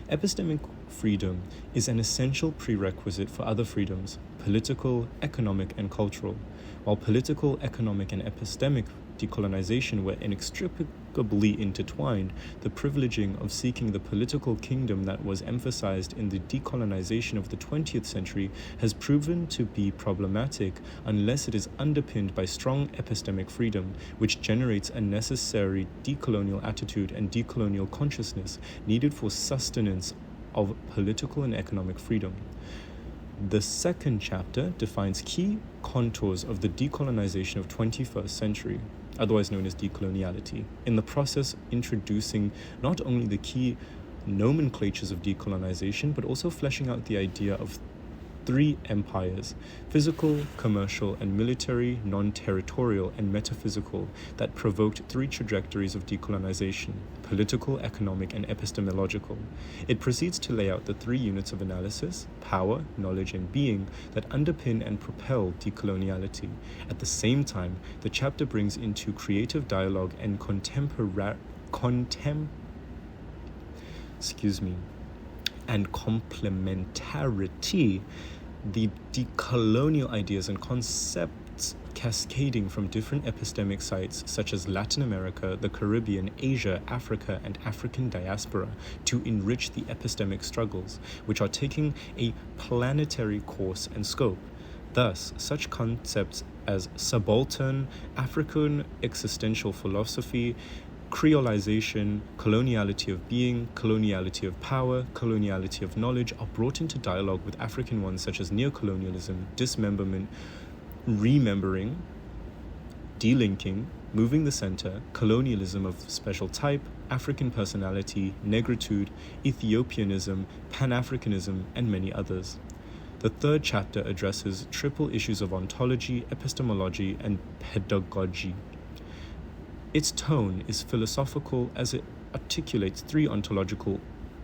A: Epistemic freedom is an essential prerequisite for other freedoms, political, economic, and cultural. While political, economic, and epistemic decolonization were inextricably intertwined, the privileging of seeking the political kingdom that was emphasized in the decolonization of the 20th century has proven to be problematic unless it is underpinned by strong epistemic freedom, which generates a necessary decolonial attitude and decolonial consciousness needed for sustenance of political and economic freedom. The second chapter defines key contours of the decolonization of 21st century, otherwise known as decoloniality, in the process introducing not only the key nomenclatures of decolonization, but also fleshing out the idea of three empires: physical, commercial, and military, non-territorial, and metaphysical, that provoked three trajectories of decolonization: political, economic, and epistemological. It proceeds to lay out the three units of analysis: power, knowledge, and being, that underpin and propel decoloniality. At the same time, the chapter brings into creative dialogue and complementarity the decolonial ideas and concepts cascading from different epistemic sites such as Latin America, the Caribbean, Asia, Africa, and African diaspora to enrich the epistemic struggles, which are taking a planetary course and scope. Thus, such concepts as subaltern, African existential philosophy, creolization, coloniality of being, coloniality of power, coloniality of knowledge are brought into dialogue with African ones such as neocolonialism, dismemberment, remembering, delinking, moving the center, colonialism of special type, African personality, negritude, Ethiopianism, Pan-Africanism, and many others. The third chapter addresses triple issues of ontology, epistemology, and pedagogy. Its tone is philosophical as it articulates three ontological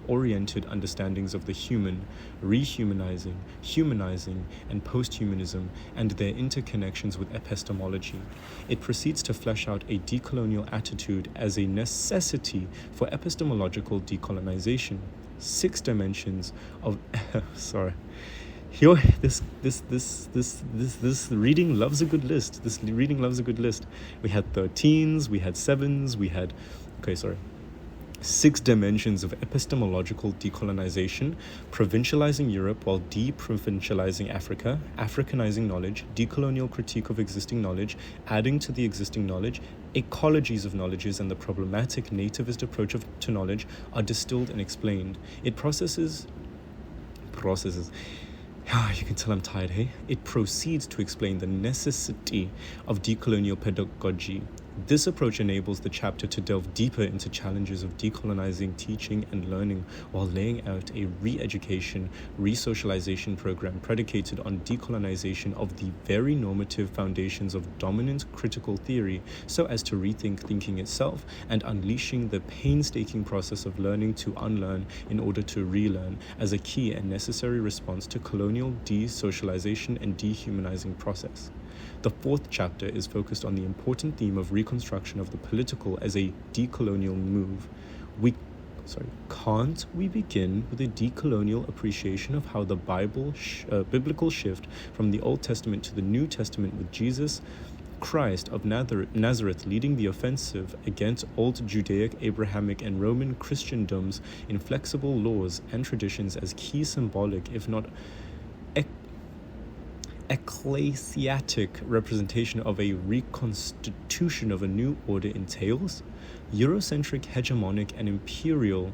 A: oriented understandings of the human, rehumanizing, humanizing, and posthumanism, and their interconnections with epistemology. It proceeds to flesh out a decolonial attitude as a necessity for epistemological decolonization. 6 dimensions of Yo, this reading loves a good list. This reading loves a good list. We had 13s, we had 7s, we had 6 dimensions of epistemological decolonization: provincializing Europe while deprovincializing Africa, Africanizing knowledge, decolonial critique of existing knowledge, adding to the existing knowledge, ecologies of knowledges, and the problematic nativist approach to knowledge are distilled and explained. It processes. You can tell I'm tired, hey? It proceeds to explain the necessity of decolonial pedagogy. This approach enables the chapter to delve deeper into challenges of decolonizing teaching and learning while laying out a re-education, re-socialization program predicated on decolonization of the very normative foundations of dominant critical theory so as to rethink thinking itself and unleashing the painstaking process of learning to unlearn in order to relearn as a key and necessary response to colonial desocialization and dehumanizing process. The 4th chapter is focused on the important theme of reconstruction of the political as a decolonial move. Can't we begin with a decolonial appreciation of how the biblical shift from the Old Testament to the New Testament with Jesus Christ of Nazareth leading the offensive against old Judaic, Abrahamic, and Roman Christendom's inflexible laws and traditions as key symbolic, if not ecclesiastic representation of a reconstitution of a new order entails? Eurocentric, hegemonic, and imperial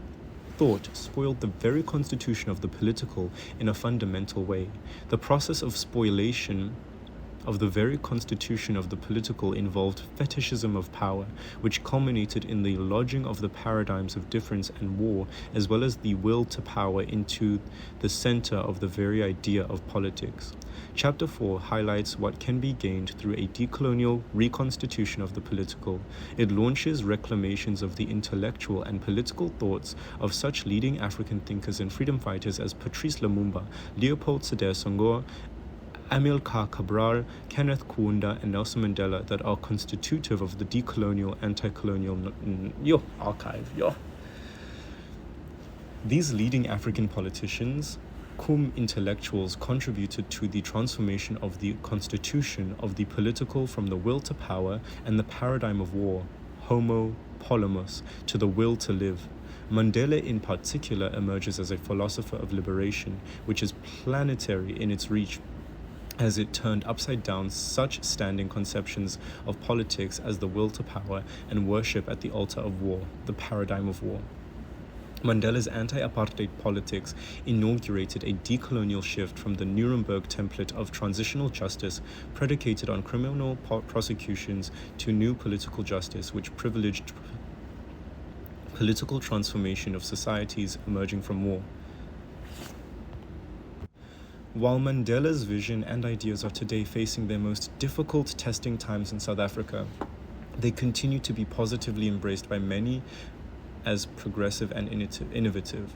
A: thought spoiled the very constitution of the political in a fundamental way. The process of spoliation of the very constitution of the political involved fetishism of power, which culminated in the lodging of the paradigms of difference and war, as well as the will to power into the center of the very idea of politics. Chapter 4 highlights what can be gained through a decolonial reconstitution of the political. It launches reclamations of the intellectual and political thoughts of such leading African thinkers and freedom fighters as Patrice Lumumba, Leopold Sedar Senghor, Amilcar Cabral, Kenneth Kaunda, and Nelson Mandela that are constitutive of the decolonial, anti-colonial archive. These leading African politicians, cum intellectuals, contributed to the transformation of the constitution of the political from the will to power and the paradigm of war, homo polemus, to the will to live. Mandela in particular emerges as a philosopher of liberation, which is planetary in its reach, as it turned upside down such standing conceptions of politics as the will to power and worship at the altar of war, the paradigm of war. Mandela's anti-apartheid politics inaugurated a decolonial shift from the Nuremberg template of transitional justice predicated on criminal prosecutions to new political justice, which privileged political transformation of societies emerging from war. While Mandela's vision and ideas are today facing their most difficult testing times in South Africa, they continue to be positively embraced by many as progressive and innovative.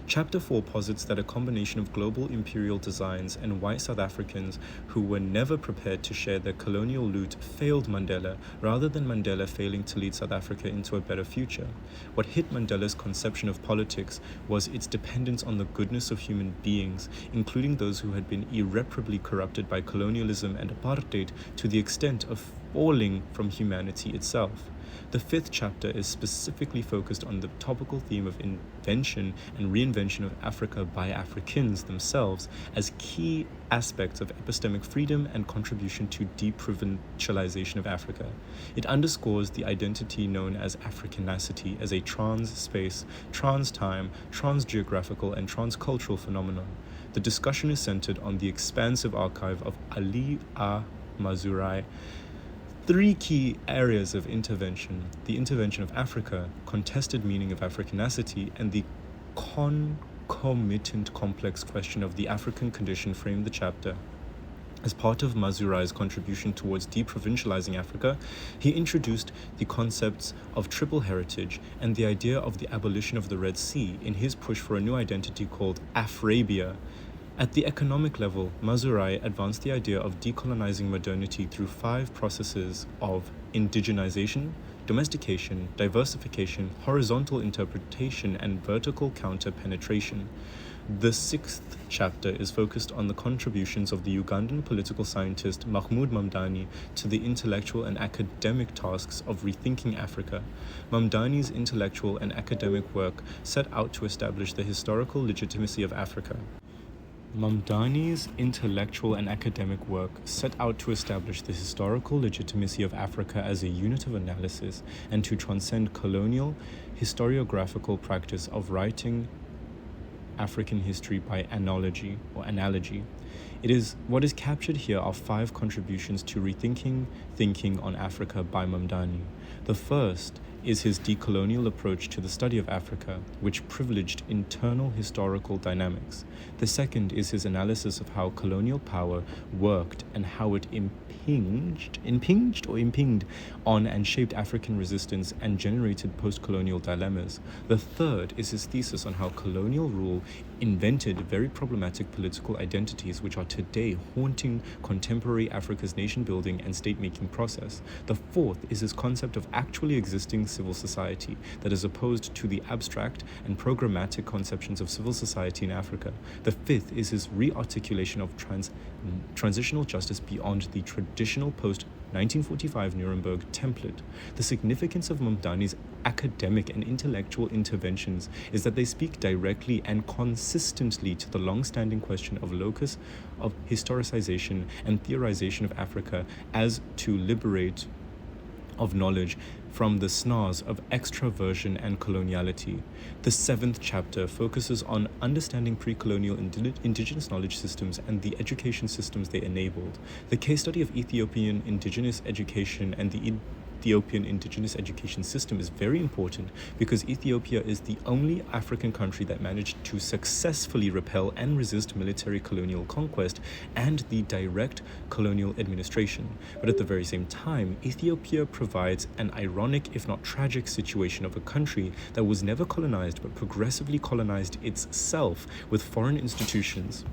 A: Chapter 4 posits that a combination of global imperial designs and white South Africans who were never prepared to share their colonial loot failed Mandela, rather than Mandela failing to lead South Africa into a better future. What hit Mandela's conception of politics was its dependence on the goodness of human beings, including those who had been irreparably corrupted by colonialism and apartheid to the extent of falling from humanity itself. The 5th chapter is specifically focused on the topical theme of invention and reinvention of Africa by Africans themselves as key aspects of epistemic freedom and contribution to deprovincialization of Africa. It underscores the identity known as Africanacity as a trans-space, trans-time, trans-geographical, and trans-cultural phenomenon. The discussion is centered on the expansive archive of Ali A. Mazurai. 3 key areas of intervention: the intervention of Africa, contested meaning of Africanacity, and the concomitant complex question of the African condition frame the chapter. As part of Mazurai's contribution towards deprovincializing Africa, he introduced the concepts of triple heritage and the idea of the abolition of the Red Sea in his push for a new identity called Afrabia. At the economic level, Mazurai advanced the idea of decolonizing modernity through 5 processes of indigenization, domestication, diversification, horizontal interpretation, and vertical counter-penetration. The 6th chapter is focused on the contributions of the Ugandan political scientist Mahmoud Mamdani to the intellectual and academic tasks of rethinking Africa. Mamdani's intellectual and academic work set out to establish the historical legitimacy of Africa. Mamdani's intellectual and academic work set out to establish the historical legitimacy of Africa as a unit of analysis and to transcend colonial historiographical practice of writing African history by analogy. What is captured here are 5 contributions to rethinking thinking on Africa by Mamdani. The first is his decolonial approach to the study of Africa, which privileged internal historical dynamics. The second is his analysis of how colonial power worked and how it impinged on and shaped African resistance and generated post-colonial dilemmas. The third is his thesis on how colonial rule invented very problematic political identities which are today haunting contemporary Africa's nation-building and state-making process. The fourth is his concept of actually existing civil society that is opposed to the abstract and programmatic conceptions of civil society in Africa. The fifth is his re-articulation of transitional justice beyond the traditional post-1945 Nuremberg template. The significance of Mamdani's academic and intellectual interventions is that they speak directly and consistently to the long-standing question of locus of historicization and theorization of Africa as to liberate of knowledge from the snars of extraversion and coloniality. The 7th chapter focuses on understanding pre-colonial indigenous knowledge systems and the education systems they enabled. The case study of Ethiopian indigenous education and the Ethiopian indigenous education system is very important because Ethiopia is the only African country that managed to successfully repel and resist military colonial conquest and the direct colonial administration. But at the very same time, Ethiopia provides an ironic, if not tragic, situation of a country that was never colonized but progressively colonized itself with foreign institutions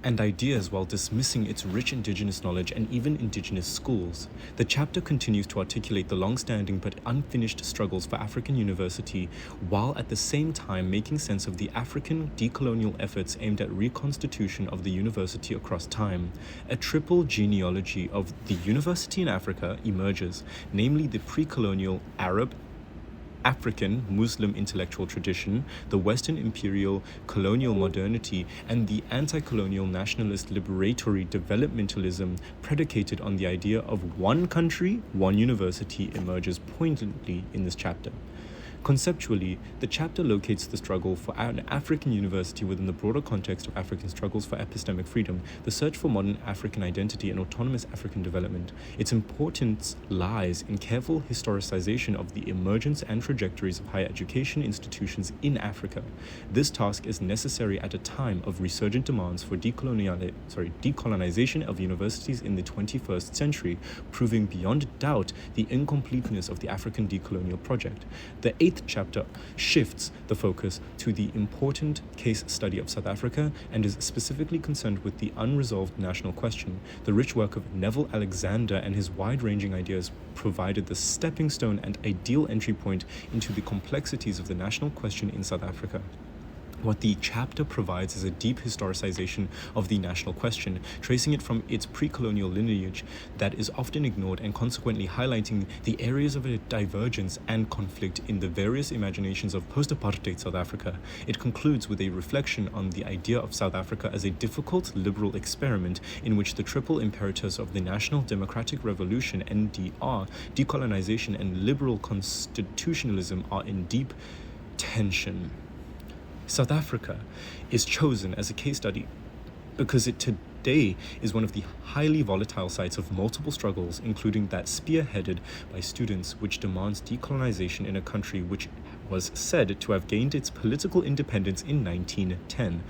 A: and ideas while dismissing its rich indigenous knowledge and even indigenous schools. The chapter continues to articulate the long-standing but unfinished struggles for African university, while at the same time making sense of the African decolonial efforts aimed at reconstitution of the university across time. A triple genealogy of the university in Africa emerges, namely the pre-colonial Arab African Muslim intellectual tradition, the Western imperial colonial modernity, and the anti-colonial nationalist liberatory developmentalism predicated on the idea of one country, one university emerges poignantly in this chapter. Conceptually, the chapter locates the struggle for an African university within the broader context of African struggles for epistemic freedom, the search for modern African identity and autonomous African development. Its importance lies in careful historicization of the emergence and trajectories of higher education institutions in Africa. This task is necessary at a time of resurgent demands for decolonization of universities in the 21st century, proving beyond doubt the incompleteness of the African decolonial project. The 8th chapter shifts the focus to the important case study of South Africa and is specifically concerned with the unresolved national question. The rich work of Neville Alexander and his wide-ranging ideas provided the stepping stone and ideal entry point into the complexities of the national question in South Africa. What the chapter provides is a deep historicization of the national question, tracing it from its pre-colonial lineage that is often ignored and consequently highlighting the areas of divergence and conflict in the various imaginations of post-apartheid South Africa. It concludes with a reflection on the idea of South Africa as a difficult liberal experiment in which the triple imperatives of the National Democratic Revolution, NDR, decolonization, and liberal constitutionalism are in deep tension. South Africa is chosen as a case study because it today is one of the highly volatile sites of multiple struggles, including that spearheaded by students, which demands decolonization in a country which was said to have gained its political independence in 1910.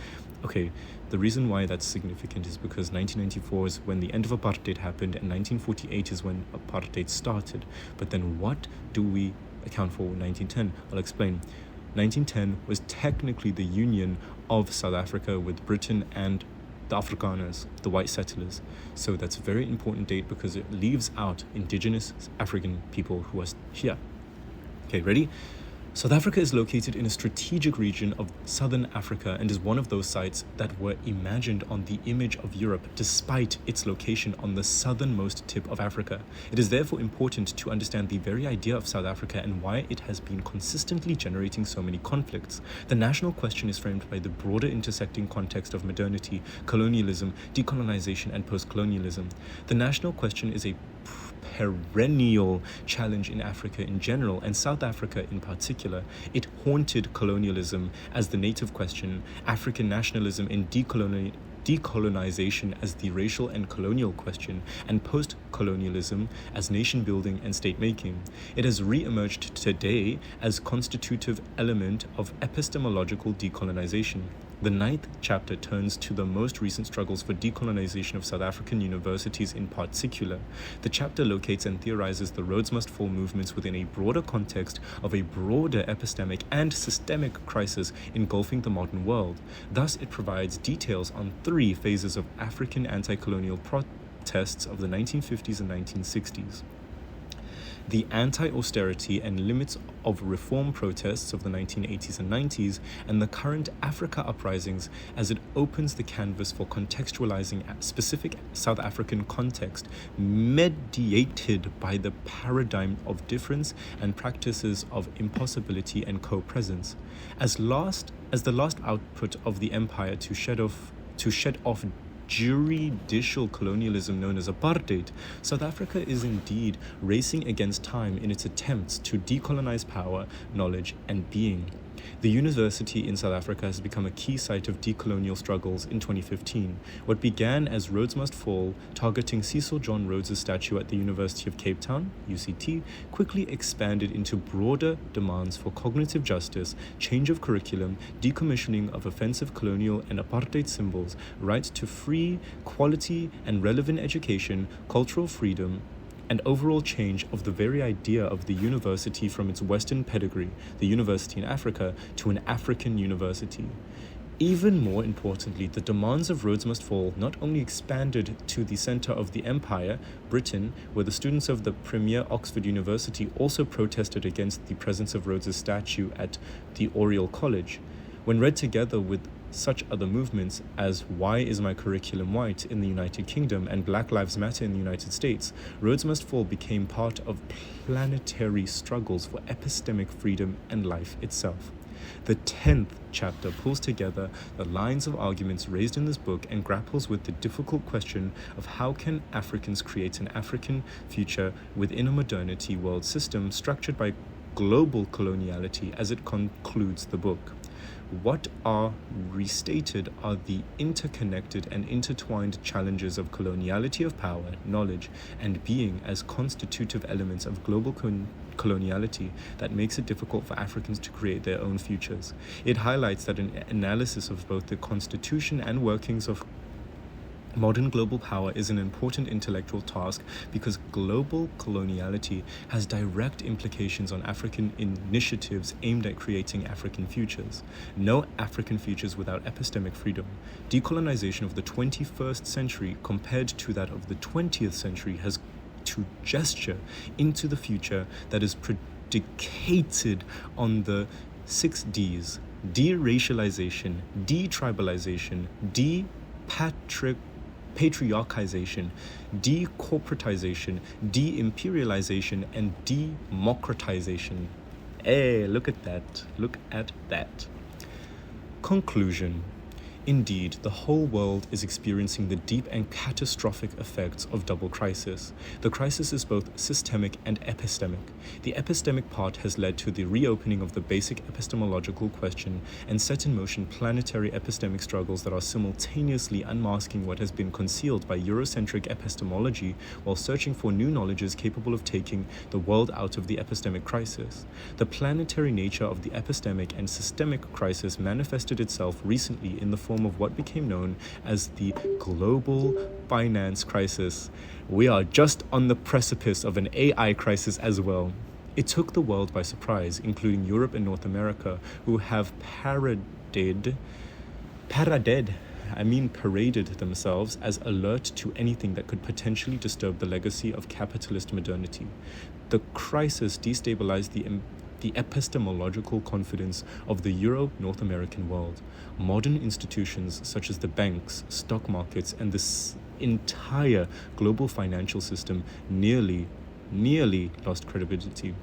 A: Okay, the reason why that's significant is because 1994 is when the end of apartheid happened and 1948 is when apartheid started. But then what do we account for 1910? I'll explain. 1910 was technically the union of South Africa with Britain and the Afrikaners, the white settlers. So that's a very important date because it leaves out indigenous African people who are here. Okay, ready? South Africa is located in a strategic region of southern Africa and is one of those sites that were imagined on the image of Europe despite its location on the southernmost tip of Africa. It is therefore important to understand the very idea of South Africa and why it has been consistently generating so many conflicts. The national question is framed by the broader intersecting context of modernity, colonialism, decolonization, and post-colonialism. The national question is a perennial challenge in Africa in general and South Africa in particular. It haunted colonialism as the native question, African nationalism and decolonization as the racial and colonial question, and post-colonialism as nation-building and state-making. It has re-emerged today as constitutive element of epistemological decolonization. The 9th chapter turns to the most recent struggles for decolonization of South African universities in particular. The chapter locates and theorizes the Rhodes Must Fall movements within a broader context of a broader epistemic and systemic crisis engulfing the modern world. Thus, it provides details on 3 phases of African anti-colonial protests of the 1950s and 1960s. The anti-austerity and limits of reform protests of the 1980s and 90s, and the current Africa uprisings as it opens the canvas for contextualizing a specific South African context mediated by the paradigm of difference and practices of impossibility and co-presence. As the last output of the empire to shed off juridical colonialism known as apartheid, South Africa is indeed racing against time in its attempts to decolonize power, knowledge, and being. The university in South Africa has become a key site of decolonial struggles in 2015. What began as Rhodes Must Fall, targeting Cecil John Rhodes' statue at the University of Cape Town, UCT, quickly expanded into broader demands for cognitive justice, change of curriculum, decommissioning of offensive colonial and apartheid symbols, right to free, quality, and relevant education, cultural freedom, and overall change of the very idea of the university from its Western pedigree, the university in Africa, to an African university. Even more importantly, the demands of Rhodes Must Fall not only expanded to the center of the empire, Britain, where the students of the premier Oxford University also protested against the presence of Rhodes' statue at the Oriel College. When read together with such other movements as Why is My Curriculum White in the United Kingdom and Black Lives Matter in the United States, Rhodes Must Fall became part of planetary struggles for epistemic freedom and life itself. The 10th chapter pulls together the lines of arguments raised in this book and grapples with the difficult question of how can Africans create an African future within a modernity world system structured by global coloniality, as it concludes the book. What are restated are the interconnected and intertwined challenges of coloniality of power, knowledge, and being as constitutive elements of global coloniality that makes it difficult for Africans to create their own futures. It highlights that an analysis of both the constitution and workings of modern global power is an important intellectual task because global coloniality has direct implications on African initiatives aimed at creating African futures. No African futures without epistemic freedom. Decolonization of the 21st century compared to that of the 20th century has to gesture into the future that is predicated on the 6 Ds: deracialization, detribalization, patriarchization, decorporatization, deimperialization, and democratization. Hey, look at that. Look at that. Conclusion. Indeed, the whole world is experiencing the deep and catastrophic effects of double crisis. The crisis is both systemic and epistemic. The epistemic part has led to the reopening of the basic epistemological question and set in motion planetary epistemic struggles that are simultaneously unmasking what has been concealed by Eurocentric epistemology while searching for new knowledges capable of taking the world out of the epistemic crisis. The planetary nature of the epistemic and systemic crisis manifested itself recently in the form form of what became known as the global finance crisis. We are just on the precipice of an AI crisis as well. It took the world by surprise, including Europe and North America, who have paraded themselves as alert to anything that could potentially disturb the legacy of capitalist modernity. The crisis destabilized the epistemological confidence of the Euro-North American world. Modern institutions such as the banks, stock markets, and this entire global financial system nearly lost credibility.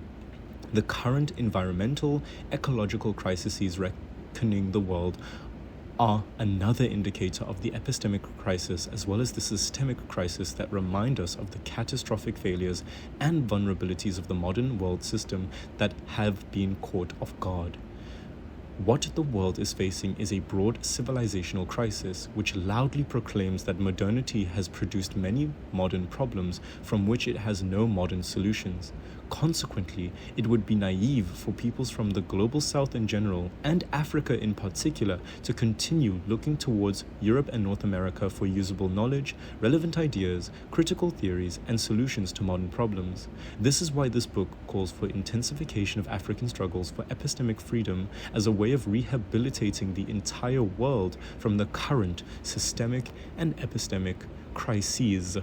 A: The current environmental, ecological crises reckoning the world are another indicator of the epistemic crisis, as well as the systemic crisis that remind us of the catastrophic failures and vulnerabilities of the modern world system that have been caught off guard. What the world is facing is a broad civilizational crisis, which loudly proclaims that modernity has produced many modern problems from which it has no modern solutions. Consequently, it would be naive for peoples from the global south in general, and Africa in particular, to continue looking towards Europe and North America for usable knowledge, relevant ideas, critical theories, and solutions to modern problems. This is why this book calls for intensification of African struggles for epistemic freedom as a way of rehabilitating the entire world from the current systemic and epistemic crises.